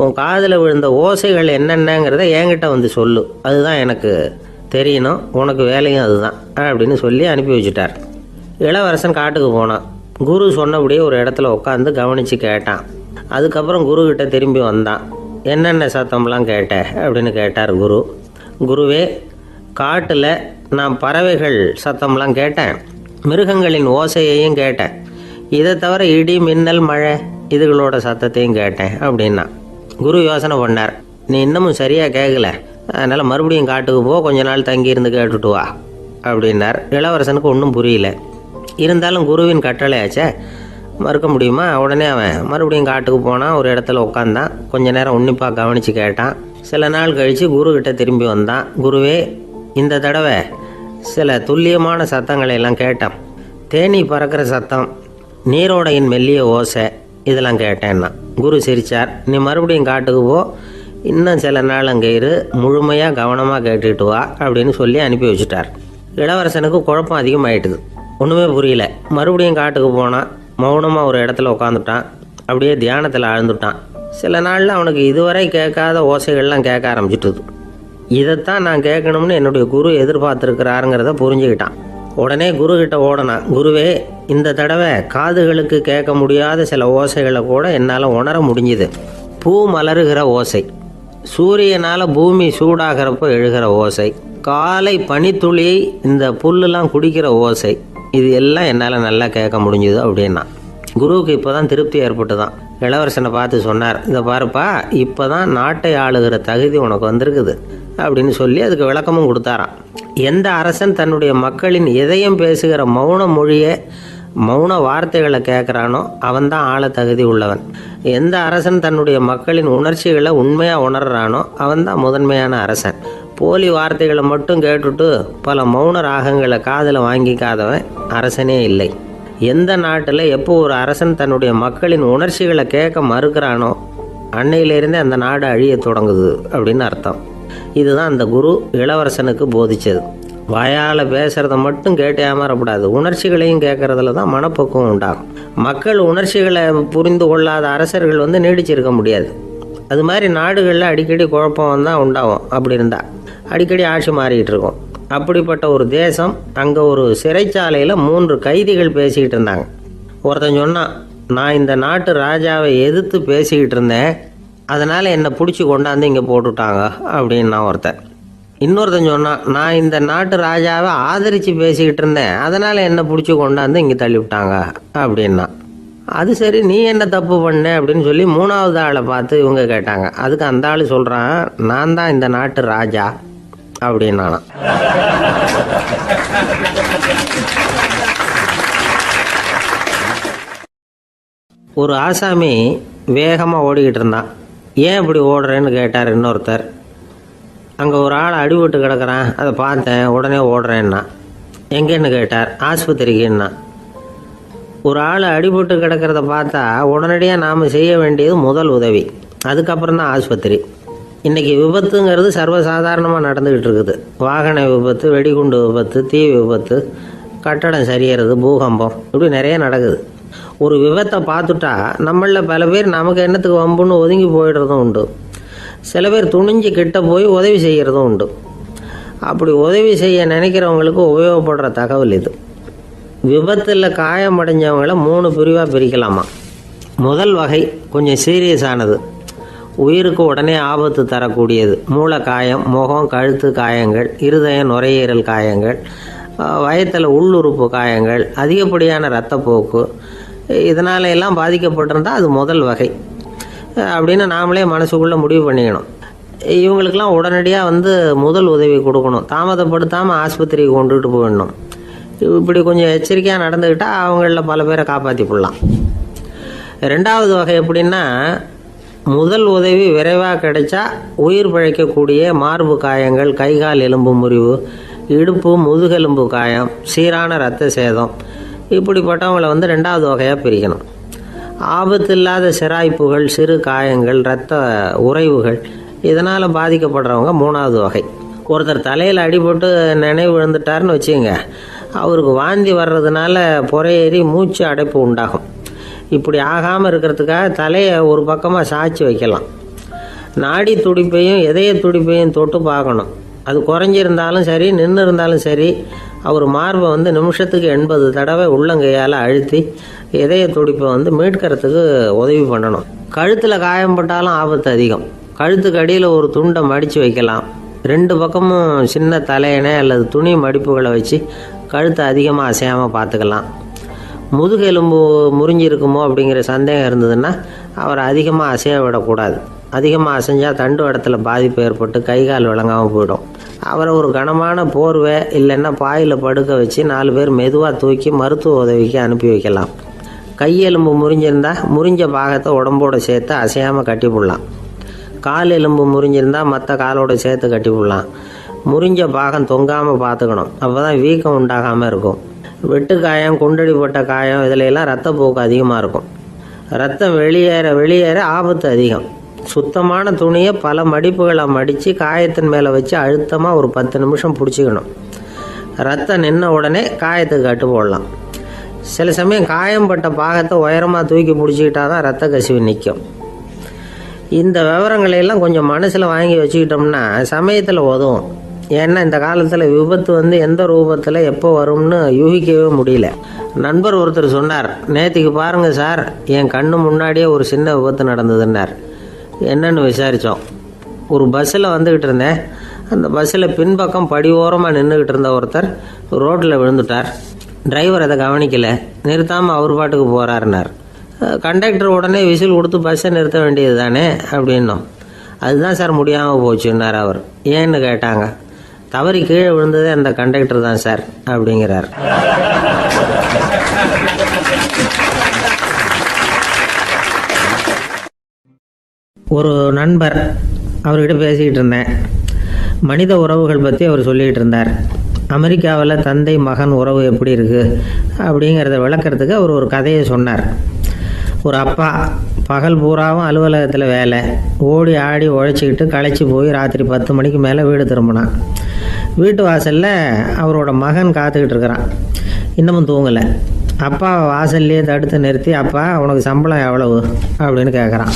உன் காதில் விழுந்த ஓசைகள் என்னென்னங்கிறத என்கிட்ட வந்து சொல்லு, அதுதான் எனக்கு தெரியணும், உனக்கு வேலையும் அதுதான் அப்படின்னு சொல்லி அனுப்பி வச்சுட்டார். இளவரசன் காட்டுக்கு போனான். குரு சொன்னபடியே ஒரு இடத்துல உட்காந்து கவனித்து கேட்டான். அதுக்கப்புறம் குருக்கிட்ட திரும்பி வந்தான். என்னென்ன சத்தம்லாம் கேட்ட அப்படின்னு கேட்டார் குரு. குருவே, காட்டில் நான் பறவைகள் சத்தம்லாம் கேட்டேன், மிருகங்களின் ஓசையையும் கேட்டேன், இதை தவிர இடி மின்னல் மழை இதுகளோட சத்தத்தையும் கேட்டேன் அப்படின்னா. குரு யோசனை பண்ணார், நீ இன்னமும் சரியாக கேட்கல, அதனால் மறுபடியும் காட்டுக்கு போ, கொஞ்ச நாள் தங்கியிருந்து கேட்டுட்டு வா அப்படின்னார். இளவரசனுக்கு ஒன்றும் புரியல. இருந்தாலும் குருவின் கட்டளையாச்சே, மறுக்க முடியுமா? உடனே அவன் மறுபடியும் காட்டுக்கு போனான். ஒரு இடத்துல உட்காந்தான். கொஞ்ச நேரம் உன்னிப்பாக கவனித்து கேட்டான். சில நாள் கழித்து குருக்கிட்ட திரும்பி வந்தான். குருவே, இந்த தடவை சில துல்லியமான சத்தங்களை எல்லாம் கேட்டான். தேனீ பறக்கிற சத்தம், நீரோடையின் மெல்லிய ஓசை, இதெல்லாம் கேட்டேன்னா. குரு சிரித்தார். நீ மறுபடியும் காட்டுக்கு போ, இன்னும் சில நாள் அங்கே இரு, முழுமையாக கவனமாக கேட்டுட்டு வா அப்படின்னு சொல்லி அனுப்பி வச்சுட்டார். இளவரசனுக்கு குழப்பம் அதிகமாகிட்டுது. ஒன்றுமே புரியல. மறுபடியும் காட்டுக்கு போனான். மௌனமாக ஒரு இடத்துல உட்காந்துட்டான். அப்படியே தியானத்தில் ஆழ்ந்துட்டான். சில நாளில் அவனுக்கு இதுவரை கேட்காத ஓசைகள்லாம் கேட்க ஆரம்பிச்சிட்டுது. இதைத்தான் நான் கேட்கணும்னு என்னுடைய குரு எதிர்பார்த்துருக்கிறாருங்கிறத புரிஞ்சுக்கிட்டான். உடனே குரு கிட்ட ஓடனான். குருவே, இந்த தடவை காதுகளுக்கு கேட்க முடியாத சில ஓசைகளை கூட என்னால் உணர முடிஞ்சுது. பூ மலருகிற ஓசை, சூரியனால் பூமி சூடாகிறப்போ எழுகிற ஓசை, காலை பனித்துளி இந்த புல்லுலாம் குடிக்கிற ஓசை, இது எல்லாம் என்னால் நல்லா கேட்க முடிஞ்சுது அப்படின்னா. குருவுக்கு இப்போ தான் திருப்தி ஏற்பட்டு தான் இளவரசனை பார்த்து சொன்னார், இதை பாருப்பா, இப்போ தான் நாட்டை ஆளுகிற தகுதி உனக்கு வந்திருக்குது அப்படின்னு சொல்லி அதுக்கு விளக்கமும் கொடுத்தாராம். எந்த அரசன் தன்னுடைய மக்களின் இதயம் பேசுகிற மௌன மொழியை, மௌன வார்த்தைகளை கேட்குறானோ அவன்தான் ஆள தகுதி உள்ளவன். எந்த அரசன் தன்னுடைய மக்களின் உணர்ச்சிகளை உண்மையாக உணர்றானோ அவன்தான் முதன்மையான அரசன். போலி வார்த்தைகளை மட்டும் கேட்டுட்டு பல மௌன ராகங்களை காதில் வாங்கிக்காதவன் அரசனே இல்லை. எந்த நாட்டில் எப்போ ஒரு அரசன் தன்னுடைய மக்களின் உணர்ச்சிகளை கேட்க மறுக்கிறானோ அன்னையிலேருந்தே அந்த நாடு அழிய தொடங்குது அப்படின்னு அர்த்தம். இதுதான் அந்த குரு இளவரசனுக்கு போதிச்சது. வாயால் பேசுகிறத மட்டும் கேட்டு ஏமாறக்கூடாது, உணர்ச்சிகளையும் கேட்கறதுல தான் மனப்பக்குவம் உண்டாகும். மக்கள் உணர்ச்சிகளை புரிந்து கொள்ளாத அரசர்கள் நீடிச்சிருக்க முடியாது. அது மாதிரி நாடுகளில் அடிக்கடி குழப்பம் தான் உண்டாகும். அப்படி இருந்தால் அடிக்கடி ஆட்சி மாறிக்கிட்டு இருக்கும். அப்படிப்பட்ட ஒரு தேசம், அங்கே ஒரு சிறைச்சாலையில் 3 கைதிகள் பேசிக்கிட்டு இருந்தாங்க. ஒருத்தன் சொன்னான், நான் இந்த நாட்டு ராஜாவை எதிர்த்து பேசிக்கிட்டு இருந்தேன், அதனால் என்னை பிடிச்சி கொண்டாந்து இங்கே போட்டுட்டாங்க அப்படின்னா ஒருத்தன். இன்னொருத்தன் சொன்னான், நான் இந்த நாட்டு ராஜாவை ஆதரித்து பேசிக்கிட்டு இருந்தேன், அதனால் என்னை பிடிச்சி கொண்டாந்து இங்கே தள்ளிவிட்டாங்க அப்படின்னா. அது சரி, நீ என்ன தப்பு பண்ண அப்படின்னு சொல்லி 3வது ஆளை பார்த்து இவங்க கேட்டாங்க. அதுக்கு அந்த ஆள் சொல்கிறான், நான் தான் இந்த நாட்டு ராஜா அப்படின்னானா. ஒரு ஆசாமி வேகமாக ஓடிக்கிட்டு இருந்தான். ஏன் இப்படி ஓடுறேன்னு கேட்டார் இன்னொருத்தர். அங்கே ஒரு ஆள் அடிபட்டு கிடக்கிறான், அதை பார்த்தேன், உடனே ஓடுறேன்னா. எங்கேன்னு கேட்டார். ஆஸ்பத்திரிக்குன்னா. ஒரு ஆள் அடிபட்டு கிடக்கிறத பார்த்தா உடனடியாக நாம் செய்ய வேண்டியது முதல் உதவி, அதுக்கப்புறம் தான் ஆஸ்பத்திரி. இன்றைக்கி விபத்துங்கிறது சர்வசாதாரணமாக நடந்துக்கிட்டு இருக்குது. வாகன விபத்து, வெடிகுண்டு விபத்து, தீ விபத்து, கட்டடம் சரியறது, பூகம்பம், இப்படி நிறைய நடக்குது. ஒரு விபத்தை பார்த்துட்டா நம்மளில் பல பேர் நமக்கு என்னத்துக்கு வம்புன்னு ஒதுங்கி போயிடுறதும் உண்டு. சில பேர் துணிஞ்சு கிட்ட போய் உதவி செய்கிறதும் உண்டு. அப்படி உதவி செய்ய நினைக்கிறவங்களுக்கு உபயோகப்படுற தகவல் இது. விபத்தில் காயமடைஞ்சவங்களை 3 பிரிவாக பிரிக்கலாமா. முதல் வகை கொஞ்சம் சீரியஸானது, உயிருக்கு உடனே ஆபத்து தரக்கூடியது. மூளை காயம், முகம், கழுத்து காயங்கள், இருதயம், நுரையீரல் காயங்கள், வயத்தில் உள்ளுறுப்பு காயங்கள், அதிகப்படியான இரத்தப்போக்கு, இதனால எல்லாம் பாதிக்கப்பட்டிருந்தால் அது முதல் வகை அப்படின்னு நாமளே மனசுக்குள்ளே முடிவு பண்ணிக்கணும். இவங்களுக்கெல்லாம் உடனடியாக முதல் உதவி கொடுக்கணும். தாமதப்படுத்தாமல் ஆஸ்பத்திரிக்கு கொண்டுகிட்டு போயிடணும். இப்படி கொஞ்சம் எச்சரிக்கையாக நடந்துக்கிட்டால் அவங்களில் பல பேரை காப்பாற்றி போடலாம். 2வது வகை எப்படின்னா, முதல் உதவி விரைவாக கிடைச்சா உயிர் பிழைக்கக்கூடிய மார்பு காயங்கள், கைகால் எலும்பு முறிவு, இடுப்பு முதுகெலும்பு காயம், சீரான இரத்த சேதம், இப்படிப்பட்டவங்களை 2வது வகையாக பிரிக்கணும். ஆபத்து இல்லாத சிராய்ப்புகள், சிறு காயங்கள், இரத்த உறைவுகள், இதனால் பாதிக்கப்படுறவங்க 3வது வகை. ஒருத்தர் தலையில் அடிபட்டு நினைவு விழுந்துட்டாருன்னு வச்சுங்க, அவருக்கு வாந்தி வர்றதுனால புறையேறி மூச்சு அடைப்பு உண்டாகும். இப்படி ஆகாமல் இருக்கிறதுக்காக தலையை ஒரு பக்கமாக சாய்ச்சி வைக்கலாம். நாடி துடிப்பையும் இதய துடிப்பையும் தொட்டு பார்க்கணும். அது குறைஞ்சிருந்தாலும் சரி, நின்று இருந்தாலும் சரி, அவர் மார்பை நிமிஷத்துக்கு 80 தடவை உள்ளங்கையால் அழுத்தி இதய துடிப்பை மீட்கிறதுக்கு உதவி பண்ணணும். கழுத்தில் காயம்பட்டாலும் ஆபத்து அதிகம். கழுத்துக்கு அடியில் ஒரு துண்டை மடித்து வைக்கலாம். 2 பக்கமும் சின்ன தலையணை அல்லது துணி மடிப்புகளை வச்சு கழுத்தை அதிகமாக அசையாமல் பார்த்துக்கலாம். முதுகெலும்பு முறிஞ்சிருக்குமோ அப்படிங்கிற சந்தேகம் இருந்ததுன்னா அவரை அதிகமாக அசைய விடக்கூடாது. அதிகமாக அசைஞ்சால் தண்டு இடத்துல பாதிப்பு ஏற்பட்டு கை கால் விளங்காமல் போயிடும். அவரை ஒரு கனமான போர்வை இல்லைன்னா பாயில் படுக்க வச்சு 4 பேர் மெதுவாக தூக்கி மருத்துவ உதவிக்கு அனுப்பி வைக்கலாம். கையெலும்பு முறிஞ்சிருந்தால் முறிஞ்ச பாகத்தை உடம்போடு சேர்த்து அசையாமல் கட்டி போடலாம். கால் எலும்பு முறிஞ்சிருந்தால் மற்ற காலோடு சேர்த்து கட்டி போடலாம். முறிஞ்ச பாகம் தொங்காமல் பார்த்துக்கணும், அப்போ தான் வீக்கம் உண்டாகாமல் இருக்கும். வெட்டு காயம், குண்டடிப்பட்ட காயம், இதிலெல்லாம் இரத்தப்போக்கு அதிகமாக இருக்கும். ரத்தம் வெளியேற ஆபத்து அதிகம். சுத்தமான துணியை பல மடிப்புகளை மடித்து காயத்தின் மேலே வச்சு அழுத்தமாக ஒரு 10 நிமிஷம் பிடிச்சிக்கணும். ரத்தம் நின்ன உடனே காயத்துக்கு கட்டு போடலாம். சில சமயம் காயம்பட்ட பாகத்தை உயரமாக தூக்கி பிடிச்சிக்கிட்டா தான் ரத்த கசிவு நிற்கும். இந்த விவரங்களையெல்லாம் கொஞ்சம் மனசில் வாங்கி வச்சுக்கிட்டோம்னா சமயத்தில் உதவும். ஏன்னா இந்த காலத்தில் விபத்து எந்த ரூபத்தில் எப்போ வரும்னு யூகிக்கவே முடியல. நண்பர் ஒருத்தர் சொன்னார், நேற்றுக்கு பாருங்கள் சார், என் கண்ணு முன்னாடியே ஒரு சின்ன விபத்து நடந்ததுன்னார். என்னன்னு விசாரித்தோம். ஒரு பஸ்ஸில் வந்துக்கிட்டு இருந்தேன். அந்த பஸ்ஸில் பின்பக்கம் படி ஓரமாக நின்றுக்கிட்டு இருந்த ஒருத்தர் ரோட்டில் விழுந்துட்டார். டிரைவர் அதை கவனிக்கலை, நிறுத்தாமல் அவர் பாட்டுக்கு போகிறாருனார். கண்டக்டர் உடனே விசில் கொடுத்து பஸ்ஸை நிறுத்த வேண்டியது தானே அப்படின்னோம். அதுதான் சார் முடியாமல் போச்சுன்னார் அவர். ஏன்னு கேட்டாங்க. தவறி கீழே விழுந்ததே அந்த கண்டக்டர் தான் சார் அப்படிங்கிறார். ஒரு நண்பர், அவர்கிட்ட பேசிக்கிட்டு இருந்தேன். மனித உறவுகள் பற்றி அவர் சொல்லிகிட்டு இருந்தார். அமெரிக்காவில் தந்தை மகன் உறவு எப்படி இருக்குது அப்படிங்கிறத விளக்கிறதுக்கு அவர் ஒரு கதையை சொன்னார். ஒரு அப்பா பகல் பூராவும் அலுவலகத்தில் வேலை, ஓடி ஆடி உழைச்சிக்கிட்டு களைச்சி போய் ராத்திரி 10 மணிக்கு மேலே வீடு திரும்பினான். வீட்டு வாசலில் அவரோட மகன் காத்துக்கிட்டு இருக்கிறான். இன்னமும் தூங்கலை. அப்பா வாசல்லையே தடுத்து நிறுத்தி, அப்பா உனக்கு சம்பளம் எவ்வளவு அப்படின்னு கேட்குறான்.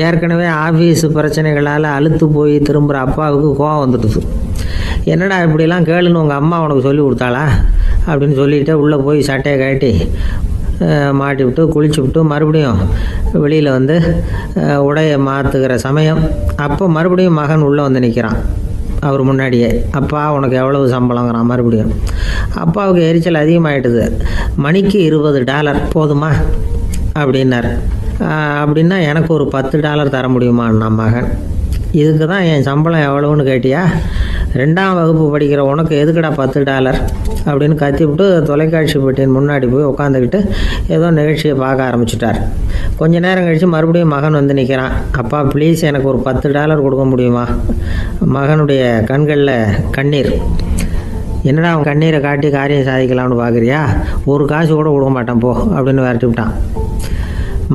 ஏற்கனவே ஆஃபீஸ் பிரச்சனைகளால் அழுத்து போய் திரும்புகிற அப்பாவுக்கு கோவம் வந்துடுது. என்னடா இப்படிலாம் கேளுன்னு உங்கள் அம்மா உனக்கு சொல்லி கொடுத்தாளா அப்படின்னு சொல்லிவிட்டு உள்ளே போய் சட்டையை கட்டி மாட்டி விட்டு குளிச்சு விட்டு மறுபடியும் வெளியில் உடையை மாற்றுகிற சமயம் அப்போ மறுபடியும் மகன் உள்ளே நிற்கிறான் அவர் முன்னாடியே. அப்பா உனக்கு எவ்வளவு சம்பளங்கிறான் மறுபடியும். அப்பாவுக்கு எரிச்சல் அதிகமாகிட்டுது. மணிக்கு $20 போதுமா அப்படின்னார். அப்படின்னா எனக்கு ஒரு $10 தர முடியுமான்னா மகன். இதுக்கு தான் என் சம்பளம் எவ்வளவுன்னு கேட்டியா? 2ஆம் வகுப்பு படிக்கிற உனக்கு எதுக்குடா $10 அப்படின்னு கத்திவிட்டு தொலைக்காட்சி பெட்டியின் முன்னாடி போய் உட்காந்துக்கிட்டு ஏதோ நிகழ்ச்சியை பார்க்க ஆரம்பிச்சிட்டார். கொஞ்ச நேரம் கழித்து மறுபடியும் மகன் நிற்கிறான். அப்பா ப்ளீஸ் எனக்கு ஒரு $10 கொடுக்க முடியுமா? மகனுடைய கண்களில் கண்ணீர். என்னடா அவன் கண்ணீரை காட்டி காரியம் சாதிக்கலாம்னு பார்க்குறியா? ஒரு காசு கூட கொடுக்க மாட்டான் போ அப்படின்னு விரட்டி விட்டான்.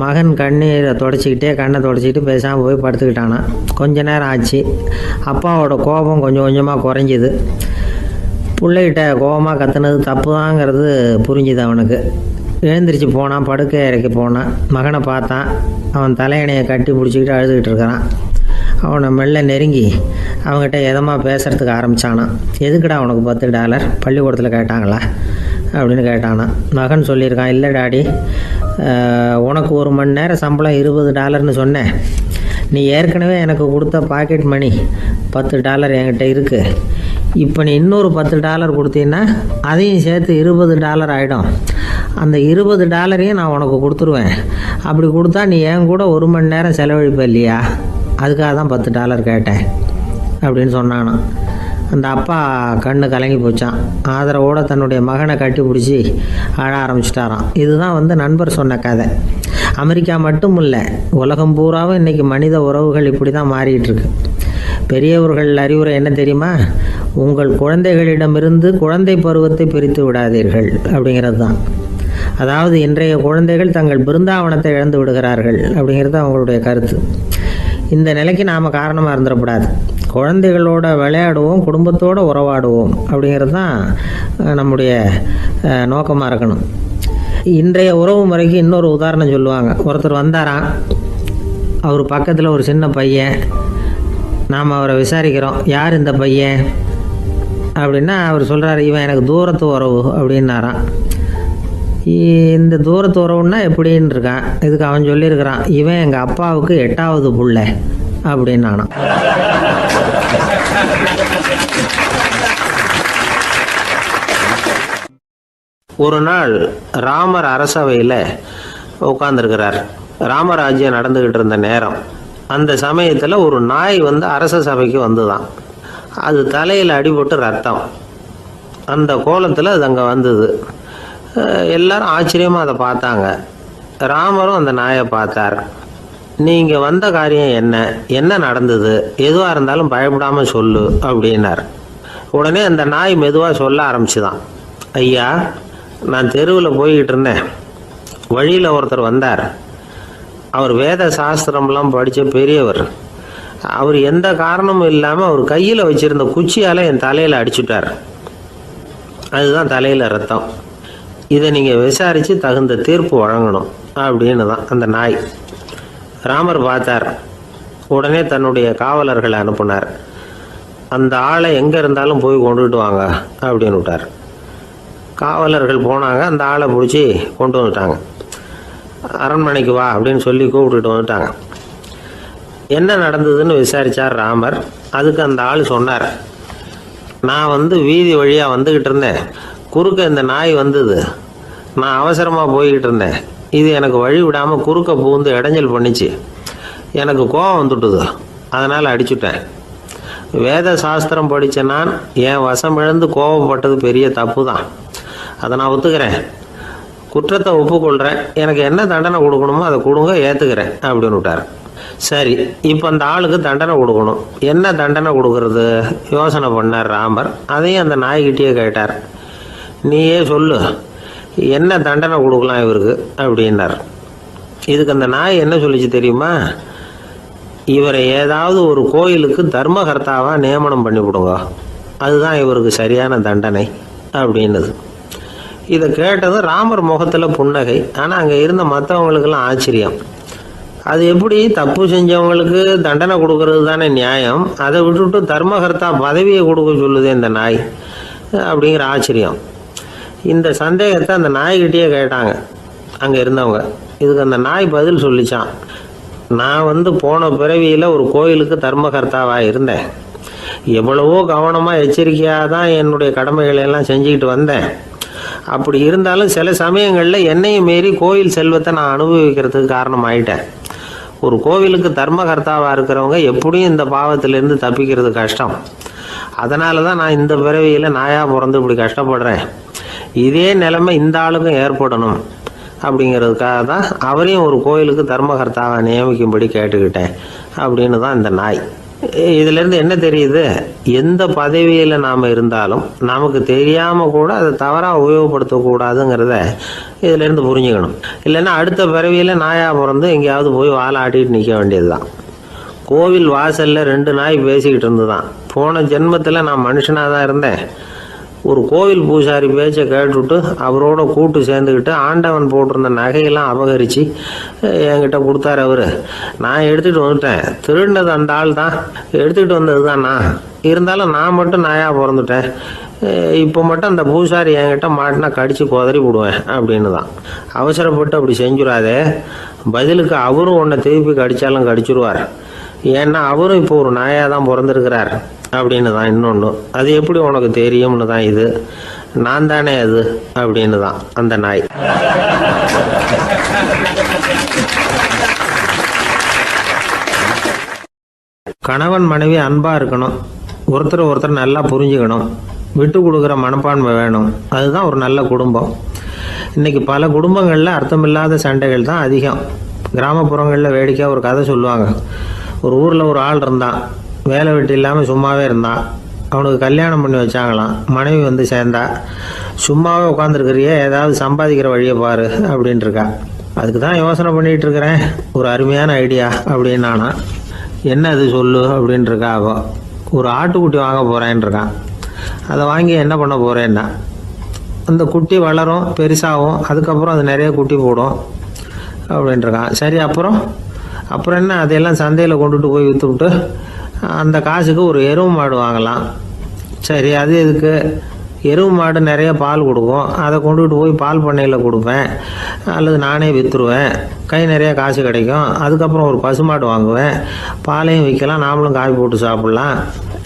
மகன் கண்ணீரை தொடச்சிக்கிட்டே கண்ணை தொடச்சிக்கிட்டு பேசாமல் போய் படுத்துக்கிட்டானா. கொஞ்ச நேரம் ஆச்சு. அப்பாவோட கோபம் கொஞ்சம் கொஞ்சமாக குறைஞ்சிது. பிள்ளைகிட்ட கோபமாக கத்துனது தப்பு தாங்கிறது புரிஞ்சுது அவனுக்கு. எழுந்திரிச்சு போனான், படுக்கை இறக்கி போனான். மகனை பார்த்தான். அவன் தலையணையை கட்டி பிடிச்சிக்கிட்டு அழுதுகிட்டு இருக்கிறான். அவனை மெல்ல நெருங்கி அவங்ககிட்ட எதமாக பேசுகிறதுக்கு ஆரம்பித்தானான். எதுக்குடா உனக்கு $10 பள்ளிக்கூடத்தில் கேட்டாங்களா அப்படின்னு கேட்டானான். மகன் சொல்லியிருக்கான், இல்லை டாடி, உனக்கு 1 மணி நேரம் சம்பளம் $20ன்னு சொன்னேன். நீ ஏற்கனவே எனக்கு கொடுத்த பாக்கெட் மணி $10 என்கிட்ட இருக்குது. இப்போ நீ இன்னொரு $10 கொடுத்தீங்கன்னா அதையும் சேர்த்து $20 ஆகிடும். அந்த $20 நான் உனக்கு கொடுத்துருவேன். அப்படி கொடுத்தா நீ என் கூட 1 மணி நேரம் செலவழிப்ப இல்லையா? அதுக்காக தான் $10 கேட்டேன் அப்படின்னு சொன்னானா. அந்த அப்பா கண்ணு கலங்கி போச்சான். ஆதரவோடு தன்னுடைய மகனை கட்டி பிடிச்சி அழ ஆரம்பிச்சிட்டாராம். இதுதான் நண்பர் சொன்ன கதை. அமெரிக்கா மட்டும் இல்லை, உலகம் பூராவும் இன்றைக்கி மனித உறவுகள் இப்படி தான் மாறிட்டு இருக்கு. பெரியவர்கள் அறிவுரை என்ன தெரியுமா? உங்கள் குழந்தைகளிடமிருந்து குழந்தை பருவத்தை பிரித்து விடாதீர்கள் அப்படிங்கிறது தான். அதாவது இன்றைய குழந்தைகள் தங்கள் பிருந்தாவனத்தை இழந்து விடுகிறார்கள் அப்படிங்கிறது அவங்களுடைய கருத்து. இந்த நிலைக்கு நாம் காரணமாக இருந்துடக்கூடாது. குழந்தைகளோட விளையாடுவோம், குடும்பத்தோடு உறவாடுவோம் அப்படிங்கிறது தான் நம்முடைய நோக்கமாக இருக்கணும். இன்றைய உறவு முறைக்கு இன்னொரு உதாரணம் சொல்லுவாங்க. ஒருத்தர் வந்தாராம், அவர் பக்கத்தில் ஒரு சின்ன பையன். நாம் அவரை விசாரிக்கிறோம், யார் இந்த பையன் அப்படின்னா அவர் சொல்கிறார், இவன் எனக்கு தூரத்து உறவு அப்படின்னாராம். இந்த தூரத்து உறவுன்னா எப்படின்னு இருக்கான். இதுக்கு அவன் சொல்லியிருக்கிறான், இவன் எங்கள் அப்பாவுக்கு 8வது புள்ள அப்படின்னானா. ஒரு நாள் ராமர் அரசவையில் உட்கார்ந்துருக்கிறார். ராமராஜ்யம் நடந்துக்கிட்டு இருந்த நேரம். அந்த சமயத்தில் ஒரு நாய் அரச சபைக்கு வந்துதான். அது தலையில் அடிபட்டு ரத்தம். அந்த கோலத்தில் அது அங்கே வந்தது. எல்லாரும் ஆச்சரியமாக அதை பார்த்தாங்க. ராமரும் அந்த நாயை பார்த்தார். நீங்கள் வந்த காரியம் என்ன நடந்தது, எதுவாக இருந்தாலும் பயப்படாமல் சொல்லு அப்படின்னார். உடனே அந்த நாய் மெதுவாக சொல்ல ஆரம்பிச்சுதான். ஐயா, நான் தெருவில் போய்கிட்டு இருந்தேன். வழியில் ஒருத்தர் வந்தார். அவர் வேத சாஸ்திரம்லாம் படித்த பெரியவர். அவர் எந்த காரணமும் இல்லாமல் அவர் கையில் வச்சுருந்த குச்சியால் என் தலையில் அடிச்சுட்டார். அதுதான் தலையில் ரத்தம். இதை நீங்கள் விசாரித்து தகுந்த தீர்ப்பு வழங்கணும் அப்படின்னு தான் அந்த நாய். ராமர் பார்த்தார். உடனே தன்னுடைய காவலர்களை அனுப்புனார். அந்த ஆளை எங்கே இருந்தாலும் போய் கொண்டுகிட்டு வாங்க அப்படின்னு விட்டார். காவலர்கள் போனாங்க. அந்த ஆளை பிடிச்சி கொண்டு வந்துட்டாங்க. அரண்மனைக்கு வா அப்படின்னு சொல்லி கூப்பிட்டுட்டு வந்துட்டாங்க. என்ன நடந்ததுன்னு விசாரித்தார் ராமர். அதுக்கு அந்த ஆள் சொன்னார், நான் வீதி வழியாக வந்துக்கிட்டு இருந்தேன். குறுக்க இந்த நாய் வந்தது. நான் அவசரமாக போய்கிட்டு இருந்தேன். இது எனக்கு வழி விடாமல் குறுக்க பூந்து இடைஞ்சல் பண்ணிச்சு. எனக்கு கோபம் வந்துட்டுது. அதனால் அடிச்சுட்டேன். வேத சாஸ்திரம் படித்த நான் என் வசம் இழந்து கோபப்பட்டது பெரிய தப்பு தான். அதை நான் ஒத்துக்கிறேன். குற்றத்தை ஒப்புக்கொள்கிறேன். எனக்கு என்ன தண்டனை கொடுக்கணுமோ அதை கொடுங்க, ஏற்றுக்கிறேன் அப்படின்னு விட்டார். சரி, இப்போ அந்த ஆளுக்கு தண்டனை கொடுக்கணும். என்ன தண்டனை கொடுக்கறது யோசனை பண்ணார் ராமர். அதையும் அந்த நாய்கிட்டே கேட்டார். நீயே சொல்லு, என்ன தண்டனை கொடுக்கலாம் இவருக்கு அப்படின்னார். இதுக்கு அந்த நாய் என்ன சொல்லிச்சு தெரியுமா? இவரை ஏதாவது ஒரு கோயிலுக்கு தர்மகர்த்தாவாக நியமனம் பண்ணி விடுங்க, அதுதான் இவருக்கு சரியான தண்டனை அப்படின்னது. இதை கேட்டதும் ராமர் முகத்தில் புன்னகை. ஆனால் அங்கே இருந்த மற்றவங்களுக்கெல்லாம் ஆச்சரியம். அது எப்படி, தப்பு செஞ்சவங்களுக்கு தண்டனை கொடுக்கறது தானே நியாயம், அதை விட்டுவிட்டு தர்மகர்த்தா பதவியை கொடுக்க சொல்லுது இந்த நாய் அப்படிங்கிற ஆச்சரியம். இந்த சந்தேகத்தை அந்த நாய்கிட்டேயே கேட்டாங்க அங்கே இருந்தவங்க. இதுக்கு அந்த நாய் பதில் சொல்லிச்சான். நான் போன பிறவியில் ஒரு கோயிலுக்கு தர்மகர்த்தாவாக இருந்தேன். எவ்வளவோ கவனமாக எச்சரிக்கையாக தான் என்னுடைய கடமைகளை எல்லாம் செஞ்சுக்கிட்டு வந்தேன். அப்படி இருந்தாலும் சில சமயங்களில் என்னையும் மீறி கோயில் செல்வத்தை நான் அனுபவிக்கிறதுக்கு காரணமாயிட்டேன். ஒரு கோவிலுக்கு தர்மகர்த்தாவாக இருக்கிறவங்க எப்படியும் இந்த பாவத்திலேருந்து தப்பிக்கிறது கஷ்டம். அதனால தான் நான் இந்த பிறவியில் நாயாக பிறந்து இப்படி கஷ்டப்படுறேன். இதே நிலைமை இந்த ஆளுக்கும் ஏற்படணும் அப்படிங்கிறதுக்காக தான் அவரையும் ஒரு கோயிலுக்கு தர்மகர்த்தாவை நியமிக்கும்படி கேட்டுக்கிட்டேன் அப்படின்னு தான் இந்த நாய். இதிலேருந்து என்ன தெரியுது? எந்த பதவியில் நாம் இருந்தாலும் நமக்கு தெரியாமல் கூட அதை தவறாக உபயோகப்படுத்தக்கூடாதுங்கிறத இதிலேருந்து புரிஞ்சுக்கணும். இல்லைன்னா அடுத்த பிறவியில் நாயாக பிறந்து எங்கேயாவது போய் வாழை ஆட்டிட்டு நிற்க வேண்டியது தான். கோவில் வாசலில் 2 நாய் பேசிக்கிட்டு இருந்து தான், போன ஜென்மத்தில் நான் மனுஷனாக தான் இருந்தேன். ஒரு கோவில் பூசாரி பேச்சை கேட்டுவிட்டு அவரோட கூட்டு சேர்ந்துக்கிட்டு ஆண்டவன் போட்டிருந்த நகையெல்லாம் அபகரித்து என்கிட்ட கொடுத்தாரு அவர். நான் எடுத்துகிட்டு வந்துட்டேன். திருடினது அந்த ஆள் தான், எடுத்துக்கிட்டு வந்தது தான் நான். இருந்தாலும் நான் மட்டும் நாயாக பிறந்துட்டேன். இப்போ மட்டும் அந்த பூசாரி என்கிட்ட மாட்டினா கடித்து குதறி விடுவேன் அப்படின்னு தான். அவசரப்பட்டு அப்படி செஞ்சுடாதே. பதிலுக்கு அவரும் உன்னை திருப்பி கடித்தாலும் கடிச்சிருவார். ஏன்னா அவரும் இப்போ ஒரு நாயாக தான் பிறந்திருக்கிறார் அப்படின்னு தான். இன்னொன்று, அது எப்படி உனக்கு தெரியும்னு தான். இது நான் தானே அது அப்படின்னு தான் அந்த நாய். கணவன் மனைவி அன்பாக இருக்கணும். ஒருத்தர் நல்லா புரிஞ்சுக்கணும். விட்டு கொடுக்குற மனப்பான்மை வேணும். அதுதான் ஒரு நல்ல குடும்பம். இன்றைக்கி பல குடும்பங்களில் அர்த்தமில்லாத சண்டைகள் தான் அதிகம். கிராமப்புறங்களில் வேடிக்கையாக ஒரு கதை சொல்லுவாங்க. ஒரு ஊரில் ஒரு ஆள் இருந்தான். வேலை வெட்டி இல்லாமல் சும்மாவே இருந்தான். அவனுக்கு கல்யாணம் பண்ணி வச்சாங்களாம். மனைவி சேர்ந்தா. சும்மாவே உட்காந்துருக்கிறியே, ஏதாவது சம்பாதிக்கிற வழியை பாரு அப்படின்ட்டுருக்கா. அதுக்கு தான் யோசனை பண்ணிகிட்டு இருக்கிறேன். ஒரு அருமையான ஐடியா அப்படின்னானா. என்ன அது சொல்லு அப்படின்ட்டுருக்கா. அவள் ஒரு ஆட்டுக்குட்டி வாங்க போகிறேன்ருக்கான். அதை வாங்கி என்ன பண்ண போகிறேன்னா, அந்த குட்டி வளரும், பெருசாகும், அதுக்கப்புறம் அது நிறைய குட்டி போடும் அப்படின்ட்டுருக்கான். சரி, அப்புறம் என்ன, அதையெல்லாம் சந்தையில் கொண்டுட்டு போய் விற்றுவிட்டு அந்த காசுக்கு ஒரு எருவு மாடு வாங்கலாம். சரி, அது எதுக்கு? எருவு மாடு நிறைய பால் கொடுக்கும். அதை கொண்டுகிட்டு போய் பால் பண்ணையில் கொடுப்பேன், அல்லது நானே விற்றுருவேன். கை நிறைய காசு கிடைக்கும். அதுக்கப்புறம் ஒரு பசுமாடு வாங்குவேன். பாலையும் விற்கலாம், நாமளும் காய் போட்டு சாப்பிட்லாம்.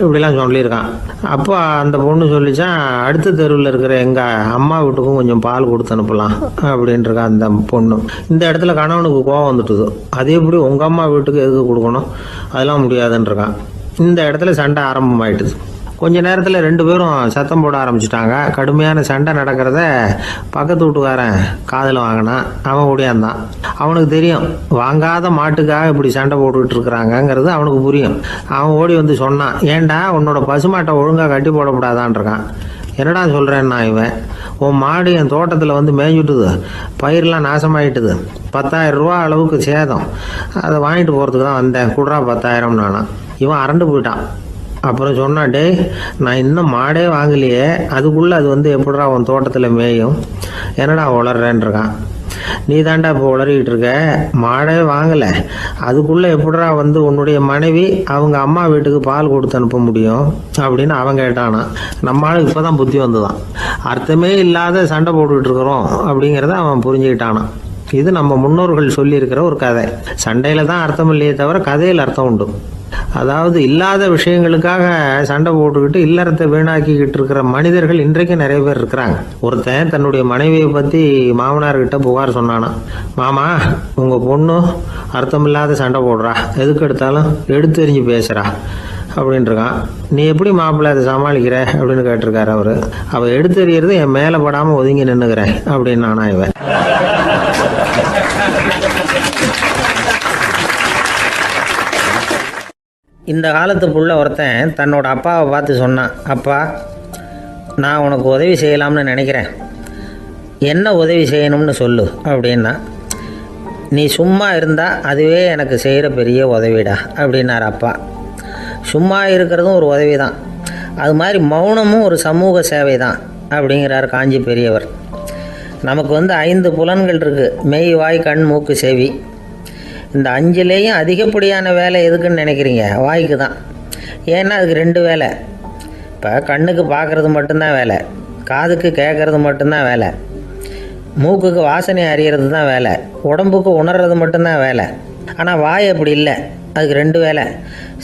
இப்படிலாம் சொல்லியிருக்கான். அப்போ அந்த பொண்ணு சொல்லிச்சான், அடுத்த தெருவில் இருக்கிற எங்கள் அம்மா வீட்டுக்கும் கொஞ்சம் பால் கொடுத்து அனுப்பலாம் அப்படின்ட்டுருக்கான் அந்த பொண்ணு. இந்த இடத்துல கணவனுக்கு கோவம் வந்துட்டுது. அது எப்படி உங்கள் அம்மா வீட்டுக்கு எதுக்கு கொடுக்கணும், அதெல்லாம் முடியாதுன்றிருக்கான். இந்த இடத்துல சண்டை ஆரம்பமாயிட்டுது. கொஞ்ச நேரத்தில் 2 பேரும் சத்தம் போட ஆரம்பிச்சிட்டாங்க. கடுமையான சண்டை நடக்கிறத பக்கத்து வீட்டுக்காரன் காதில் வாங்கினான். அவன் ஓடியாந்தான். அவனுக்கு தெரியும், வாங்காத மாட்டுக்காக இப்படி சண்டை போட்டுக்கிட்டு இருக்கிறாங்கங்கிறது அவனுக்கு புரியும். அவன் ஓடி சொன்னான், ஏண்டா உன்னோட பசுமாட்டை ஒழுங்காக கட்டி போடக்கூடாதான்ருக்கான். என்னடா சொல்கிறேன்னா, இவன் உன் மாடு என் தோட்டத்தில் மேய்ஞ்சுட்டுது, பயிரெலாம் நாசமாயிட்டுது, 10,000 ரூபா அளவுக்கு சேதம், அதை வாங்கிட்டு போகிறதுக்கு தான் வந்தேன், குடுறா 10,000 நானா. இவன் அரண்டு போயிட்டான். அப்புறம் சொன்னா, டேய் நான் இன்னும் மாடே வாங்கலையே, அதுக்குள்ளே அது வந்து எப்படிடா உன் தோட்டத்தில் மேயும், என்னடா உளர்றேன்னு இருக்கான். நீ தாண்டா இப்போ உளறிக்கிட்டு இருக்க, மாடே வாங்கலை, அதுக்குள்ளே எப்படிடா வந்து உன்னுடைய மனைவி அவங்க அம்மா வீட்டுக்கு பால் கொடுத்து அனுப்ப முடியும் அப்படின்னு அவன் கேட்டானா. நம்ம ஆளுக்கு இப்போ தான் புத்தி வந்துதான். அர்த்தமே இல்லாத சண்டை போட்டுக்கிட்டு இருக்கிறோம் அப்படிங்கிறத அவன் புரிஞ்சுக்கிட்டானான். இது நம்ம முன்னோர்கள் சொல்லியிருக்கிற ஒரு கதை. சண்டையில் தான் அர்த்தம் இல்லையே தவிர கதையில் அர்த்தம் உண்டு. அதாவது இல்லாத விஷயங்களுக்காக சண்டை போட்டுக்கிட்டு இல்லறத்தை வீணாக்கிக்கிட்டு இருக்கிற மனிதர்கள் இன்றைக்கு நிறைய பேர் இருக்கிறாங்க. ஒருத்தன் தன்னுடைய மனைவியை பற்றி மாமனார்கிட்ட புகார் சொன்னானா. மாமா, உங்கள் பொண்ணு அர்த்தமில்லாத சண்டை போடுறா, எதுக்கு எடுத்தாலும் எடுத்தெறிஞ்சு பேசுகிறா அப்படின்ட்டுருக்கான். நீ எப்படி மாப்பிள்ளை அதை சமாளிக்கிற அப்படின்னு கேட்டிருக்காரு அவர். அவள் எடுத்தெறியறது என் மேலே படாமல் ஒதுங்கி நின்றுக்கிறேன் அப்படின்னு நானா இவன். இந்த காலத்து புள்ள ஒருத்தன் தன்னோட அப்பாவை பார்த்து சொன்னான், அப்பா நான் உனக்கு உதவி செய்யலாம்னு நினைக்கிறேன், என்ன உதவி செய்யணும்னு சொல்லு அப்படின்னா. நீ சும்மா இருந்தால் அதுவே எனக்கு செய்கிற பெரிய உதவிடா அப்படின்னார் அப்பா. சும்மா இருக்கிறதும் ஒரு உதவி தான், அது மாதிரி மௌனமும் ஒரு சமூக சேவை தான் அப்படிங்கிறார் காஞ்சி பெரியவர். நமக்கு வந்து 5 புலன்கள் இருக்குது, மெய் வாய் கண் மூக்கு செவி. இந்த 5லேயும் அதிகப்படியான வேலை எதுக்குன்னு நினைக்கிறீங்க? வாய்க்கு தான். ஏன்னா அதுக்கு 2 வேலை. இப்போ கண்ணுக்கு பார்க்குறது மட்டும்தான் வேலை, காதுக்கு கேட்குறது மட்டும்தான் வேலை, மூக்குக்கு வாசனை அறியறது தான் வேலை, உடம்புக்கு உணர்றது மட்டும்தான் வேலை. ஆனால் வாய் அப்படி இல்லை, அதுக்கு 2 வேலை.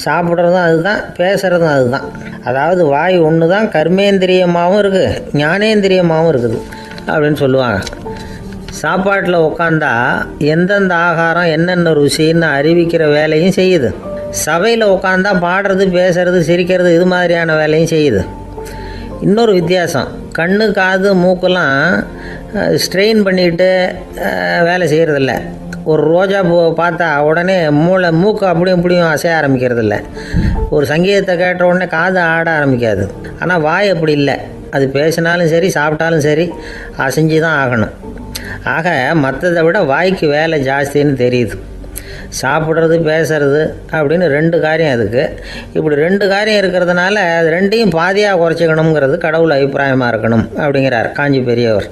சாப்பிட்றதும் அதுதான், பேசுகிறதும் அதுதான். அதாவது வாய் ஒன்று தான் கர்மேந்திரியமாகவும் இருக்குது, ஞானேந்திரியமாகவும் இருக்குது அப்படின்னு சொல்லுவாங்க. சாப்பாட்டில் உட்காந்தா எந்தெந்த ஆகாரம் என்னென்ன ருசின்னு அறிவிக்கிற வேலையும் செய்யுது. சபையில் உட்காந்தா பாடுறது, பேசுறது, சிரிக்கிறது, இது மாதிரியான வேலையும் செய்யுது. இன்னொரு வித்தியாசம், கண்ணு காது மூக்கெல்லாம் ஸ்ட்ரெயின் பண்ணிட்டு வேலை செய்கிறதில்ல. ஒரு ரோஜா பூவை பார்த்தா உடனே மூக்கு அப்படியும் இப்படியும் அசைய ஆரம்பிக்கிறதில்ல. ஒரு சங்கீதத்தை கேட்ட உடனே காது ஆட ஆரம்பிக்காது. ஆனால் வாய் அப்படி இல்லை, அது பேசினாலும் சரி சாப்பிட்டாலும் சரி அசைஞ்சு தான் ஆகணும். ஆக மற்றதை விட வாய்க்கு வேலை ஜாஸ்தின்னு தெரியுது. சாப்பிட்றது பேசுறது அப்படின்னு 2 காரியம் அதுக்கு. இப்படி 2 காரியம் இருக்கிறதுனால அது 2ஐயும் பாதியாக குறைச்சிக்கணுங்கிறது கடவுள் அபிப்பிராயமாக இருக்கணும் அப்படிங்கிறார் காஞ்சி பெரியவர்.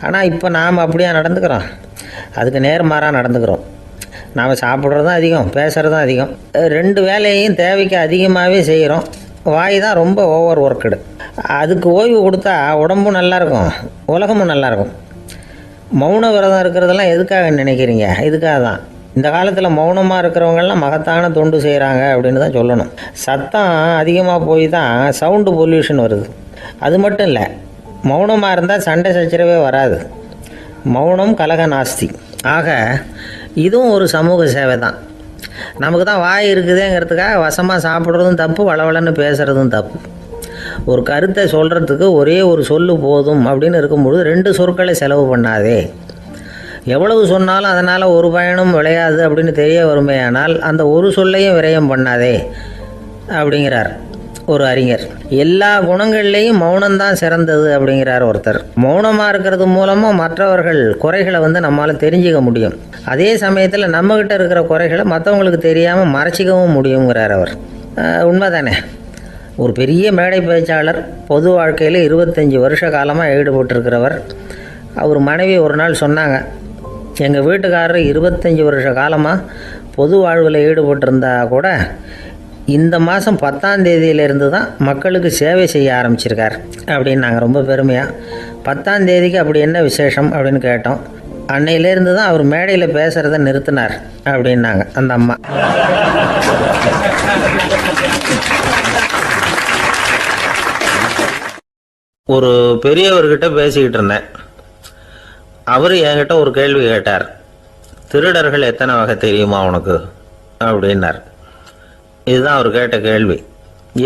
ஆனால் இப்போ நாம் அப்படியா நடந்துக்கிறோம்? அதுக்கு நேர்மாறாக நடந்துக்கிறோம். நாம் சாப்பிட்றதும் அதிகம், பேசுகிறதும் அதிகம், 2 வேலையையும் தேவைக்கு அதிகமாகவே செய்கிறோம். வாய் தான் ரொம்ப ஓவர் ஒர்க்குடு. அதுக்கு ஓய்வு கொடுத்தா உடம்பும் நல்லாயிருக்கும், உலகமும் நல்லாயிருக்கும். மௌன விரதம் இருக்கிறதெல்லாம் எதுக்காக நினைக்கிறீங்க? இதுக்காக தான். இந்த காலத்தில் மௌனமாக இருக்கிறவங்கெல்லாம் மகத்தான தொண்டு செய்கிறாங்க அப்படின்னு தான் சொல்லணும். சத்தம் அதிகமாக போய் தான் சவுண்டு பொல்யூஷன் வருது. அது மட்டும் இல்லை, மௌனமாக இருந்தால் சண்டை சச்சரவே வராது. மௌனம் கலக நாஸ்தி. ஆக இதுவும் ஒரு சமூக சேவை தான். நமக்கு தான் வாய் இருக்குதுங்கிறதுக்காக வசமாக சாப்பிட்றதும் தப்பு, வளவளன்னு பேசுகிறதும் தப்பு. ஒரு கருத்தை சொல்கிறதுக்கு ஒரே ஒரு சொல்லு போதும் அப்படின்னு இருக்கும்பொழுது 2 சொற்களை செலவு பண்ணாதே. எவ்வளவு சொன்னாலும் அதனால் ஒரு பயனும் விளையாது அப்படின்னு தெரிய வருமேயானால் அந்த ஒரு சொல்லையும் விரயம் பண்ணாதே அப்படிங்கிறார் ஒரு அறிஞர். எல்லா குணங்கள்லேயும் மௌனம்தான் சிறந்தது அப்படிங்கிறார் ஒருத்தர். மௌனமாக இருக்கிறது மூலமாக மற்றவர்கள் குறைகளை நம்மளால் தெரிஞ்சிக்க முடியும். அதே சமயத்தில் நம்மக்கிட்ட இருக்கிற குறைகளை மற்றவங்களுக்கு தெரியாமல் மறைச்சிக்கவும் முடியுங்கிறார் அவர். உண்மைதானே? ஒரு பெரிய மேடை பேச்சாளர், பொது வாழ்க்கையில் 25 வருஷ காலமாக ஈடுபட்டிருக்கிறவர். அவர் மனைவி ஒரு நாள் சொன்னாங்க, எங்கள் வீட்டுக்காரர் 25 வருஷ காலமாக பொது வாழ்வில் ஈடுபட்டிருந்தா கூட இந்த மாதம் 10ஆம் தேதியிலேருந்து தான் மக்களுக்கு சேவை செய்ய ஆரம்பிச்சிருக்கார் அப்படின்னு நாங்கள் ரொம்ப பெருமையாக. 10ஆம் தேதிக்கு அப்படி என்ன விசேஷம் அப்படின்னு கேட்டோம். அன்னையிலேருந்து தான் அவர் மேடையில் பேசுகிறத நிறுத்தினார் அப்படின்னாங்க அந்த அம்மா. ஒரு பெரியவர்கிட்ட பேசிக்கிட்டு இருந்தேன். அவர் என்கிட்ட ஒரு கேள்வி கேட்டார். திருடர்கள் எத்தனை வகை தெரியுமா உனக்கு அப்படின்னார். இதுதான் அவர் கேட்ட கேள்வி.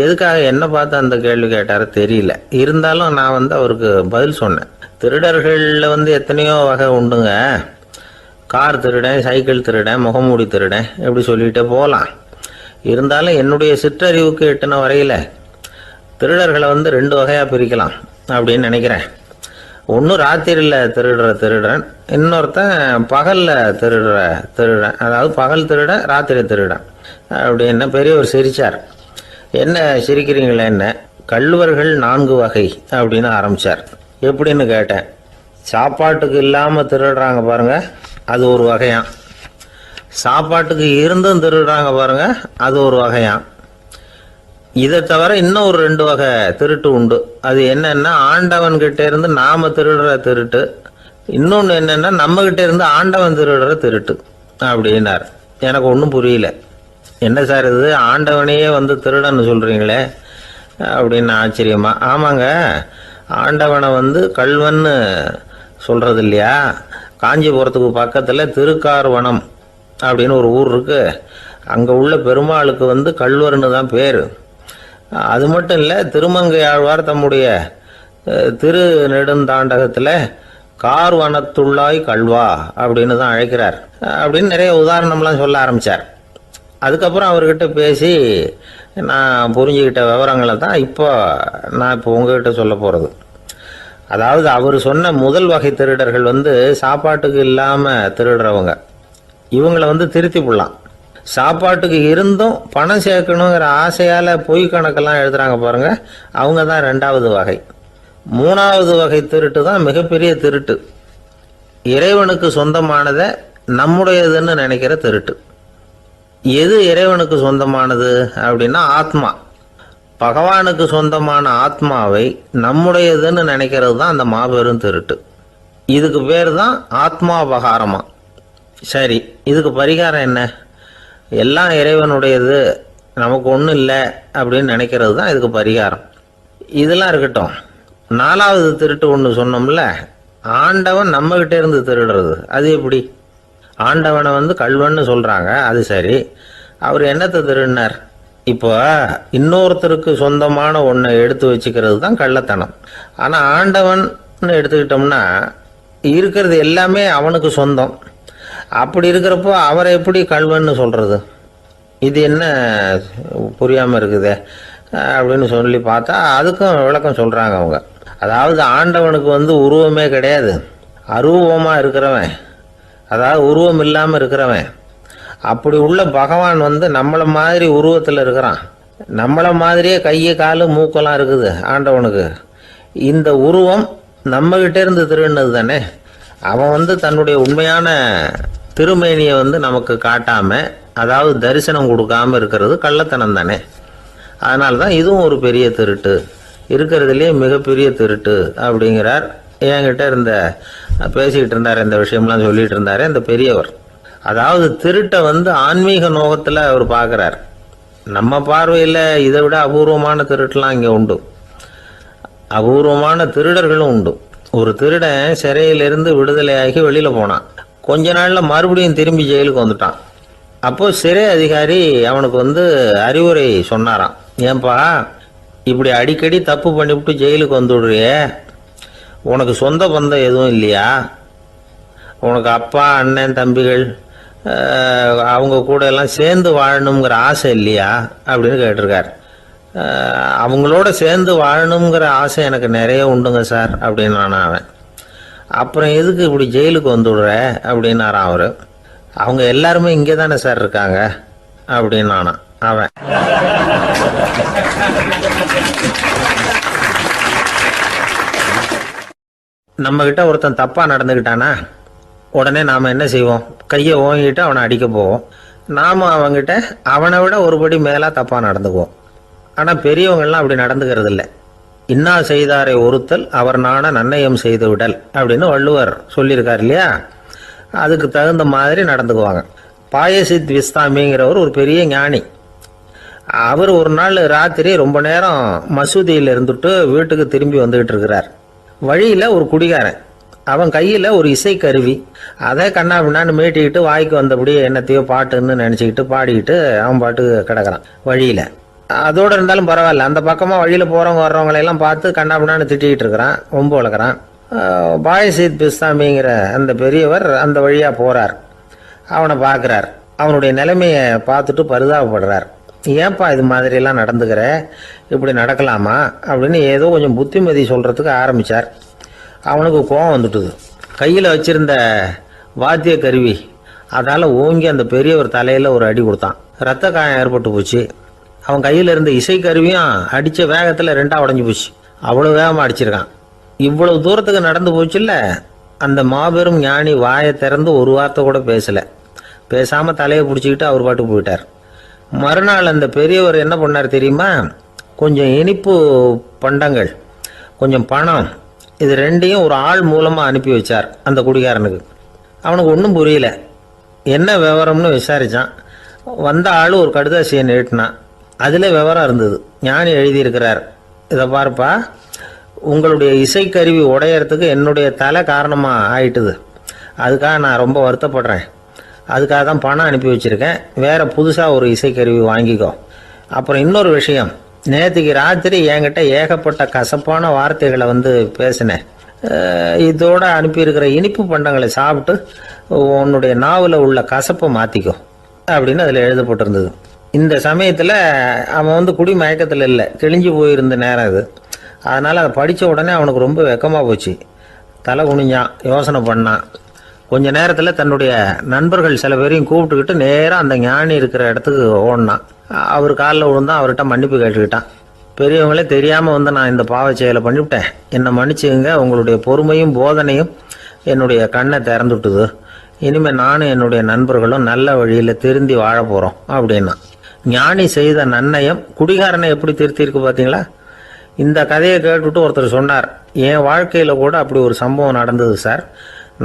எதுக்காக என்ன பார்த்து அந்த கேள்வி கேட்டார் தெரியல. இருந்தாலும் நான் அவருக்கு பதில் சொன்னேன். திருடர்களில் எத்தனையோ வகை உண்டுங்க. கார் திருடன், சைக்கிள் திருடன், முகமூடி திருடன், எப்படி சொல்லிகிட்டே போகலாம். இருந்தாலும் என்னுடைய சிற்றறிவுக்கு எட்டின வரையில் திருடர்களை 2 வகையாக பிரிக்கலாம் அப்படின்னு நினைக்கிறேன். ஒன்று ராத்திரியில் திருடுற திருடன், இன்னொருத்தன் பகலில் திருடுற திருடன். அதாவது பகல் திருடன், ராத்திரி திருடன் அப்படின்னு பெரியவர் சிரித்தார். என்ன சிரிக்கிறீங்களே? என்ன கள்வர்கள் 4 வகை அப்படின்னு ஆரம்பிச்சார். எப்படின்னு கேட்டேன். சாப்பாட்டுக்கு இல்லாமல் திருடுறாங்க பாருங்க, அது ஒரு வகையாம். சாப்பாட்டுக்கு இருந்தும் திருடுறாங்க பாருங்க, அது ஒரு வகையாம். இதை தவிர இன்னும் ஒரு 2 வகை திருட்டு உண்டு. அது என்னன்னா, ஆண்டவன் கிட்ட இருந்து நாம திருடுற திருட்டு, இன்னொன்று என்னன்னா நம்ம கிட்ட இருந்து ஆண்டவன் திருடுற திருட்டு அப்படின்னார். எனக்கு ஒன்றும் புரியல. என்ன சார் இது, ஆண்டவனையே வந்து திருடன்னு சொல்றீங்களே அப்படின்னு ஆச்சரியமா. ஆமாங்க, ஆண்டவனை வந்து கள்வன்னு சொல்றது இல்லையா? காஞ்சிபுரத்துக்கு பக்கத்தில் திருக்கார்வனம் அப்படின்னு ஒரு ஊர் இருக்கு. அங்கே உள்ள பெருமாளுக்கு வந்து கள்வர்னு தான் பேர். அது மட்டும் இல்லை, திருமங்கை ஆழ்வார் தம்முடைய திரு நெடுந்தாண்டகத்தில் கார்வனத்துள்ளாய் கல்வா அப்படின்னு தான் அழைக்கிறார் அப்படின்னு நிறைய உதாரணம்லாம் சொல்ல ஆரம்பித்தார். அதுக்கப்புறம் அவர்கிட்ட பேசி நான் புரிஞ்சுக்கிட்ட விவரங்களை தான் நான் இப்போ உங்ககிட்ட சொல்ல போகிறது. அதாவது அவர் சொன்ன முதல் வகை திருடர்கள் வந்து சாப்பாட்டுக்கு இல்லாமல் திருடுறவங்க. இவங்களை வந்து திருத்தி போடலாம். சாப்பாட்டுக்கு இருந்தும் பணம் சேர்க்கணுங்கிற ஆசையால் பொய் கணக்கெல்லாம் எழுதுறாங்க பாருங்க, அவங்க தான் 2வது வகை. 3வது வகை திருட்டு தான் மிகப்பெரிய திருட்டு. இறைவனுக்கு சொந்தமானதை நம்முடையதுன்னு நினைக்கிற திருட்டு. எது இறைவனுக்கு சொந்தமானது அப்படின்னா ஆத்மா. பகவானுக்கு சொந்தமான ஆத்மாவை நம்முடையதுன்னு நினைக்கிறது தான் அந்த மாபெரும் திருட்டு. இதுக்கு பேர் தான் ஆத்மாபகாரமா. சரி, இதுக்கு பரிகாரம் என்ன? எல்லாம் இறைவனுடையது, நமக்கு ஒன்றும் இல்லை அப்படின்னு நினைக்கிறது தான் இதுக்கு பரிகாரம். இதெல்லாம் இருக்கட்டும். 4வது திருட்டு ஒன்று சொன்னோம்ல, ஆண்டவன் நம்மகிட்ட இருந்து திருடுறது. அது எப்படி? ஆண்டவனை வந்து கள்வன்னு சொல்றாங்க, அது சரி. அவர் என்னத்தை திருடினார்? இப்போ இன்னொருத்தருக்கு சொந்தமான ஒன்றை எடுத்து வச்சுக்கிறது தான் கள்ளத்தனம். ஆனால் ஆண்டவன் எடுத்துக்கிட்டோம்னா இருக்கிறது எல்லாமே அவனுக்கு சொந்தம். அப்படி இருக்கிறப்போ அவரை எப்படி கள்வன்னு சொல்றது? இது என்ன புரியாமல் இருக்குதே அப்படின்னு சொல்லி பார்த்தா அதுக்கும் விளக்கம் சொல்றாங்க அவங்க. அதாவது ஆண்டவனுக்கு வந்து உருவமே கிடையாது, அரூபமாக இருக்கிறவன், அதாவது உருவம் இல்லாமல் இருக்கிறவன். அப்படி உள்ள பகவான் வந்து நம்மளை மாதிரி உருவத்தில் இருக்கிறான். நம்மளை மாதிரியே கையை காலு மூக்கெல்லாம் இருக்குது ஆண்டவனுக்கு. இந்த உருவம் நம்மகிட்ட இருந்து திருடினது தானே. அவன் வந்து தன்னுடைய உண்மையான திருமேனியை வந்து நமக்கு காட்டாம, அதாவது தரிசனம் கொடுக்காம இருக்கிறது கள்ளத்தனம் தானே. அதனால தான் இதுவும் ஒரு பெரிய திருட்டு, இருக்கிறதுலேயே மிகப்பெரிய திருட்டு அப்படிங்கிறார். என்கிட்ட பேசிக்கிட்டு இருந்தார், இந்த விஷயம்லாம் சொல்லிட்டு இருந்தாரு அந்த பெரியவர். அதாவது திருட்டை வந்து ஆன்மீக நோகத்தில் அவர் பார்க்குறார். நம்ம பார்வையில் இதை விட அபூர்வமான திருட்டுலாம் இங்கே உண்டு. அபூர்வமான திருடர்களும் உண்டு. ஒரு திருடன் சிறையிலிருந்து விடுதலையாகி வெளியில் போனான். கொஞ்ச நாளில் மறுபடியும் திரும்பி ஜெயிலுக்கு வந்துட்டான். அப்போது சிறை அதிகாரி அவனுக்கு வந்து அறிவுரை சொன்னாராம். ஏன்பா இப்படி அடிக்கடி தப்பு பண்ணிவிட்டு ஜெயிலுக்கு வந்துவிடுறியே, உனக்கு சொந்த பந்தம் எதுவும் இல்லையா? உனக்கு அப்பா அண்ணன் தம்பிகள் அவங்க கூட எல்லாம் சேர்ந்து வாழணுங்கிற ஆசை இல்லையா அப்படின்னு கேட்டிருக்கார். அவங்களோட சேர்ந்து வாழணுங்கிற ஆசை எனக்கு நிறைய உண்டுங்க சார் அப்படின்னு அவன். அப்புறம் எதுக்கு இப்படி ஜெயிலுக்கு வந்துவிடுற அப்படின்னாரான் அவர். அவங்க எல்லாருமே இங்கே தானே சார் இருக்காங்க அப்படின்னு அவன். நம்ம கிட்ட ஒருத்தன் தப்பா நடந்துக்கிட்டானா உடனே நாம என்ன செய்வோம்? கையை ஓங்கிட்டு அவனை அடிக்க போவோம். நாம அவங்கிட்ட அவனை விட ஒருபடி மேலா தப்பா நடந்துக்குவோம். ஆனா பெரியவங்கெல்லாம் அப்படி நடந்துக்கிறது இல்லை. இன்னா செய்தாரை ஒருத்தல் அவர் நாண நன்னயம் செய்து விடல் அப்படின்னு வள்ளுவர் சொல்லியிருக்கார் இல்லையா? அதுக்கு தகுந்த மாதிரி நடந்துக்குவாங்க. பாயசித் விஸ்தாமிங்கிறவர் ஒரு பெரிய ஞானி. அவர் ஒரு நாள் ராத்திரி ரொம்ப நேரம் மசூதியில் இருந்துட்டு வீட்டுக்கு திரும்பி வந்துகிட்டு இருக்கிறார். வழியில் ஒரு குடிகாரன், அவன் கையில் ஒரு இசைக்கருவி, அதை கண்ணா பின்னான்னு மீட்டிக்கிட்டு வாய்க்கு வந்தபடி என்னத்தையோ பாட்டுன்னு நினச்சிக்கிட்டு பாடிக்கிட்டு அவன் பாட்டுக்கு கிடக்கிறான் வழியில். அதோடு இருந்தாலும் பரவாயில்ல, அந்த பக்கமாக வழியில் போகிறவங்க வர்றவங்களையெல்லாம் பார்த்து கண்ணா பின்னான்னு திட்டிக்கிட்டு இருக்கிறான், ரொம்ப வளர்க்குறான். பாயசித் பிஸ்தாமிங்கிற அந்த பெரியவர் அந்த வழியாக போகிறார். அவனை பார்க்குறார். அவனுடைய நிலைமையை பார்த்துட்டு பரிதாபப்படுறார். ஏன்பா இது மாதிரிலாம் நடந்துக்கிற, இப்படி நடக்கலாமா அப்படின்னு ஏதோ கொஞ்சம் புத்திமதி சொல்கிறதுக்கு ஆரம்பித்தார். அவனுக்கு கோபம் வந்துட்டுது. கையில் வச்சிருந்த வாத்திய கருவி அதால் ஓங்கி அந்த பெரியவர் தலையில் ஒரு அடி கொடுத்தான். ரத்த காயம் ஏற்பட்டு போச்சு. அவன் கையில் இருந்த இசைக்கருவியும் அடித்த வேகத்தில் ரெண்டாக உடஞ்சி போச்சு. அவ்வளோ வேகமாக அடிச்சிருக்கான். இவ்வளவு தூரத்துக்கு நடந்து போச்சுல்ல, அந்த மாபெரும் ஞானி வாயை திறந்து ஒரு வார்த்தை கூட பேசலை. பேசாமல் தலையை பிடிச்சிக்கிட்டு அவர் பாட்டுக்கு போயிட்டார். மறுநாள் அந்த பெரியவர் என்ன பண்ணார் தெரியுமா? கொஞ்சம் இனிப்பு பண்டங்கள், கொஞ்சம் பணம், இது ரெண்டையும் ஒரு ஆள் மூலமாக அனுப்பி வச்சார் அந்த குடிகாரனுக்கு. அவனுக்கு ஒன்றும் புரியல. என்ன விவரம்னு விசாரித்தான். வந்த ஆள் ஒரு கடுதாசியை நீட்டினான். அதில் விவரம் இருந்தது. ஞானி எழுதியிருக்கிறார், இதை பார்ப்பா, உங்களுடைய இசைக்கருவி உடையறதுக்கு என்னுடைய தலை காரணமாக ஆயிட்டுது. அதுக்காக நான் ரொம்ப வருத்தப்படுறேன். அதுக்காக தான் பணம் அனுப்பி வச்சுருக்கேன். வேறு புதுசாக ஒரு இசைக்கருவி வாங்கிக்கோ. அப்புறம் இன்னொரு விஷயம், நேற்றுக்கு ராத்திரி என்கிட்ட ஏகப்பட்ட கசப்பான வார்த்தைகளை பேசினேன். இதோட அனுப்பியிருக்கிற இனிப்பு பண்டங்களை சாப்பிட்டு உன்னுடைய நாவில் உள்ள கசப்பை மாற்றிக்கோ அப்படின்னு அதில் எழுதப்பட்டிருந்தது. இந்த சமயத்தில் அவன் குடி மயக்கத்தில் இல்லை, கிழிஞ்சு போயிருந்த நேரம் அது. அதனால் அதை படித்த உடனே அவனுக்கு ரொம்ப வெக்கமாக போச்சு. தலை குனிஞ்சான், யோசனை பண்ணான். கொஞ்ச நேரத்தில் தன்னுடைய நண்பர்கள் சில பேரையும் கூப்பிட்டுக்கிட்டு நேராக அந்த ஞானி இருக்கிற இடத்துக்கு ஓடினான். அவர் காலில் விழுந்தான். அவர்கிட்ட மன்னிப்பு கேட்டுக்கிட்டான். பெரியவங்களே தெரியாமல் நான் இந்த பாவச் செயலை பண்ணிவிட்டேன், என்னை மன்னிச்சுங்க. உங்களுடைய பொறுமையும் போதனையும் என்னுடைய கண்ணை திறந்துட்டுது. இனிமேல் நானும் என்னுடைய நண்பர்களும் நல்ல வழியில் திருந்தி வாழ போகிறோம் அப்படின்னா. ஞானி செய்த நன்னயம் குடிகாரனை எப்படி திருத்திருக்கு பார்த்தீங்களா? இந்த கதையை கேட்டுவிட்டு ஒருத்தர் சொன்னார், என் வாழ்க்கையில் கூட அப்படி ஒரு சம்பவம் நடந்தது சார்.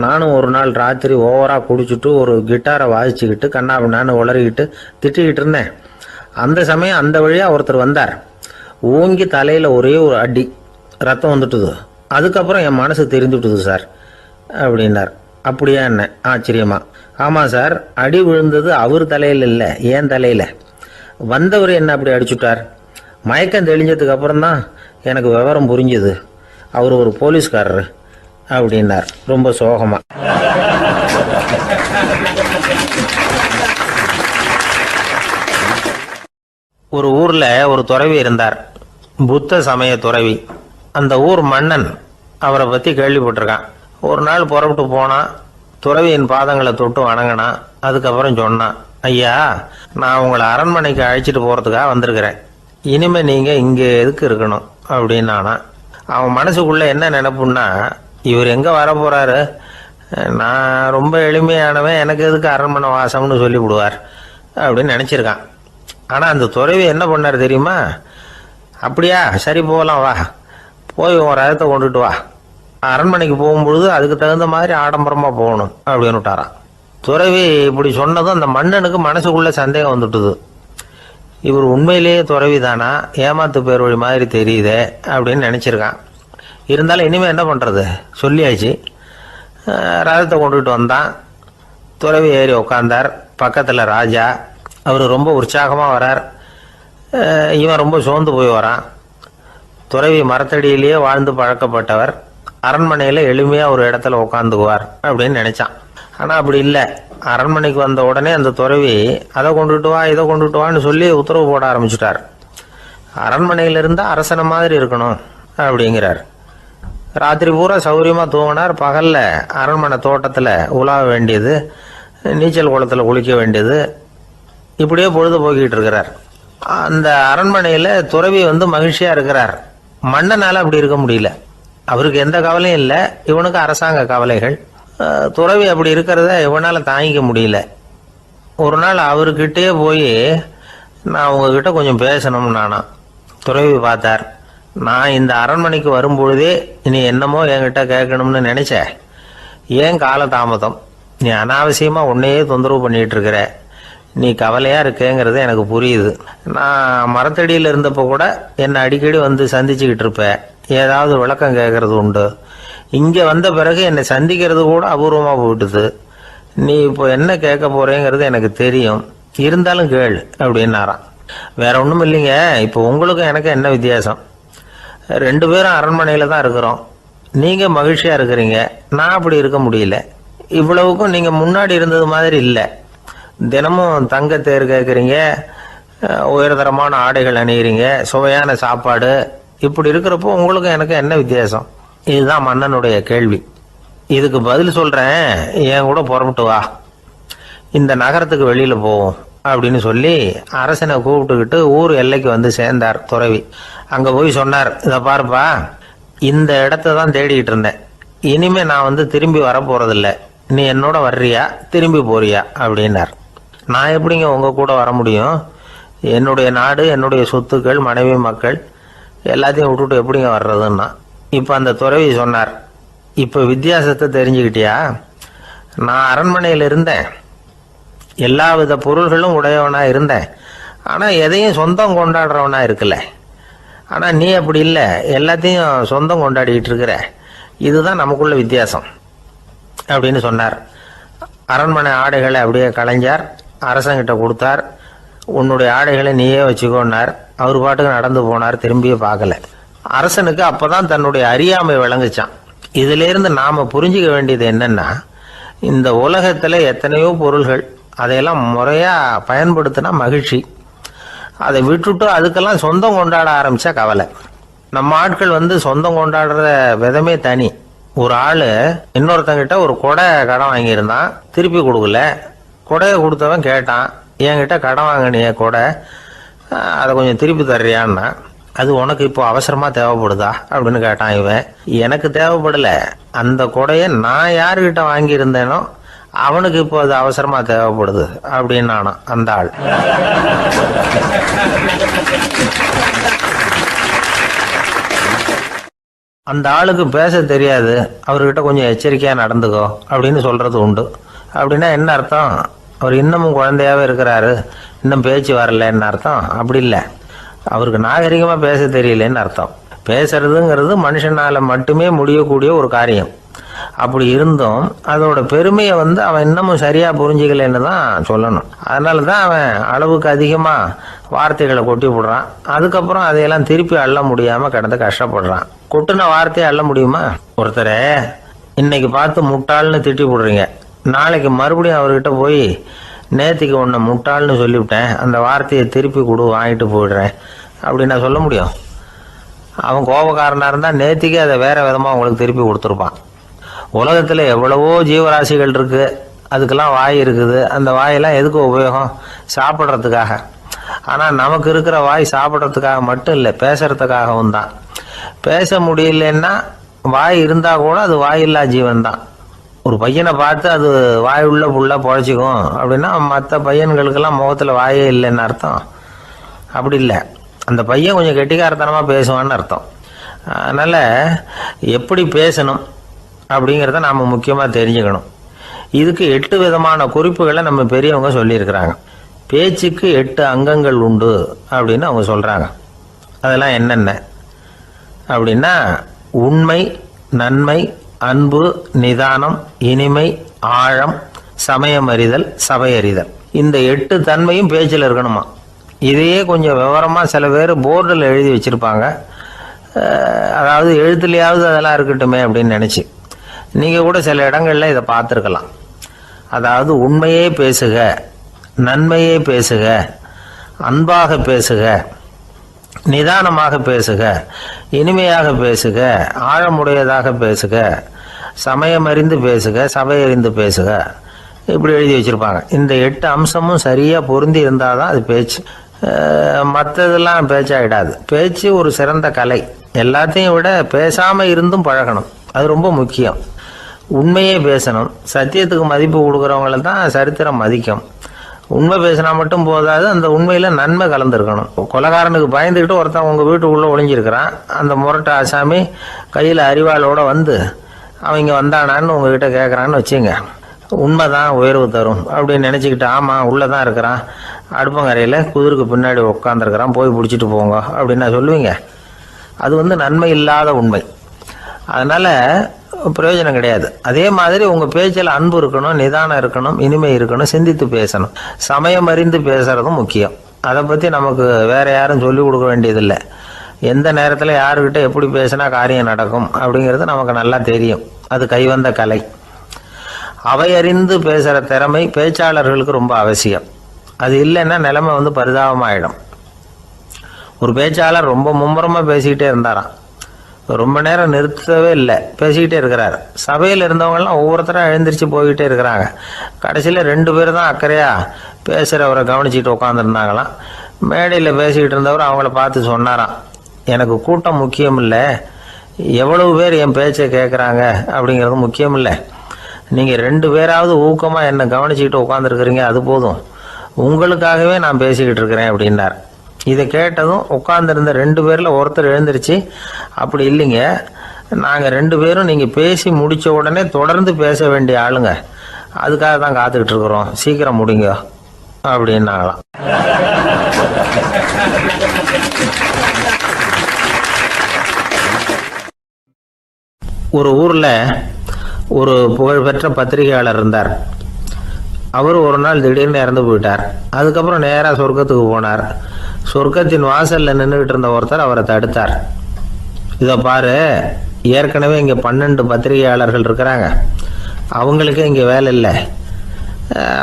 நானும் ஒரு நாள் ராத்திரி ஓவராக குடிச்சிட்டு ஒரு கிட்டாரை வாசிச்சுக்கிட்டு கண்ணாபின்னான்னு உளறிக்கிட்டு திட்டிக்கிட்டு இருந்தேன். அந்த சமயம் அந்த வழியாக ஒருத்தர் வந்தார். ஓங்கி தலையில் ஒரே ஒரு அடி, ரத்தம் வந்துட்டுது. அதுக்கப்புறம் என் மனசு தெரிந்துட்டுது சார் அப்படின்னார். அப்படியா என்ன? ஆச்சரியமா. ஆமாம் சார், அடி விழுந்தது அவர் தலையில் இல்லை, ஏன் தலையில். வந்தவர் என்ன அப்படி அடிச்சுட்டார். மயக்கம் தெளிஞ்சதுக்கு அப்புறம்தான் எனக்கு விவரம் புரிஞ்சுது. அவர் ஒரு போலீஸ்காரர் அப்படின்னார் ரொம்ப சோகமா. ஒரு ஊர்ல ஒரு துறவி இருந்தார், புத்த சமய துறவி. அந்த ஊர் மன்னன் அவரை பத்தி கேள்விப்பட்டிருக்கான். ஒரு நாள் புறப்பட்டு போனான். துறவியின் பாதங்களை தொட்டு வணங்கினான். அதுக்கப்புறம் சொன்னான், ஐயா, நான் உங்களை அரண்மனைக்கு அழைச்சிட்டு போறதுக்காக வந்திருக்கிறேன். இனிமே நீங்க இங்க எதுக்கு இருக்கணும் அப்படின்னானா. அவன் மனசுக்குள்ள என்ன நினைப்புன்னா, இவர் எங்க வர போறாரு, நான் ரொம்ப எளிமையானவன், எனக்கு எதுக்கு அரண்மனை வாசம்னு சொல்லி விடுவார் அப்படின்னு நினைச்சிருக்கான். ஆனா அந்த துறவி என்ன பண்ணார் தெரியுமா? அப்படியா, சரி போகலாம், வா, போய் உன் ரதத்தை கொண்டுட்டு வா. அரண்மனைக்கு போகும்பொழுது அதுக்கு தகுந்த மாதிரி ஆடம்பரமா போகணும் அப்படின்னு விட்டாரான். துறவி இப்படி சொன்னதும் அந்த மன்னனுக்கு மனசுக்குள்ள சந்தேகம் வந்துட்டுது. இவர் உண்மையிலேயே துறவி தானா, ஏமாத்து பேர் வழி மாதிரி தெரியுதே அப்படின்னு நினைச்சிருக்கான். இருந்தாலும் இனிமே என்ன பண்றது, சொல்லியாச்சு. ரதத்தை கொண்டுகிட்டு வந்தான். துறவி ஏறி உட்காந்தார். பக்கத்துல ராஜா. அவர் ரொம்ப உற்சாகமா வரார். இவன் ரொம்ப சோர்ந்து போய் வரான். துறவி மரத்தடியிலேயே வாழ்ந்து பழக்கப்பட்டவர், அரண்மனையில எளிமையா ஒரு இடத்துல உட்காந்துக்குவார் அப்படின்னு நினைச்சான். ஆனா அப்படி இல்லை. அரண்மனைக்கு வந்த உடனே அந்த துறவி அதை கொண்டுட்டு வா, இதை கொண்டுட்டு வான்னு சொல்லி உத்தரவு போட ஆரம்பிச்சுட்டார். அரண்மனையில இருந்தா அரசனை மாதிரி இருக்கணும் அப்படிங்கிறார். ராத்திரி பூரா சௌரியமா தூங்கினார். பகல்ல அரண்மனை தோட்டத்துல உலாவ வேண்டியது, நீச்சல் குளத்துல குளிக்க வேண்டியது, இப்படியே பொழுது போக்கிட்டு இருக்கிறார். அந்த அரண்மனையில துறவி மகிழ்ச்சியா இருக்கிறார். மன்னனால அப்படி இருக்க முடியல. அவருக்கு எந்த கவலையும் இல்லை, இவனுக்கு அரசாங்க கவலைகள். துறவி அப்படி இருக்கிறத இவனால தாங்கிக்க முடியல. ஒரு நாள் அவர்கிட்டயே போய், நான் உங்ககிட்ட கொஞ்சம் பேசணும் நானா. துறவி பார்த்தார். நான் இந்த அரண்மனைக்கு வரும்பொழுதே நீ என்னமோ என்கிட்ட கேட்கணும்னு நினைச்ச, ஏன் கால தாமதம், நீ அனாவசியமா உன்னையே தொந்தரவு பண்ணிட்டு இருக்கிற, நீ கவலையா இருக்கேங்கிறது எனக்கு புரியுது. நான் மரத்தடியில் இருந்தப்போ கூட என்னை அடிக்கடி சந்திச்சுக்கிட்டு இருப்ப, ஏதாவது விளக்கம் கேட்கறது உண்டு. இங்க வந்த பிறகு என்னை சந்திக்கிறது கூட அபூர்வமா போயிட்டுது. நீ இப்போ என்ன கேட்க போறேங்கிறது எனக்கு தெரியும், இருந்தாலும் கேளு அப்படின்னாராம். வேற ஒண்ணும் இல்லைங்க, இப்போ உங்களுக்கும் எனக்கு என்ன வித்தியாசம்? 2 பேரும் அரண்மனையில தான் இருக்கிறோம். நீங்க மகிழ்ச்சியா இருக்கிறீங்க, நான் அப்படி இருக்க முடியல. இவ்வளவுக்கும் நீங்க முன்னாடி இருந்தது மாதிரி இல்லை. தினமும் தங்க தேர் கேட்குறீங்க, உயர்தரமான ஆடைகள் அணிகிறீங்க, சுவையான சாப்பாடு. இப்படி இருக்கிறப்போ உங்களுக்கு எனக்கு என்ன வித்தியாசம்? இதுதான் மன்னனுடைய கேள்வி. இதுக்கு பதில் சொல்றேன், என் கூட புறப்பட்டு வா, இந்த நகரத்துக்கு வெளியில போவோம் அப்படின்னு சொல்லி அரசனை கூப்பிட்டுக்கிட்டு ஊர் எல்லைக்கு வந்து சேர்ந்தார் துறவி. அங்கே போய் சொன்னார், இதை பாருப்பா, இந்த இடத்த தான் தேடிக்கிட்டு இருந்தேன். இனிமே நான் வந்து திரும்பி வரப்போறதில்ல. நீ என்னோட வர்றியா திரும்பி போறியா அப்படின்னார். நான் எப்படிங்க உங்கள் கூட வர முடியும்? என்னுடைய நாடு, என்னுடைய சொத்துக்கள், மனைவி, மக்கள் எல்லாத்தையும் விட்டுட்டு எப்படிங்க வர்றதுன்னா. இப்போ அந்த துறவி சொன்னார், இப்போ வித்தியாசத்தை தெரிஞ்சுக்கிட்டியா? நான் அரண்மனையில் இருந்தேன், எல்லா வித பொருள்களும் உடையவனா இருந்தேன், ஆனால் எதையும் சொந்தம் கொண்டாடுறவனா இருக்கல. ஆனால் நீ அப்படி இல்லை, எல்லாத்தையும் சொந்தம் கொண்டாடிக்கிட்டு இருக்கிற. இதுதான் நமக்குள்ள வித்தியாசம் அப்படின்னு சொன்னார். அரண்மனை ஆடைகளை அப்படியே கலைஞர் அரசங்கிட்ட கொடுத்தார். உன்னுடைய ஆடைகளை நீயே வச்சுக்கோன்னார். அவர் பாட்டுக்கு நடந்து போனார், திரும்பியே பார்க்கல. அரசனுக்கு அப்பதான் தன்னுடைய அறியாமை விளங்குச்சான். இதுல இருந்து நாம புரிஞ்சுக்க வேண்டியது என்னன்னா, இந்த உலகத்துல எத்தனையோ பொருள்கள், அதையெல்லாம் முறையா பயன்படுத்தினா மகிழ்ச்சி. அதை விட்டுட்டு அதுக்கெல்லாம் சொந்தம் கொண்டாட ஆரம்பிச்சா கவலை. நம்ம ஆட்கள் வந்து சொந்தம் கொண்டாடுற விதமே தனி. ஒரு ஆளு இன்னொருத்தங்கிட்ட ஒரு கொடை கடன் வாங்கியிருந்தான், திருப்பி கொடுக்கல. கொடையை கொடுத்தவன் கேட்டான், என்கிட்ட கடன் வாங்கினிய கொடை, அதை கொஞ்சம் திருப்பி தர்றியான்னா. அது உனக்கு இப்போ அவசரமா தேவைப்படுதா அப்படின்னு கேட்டான் இவன். எனக்கு தேவைப்படல, அந்த கொடையை நான் யாருக்கிட்ட வாங்கியிருந்தேனோ அவனுக்கு இப்போ அது அவசரமா தேவைப்படுது அப்படின்னு அந்த ஆள். அந்த ஆளுக்கு பேச தெரியாது, அவர்கிட்ட கொஞ்சம் எச்சரிக்கையா நடந்துக்கோ அப்படின்னு சொல்றது உண்டு. அப்படின்னா என்ன அர்த்தம்? அவர் இன்னமும் குழந்தையாவே இருக்கிறாரு, இன்னும் பேச்சு வரலன்னு அர்த்தம்? அப்படி இல்லை, அவருக்கு நாகரிகமா பேச தெரியலன்னு அர்த்தம். பேசுறதுங்கிறது மனுஷனால மட்டுமே முடியக்கூடிய ஒரு காரியம். அப்படி இருந்தும் அதோட பெருமையை வந்து அவன் இன்னமும் சரியா புரிஞ்சுக்கலன்னு தான் சொல்லணும். அதனால தான் அவன் அளவுக்கு அதிகமா வார்த்தைகளை கொட்டி விடுறான். அதுக்கப்புறம் அதையெல்லாம் திருப்பி அள்ள முடியாம கிடந்து கஷ்டப்படுறான். கொட்டுன வார்த்தையை அள்ள முடியுமா? ஒருத்தரை இன்னைக்கு பார்த்து முட்டாள்னு திட்டி விடுறீங்க, நாளைக்கு மறுபடியும் அவர்கிட்ட போய் நேத்திக்கு உன்னை முட்டாள்னு சொல்லிவிட்டேன், அந்த வார்த்தையை திருப்பி கொடு, வாங்கிட்டு போயிடுறேன் அப்படின்னு நான் சொல்ல முடியும்? அவன் கோபக்காரனா இருந்தா நேத்திக்கு அதை வேற விதமா உங்களுக்கு திருப்பி கொடுத்துருப்பான். உலகத்துல எவ்வளவோ ஜீவராசிகள் இருக்கு, அதுக்கெல்லாம் வாய் இருக்குது. அந்த வாயெல்லாம் எதுக்கு உபயோகம்? சாப்பிட்றதுக்காக. ஆனா நமக்கு இருக்கிற வாய் சாப்பிட்றதுக்காக மட்டும் இல்லை, பேசுறதுக்காகவும் தான். பேச முடியலன்னா வாய் இருந்தா கூட அது வாயில்லா ஜீவன் தான். ஒரு பையனை பார்த்து அது வாய் உள்ள புள்ள பொழைச்சிக்கும் அப்படின்னா மற்ற பையன்களுக்கெல்லாம் முகத்துல வாயே இல்லைன்னு அர்த்தம்? அப்படி இல்லை, அந்த பையன் கொஞ்சம் கெட்டிக்காரத்தனமா பேசுவான்னு அர்த்தம். அதனால எப்படி பேசணும் அப்படிங்கிறத நாம முக்கியமா தெரிஞ்சுக்கணும். இதுக்கு 8 விதமான குறிப்புகளை நம்ம பெரியவங்க சொல்லியிருக்கிறாங்க. பேச்சுக்கு 8 அங்கங்கள் உண்டு அப்படின்னு அவங்க சொல்றாங்க. அதெல்லாம் என்னென்ன அப்படின்னா, உண்மை, நன்மை, அன்பு, நிதானம், இனிமை, ஆழம், சமயம் அறிதல், சபையறிதல். இந்த 8 தன்மையும் பேச்சில் இருக்கணுமா. இதையே கொஞ்சம் விவரமா சில பேர் போர்டில் எழுதி வச்சிருப்பாங்க. அதாவது எழுத்துலையாவது அதெல்லாம் இருக்கட்டுமே அப்படின்னு நினைச்சு நீங்க கூட சில இடங்கள்ல இதை பார்த்துருக்கலாம். அதாவது உண்மையே பேசுக, நன்மையே பேசுக, அன்பாக பேசுக, நிதானமாக பேசுக, இனிமையாக பேசுக, ஆழமுடையதாக பேசுக, சமயம் அறிந்து பேசுக, சபை அறிந்து பேசுக, இப்படி எழுதி வச்சிருப்பாங்க. இந்த 8 அம்சமும் சரியா பொருந்தி இருந்தாதான் அது பேச்சு. மற்றதெல்லாம் பேச்சாயிடாது. பேச்சு ஒரு சிறந்த கலை. எல்லாத்தையும் விட பேசாம இருந்தும் பழகணும், அது ரொம்ப முக்கியம். உண்மையே பேசணும். சத்தியத்துக்கு மதிப்பு கொடுக்குறவங்கள தான் சரித்திரம் மதிக்கும். உண்மை பேசினா மட்டும் போதாது, அந்த உண்மையில நன்மை கலந்துருக்கணும். கொலைகாரனுக்கு பயந்துக்கிட்டு ஒருத்தன் உங்க வீட்டுக்குள்ள ஒளிஞ்சிருக்கிறான். அந்த முரட்டு ஆசாமி கையில அரிவாளோட வந்து அவங்க வந்தானான்னு உங்ககிட்ட கேட்கறான்னு வச்சுங்க. உண்மைதான் உயர்வு தரும் அப்படின்னு நினைச்சுக்கிட்டு, ஆமா உள்ளதான் இருக்கிறான், அடுப்பங்கரையில குதிருக்கு பின்னாடி உட்காந்துருக்கிறான், போய் பிடிச்சிட்டு போங்க அப்படின்னு சொல்லுவீங்க? அது நன்மை இல்லாத உண்மை. அதனால பிரயோஜனம் கிடையாது. அதே மாதிரி உங்க பேச்சில் அன்பு இருக்கணும், நிதானம் இருக்கணும், இனிமை இருக்கணும், சிந்தித்து பேசணும். சமயம் அறிந்து பேசுறதும் முக்கியம். அதை பத்தி நமக்கு வேற யாரும் சொல்லிக் கொடுக்க வேண்டியதில்லை. எந்த நேரத்தில் யாருக்கிட்ட எப்படி பேசினா காரியம் நடக்கும் அப்படிங்கிறது நமக்கு நல்லா தெரியும். அது கைவந்த கலை. அவையறிந்து பேசுற திறமை பேச்சாளர்களுக்கு ரொம்ப அவசியம். அது இல்லைன்னா நிலைமை பரிதாபமாயிடும். ஒரு பேச்சாளர் ரொம்ப மும்முரமா பேசிக்கிட்டே இருந்தாராம். ரொம்ப நேரம் நிறுத்தவே இல்லை, பேசிக்கிட்டே இருக்கிறார். சபையில் இருந்தவங்கெல்லாம் ஒவ்வொருத்தரும் எழுந்திரிச்சு போய்கிட்டே இருக்கிறாங்க. கடைசியில் 2 பேர் தான் அக்கறையாக பேசுகிறவரை கவனிச்சிட்டு உட்காந்துருந்தாங்களாம். மேடையில் பேசிக்கிட்டு இருந்தவர் அவங்கள பார்த்து சொன்னாராம், எனக்கு கூட்டம் முக்கியம் இல்லை, எவ்வளவு பேர் என் பேச்சை கேட்குறாங்க அப்படிங்கிறது முக்கியம் இல்லை. நீங்கள் 2 பேராவது ஊக்கமாக என்னை கவனிச்சிக்கிட்டு உட்காந்துருக்குறீங்க, அது போதும். உங்களுக்காகவே நான் பேசிக்கிட்டு இருக்கிறேன் அப்படின்னார். இதை கேட்டதும் உட்காந்துருந்த 2 பேரில் ஒருத்தர் எழுந்திருச்சு, அப்படி இல்லைங்க, நாங்கள் 2 பேரும் நீங்கள் பேசி முடித்த உடனே தொடர்ந்து பேச வேண்டிய ஆளுங்க, அதுக்காக தான் காத்துக்கிட்டு இருக்கிறோம், சீக்கிரம் முடிங்க அப்படின்னாங்களாம். ஒரு ஊரில் ஒரு புகழ்பெற்ற பத்திரிகையாளர் இருந்தார். அவர் ஒரு நாள் திடீர்னு இறந்து போயிட்டார். அதுக்கப்புறம் நேராக சொர்க்கத்துக்கு போனார். சொர்க்கத்தின் வாசலில் நின்றுக்கிட்டு இருந்த ஒருத்தர் அவரை தடுத்தார். இதை பாரு, ஏற்கனவே இங்கே 12 பத்திரிகையாளர்கள் இருக்கிறாங்க, அவங்களுக்கே இங்கே வேலை இல்லை.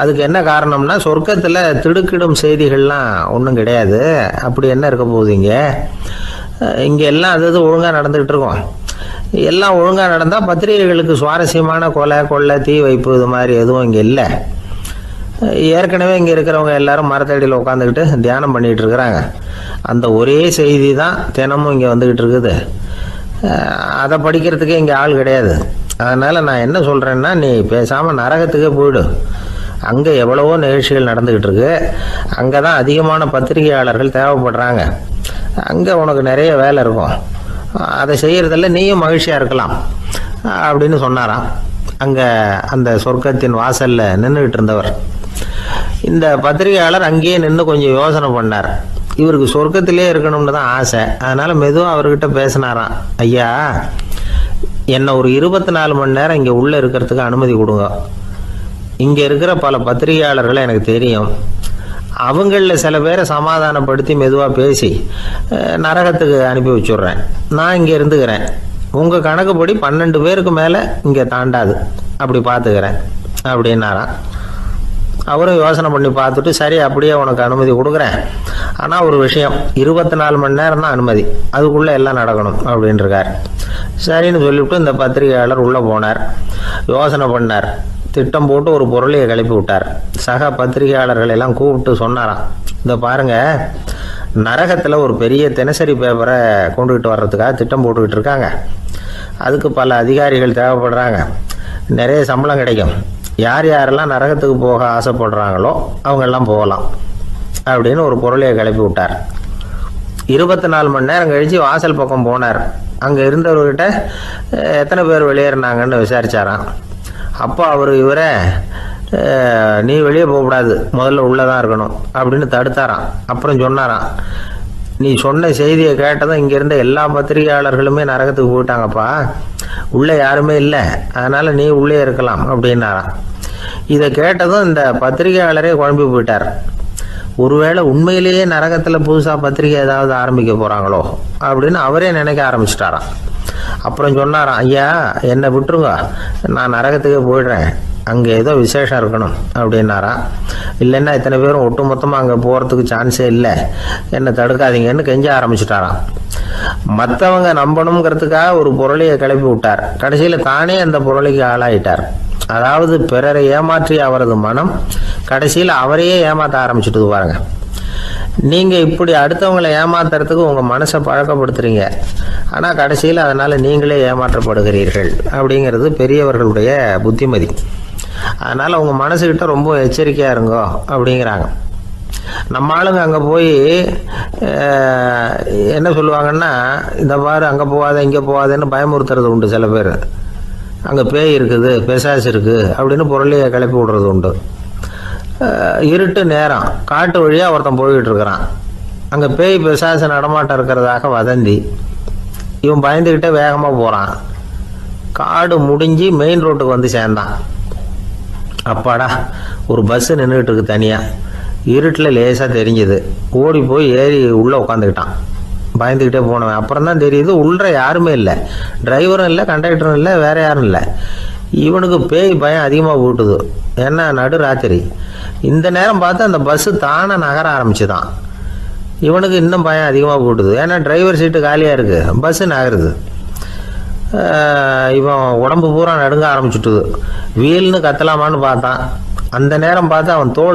அதுக்கு என்ன காரணம்னா, சொர்க்கத்தில் திடுக்கிடும் செய்திகள்லாம் ஒன்றும் கிடையாது, அப்படி என்ன இருக்க போகுது இங்கே எல்லாம் அது ஒழுங்காக நடந்துக்கிட்டு இருக்கோம். எல்லாம் ஒழுங்காக நடந்தால் பத்திரிகைகளுக்கு சுவாரஸ்யமான கொலை கொள்ளை தீ வைப்பு இது மாதிரி எதுவும் இங்கே இல்லை. ஏற்கனவே இங்கே இருக்கிறவங்க எல்லாரும் மரத்தடியில் உட்காந்துக்கிட்டு தியானம் பண்ணிகிட்டு இருக்கிறாங்க. அந்த ஒரே செய்தி தான் தினமும் இங்கே வந்துக்கிட்டு இருக்குது. அதை படிக்கிறதுக்கே இங்கே ஆள் கிடையாது. அதனால் நான் என்ன சொல்கிறேன்னா, நீ பேசாமல் நரகத்துக்கே போயிடு. அங்கே எவ்வளவோ நிகழ்ச்சிகள் நடந்துக்கிட்டு இருக்கு, அங்கே தான் அதிகமான பத்திரிகையாளர்கள் தேவைப்படுறாங்க, அங்கே உனக்கு நிறைய வேலை இருக்கும், அதை செய்கிறதில்ல நீயும் மகிழ்ச்சியாக இருக்கலாம் அப்படின்னு சொன்னாராம். அங்கே அந்த சொர்க்கத்தின் வாசலில் நின்றுக்கிட்டு இருந்தவர். இந்த பத்திரிகையாளர் அங்கேயே நின்று கொஞ்சம் யோசனை பண்ணார். இவருக்கு சொர்க்கத்திலே இருக்கணும்னு தான் ஆசை. அதனால் மெதுவாக அவர்கிட்ட பேசினாராம், ஐயா, என்னை ஒரு 24 மணி நேரம் இங்கே உள்ளே இருக்கிறதுக்கு அனுமதி கொடுங்க. இங்கே இருக்கிற பல பத்திரிகையாளர்களை எனக்கு தெரியும், அவங்களில் சில பேரை சமாதானப்படுத்தி மெதுவாக பேசி நரகத்துக்கு அனுப்பி வச்சுட்றேன். நான் இங்கே இருந்துக்கிறேன், உங்கள் கணக்குப்படி 12 பேருக்கு மேலே இங்கே தாண்டாது, அப்படி பார்த்துக்கிறேன் அப்படின்னாராம். அவரும் யோசனை பண்ணி பார்த்துட்டு, சரி அப்படியே உனக்கு அனுமதி கொடுக்குறேன், ஆனால் ஒரு விஷயம், 24 மணி நேரம் தான் அனுமதி, அதுக்குள்ளே எல்லாம் நடக்கணும் அப்படின்ட்டுருக்கார். சரின்னு சொல்லிவிட்டு இந்த பத்திரிகையாளர் உள்ளே போனார். யோசனை பண்ணார், திட்டம் போட்டு ஒரு பொருளையை கிளப்பி விட்டார். சக பத்திரிகையாளர்கள் எல்லாம் கூப்பிட்டு சொன்னாராம், இந்த பாருங்க, நரகத்தில் ஒரு பெரிய தினசரி பேப்பரை கொண்டுகிட்டு வர்றதுக்காக திட்டம் போட்டுக்கிட்டு இருக்காங்க. அதுக்கு பல அதிகாரிகள் தேவைப்படுறாங்க, நிறைய சம்பளம் கிடைக்கும். யார் யாரெல்லாம் நரகத்துக்கு போக ஆசைப்படுறாங்களோ அவங்கெல்லாம் போகலாம் அப்படின்னு ஒரு பொருளையை கிளப்பி விட்டார். 24 மணி நேரம் கழித்து வாசல் பக்கம் போனார். அங்கே இருந்தவர்கிட்ட எத்தனை பேர் வெளியேறினாங்கன்னு விசாரிச்சாராம். அப்போ அவர் இவரை, நீ வெளியே போகக்கூடாது, முதல்ல உள்ளே தான் இருக்கணும் அப்படின்னு தடுத்தாராம். அப்புறம் சொன்னாராம், நீ சொன்ன செய்தியை கேட்டதும் இங்கே இருந்த எல்லா பத்திரிகையாளர்களுமே நரகத்துக்கு போயிட்டாங்கப்பா, உள்ளே யாருமே இல்லை, அதனால் நீ உள்ளே இருக்கலாம் அப்படின்னாராம். இதை கேட்டதும் இந்த பத்திரிகையாளரே குழம்பி போயிட்டார். ஒருவேளை உண்மையிலேயே நரகத்தில் புதுசாக பத்திரிகை ஏதாவது ஆரம்பிக்க போகிறாங்களோ அப்படின்னு அவரே நினைக்க ஆரம்பிச்சிட்டாராம். அப்புறம் சொன்னாராம், ஐயா, என்னை விட்டுருங்க, நான் நரகத்துக்கே போயிடுறேன், அங்கே ஏதோ விசேஷம் இருக்கணும் அப்படின்னாராம். இல்லைன்னா இத்தனை பேரும் ஒட்டு மொத்தமாக அங்கே போகிறதுக்கு சான்ஸே இல்லை, என்னை தடுக்காதீங்கன்னு கெஞ்ச ஆரம்பிச்சிட்டாராம். மற்றவங்க நம்பணுங்கிறதுக்காக ஒரு பொருளையை கிளப்பி விட்டார். கடைசியில் தானே அந்த பொருளைக்கு ஆளாயிட்டார். அதாவது பிறரை ஏமாற்றிய அவரது மனம் கடைசியில் அவரையே ஏமாற்ற ஆரம்பிச்சுட்டு பாருங்க. நீங்கள் இப்படி அடுத்தவங்களை ஏமாத்துறதுக்கு உங்கள் மனசை பழக்கப்படுத்துறீங்க, ஆனால் கடைசியில் அதனால் நீங்களே ஏமாற்றப்படுகிறீர்கள் அப்படிங்கிறது பெரியவர்களுடைய புத்திமதி. அதனால் உங்கள் மனசுக்கிட்ட ரொம்ப எச்சரிக்கையாக இருங்கோ அப்படிங்கிறாங்க. நம்ம ஆளுங்க அங்கே போய் என்ன சொல்லுவாங்கன்னா, இந்த பாரு அங்கே போகாத இங்கே போகாதேன்னு பயமுறுத்துறது உண்டு. சில பேர் அங்கே பேய் இருக்குது, பிசாசு இருக்குது அப்படின்னு பொருளையை கிளப்பி விடுறது உண்டு. இருட்டு நேரம் காட்டு வழியாக ஒருத்தன் போய்கிட்டு இருக்கிறான். அங்கே பேய் பிசாசு நடமாட்டம் இருக்கிறதாக வதந்தி. இவன் பயந்துக்கிட்டே வேகமாக போகிறான். காடு முடிஞ்சு மெயின் ரோட்டுக்கு வந்து சேர்ந்தான். அப்பாடா, ஒரு பஸ்ஸு நின்றுக்கிட்டு இருக்கு தனியாக. இருட்டில் லேசாக தெரிஞ்சுது. ஓடி போய் ஏறி உள்ளே உட்காந்துக்கிட்டான். பயந்துக்கிட்டே போனவன் அப்புறம் தான் தெரியுது உள்ள யாருமே இல்லை, டிரைவரும் இல்லை, கண்டக்டரும் இல்லை, வேறு யாரும் இல்லை. இவனுக்கு பேய் பயம் அதிகமாக போட்டுது. ஏன்னா நடு ராத்திரி. இந்த நேரம் பார்த்து அந்த பஸ்ஸு தானே நகர ஆரம்பிச்சுதான். இவனுக்கு இன்னும் பயம் அதிகமாக போட்டுது. ஏன்னா டிரைவர் சீட்டு காலியாக இருக்குது, பஸ்ஸு நகருது. இவன் உடம்பு பூரா நடுங்க ஆரம்பிச்சுட்டுது. வீல்னு கத்தலாமான்னு பார்த்தான். அந்த நேரம் பார்த்து அவன் தோள்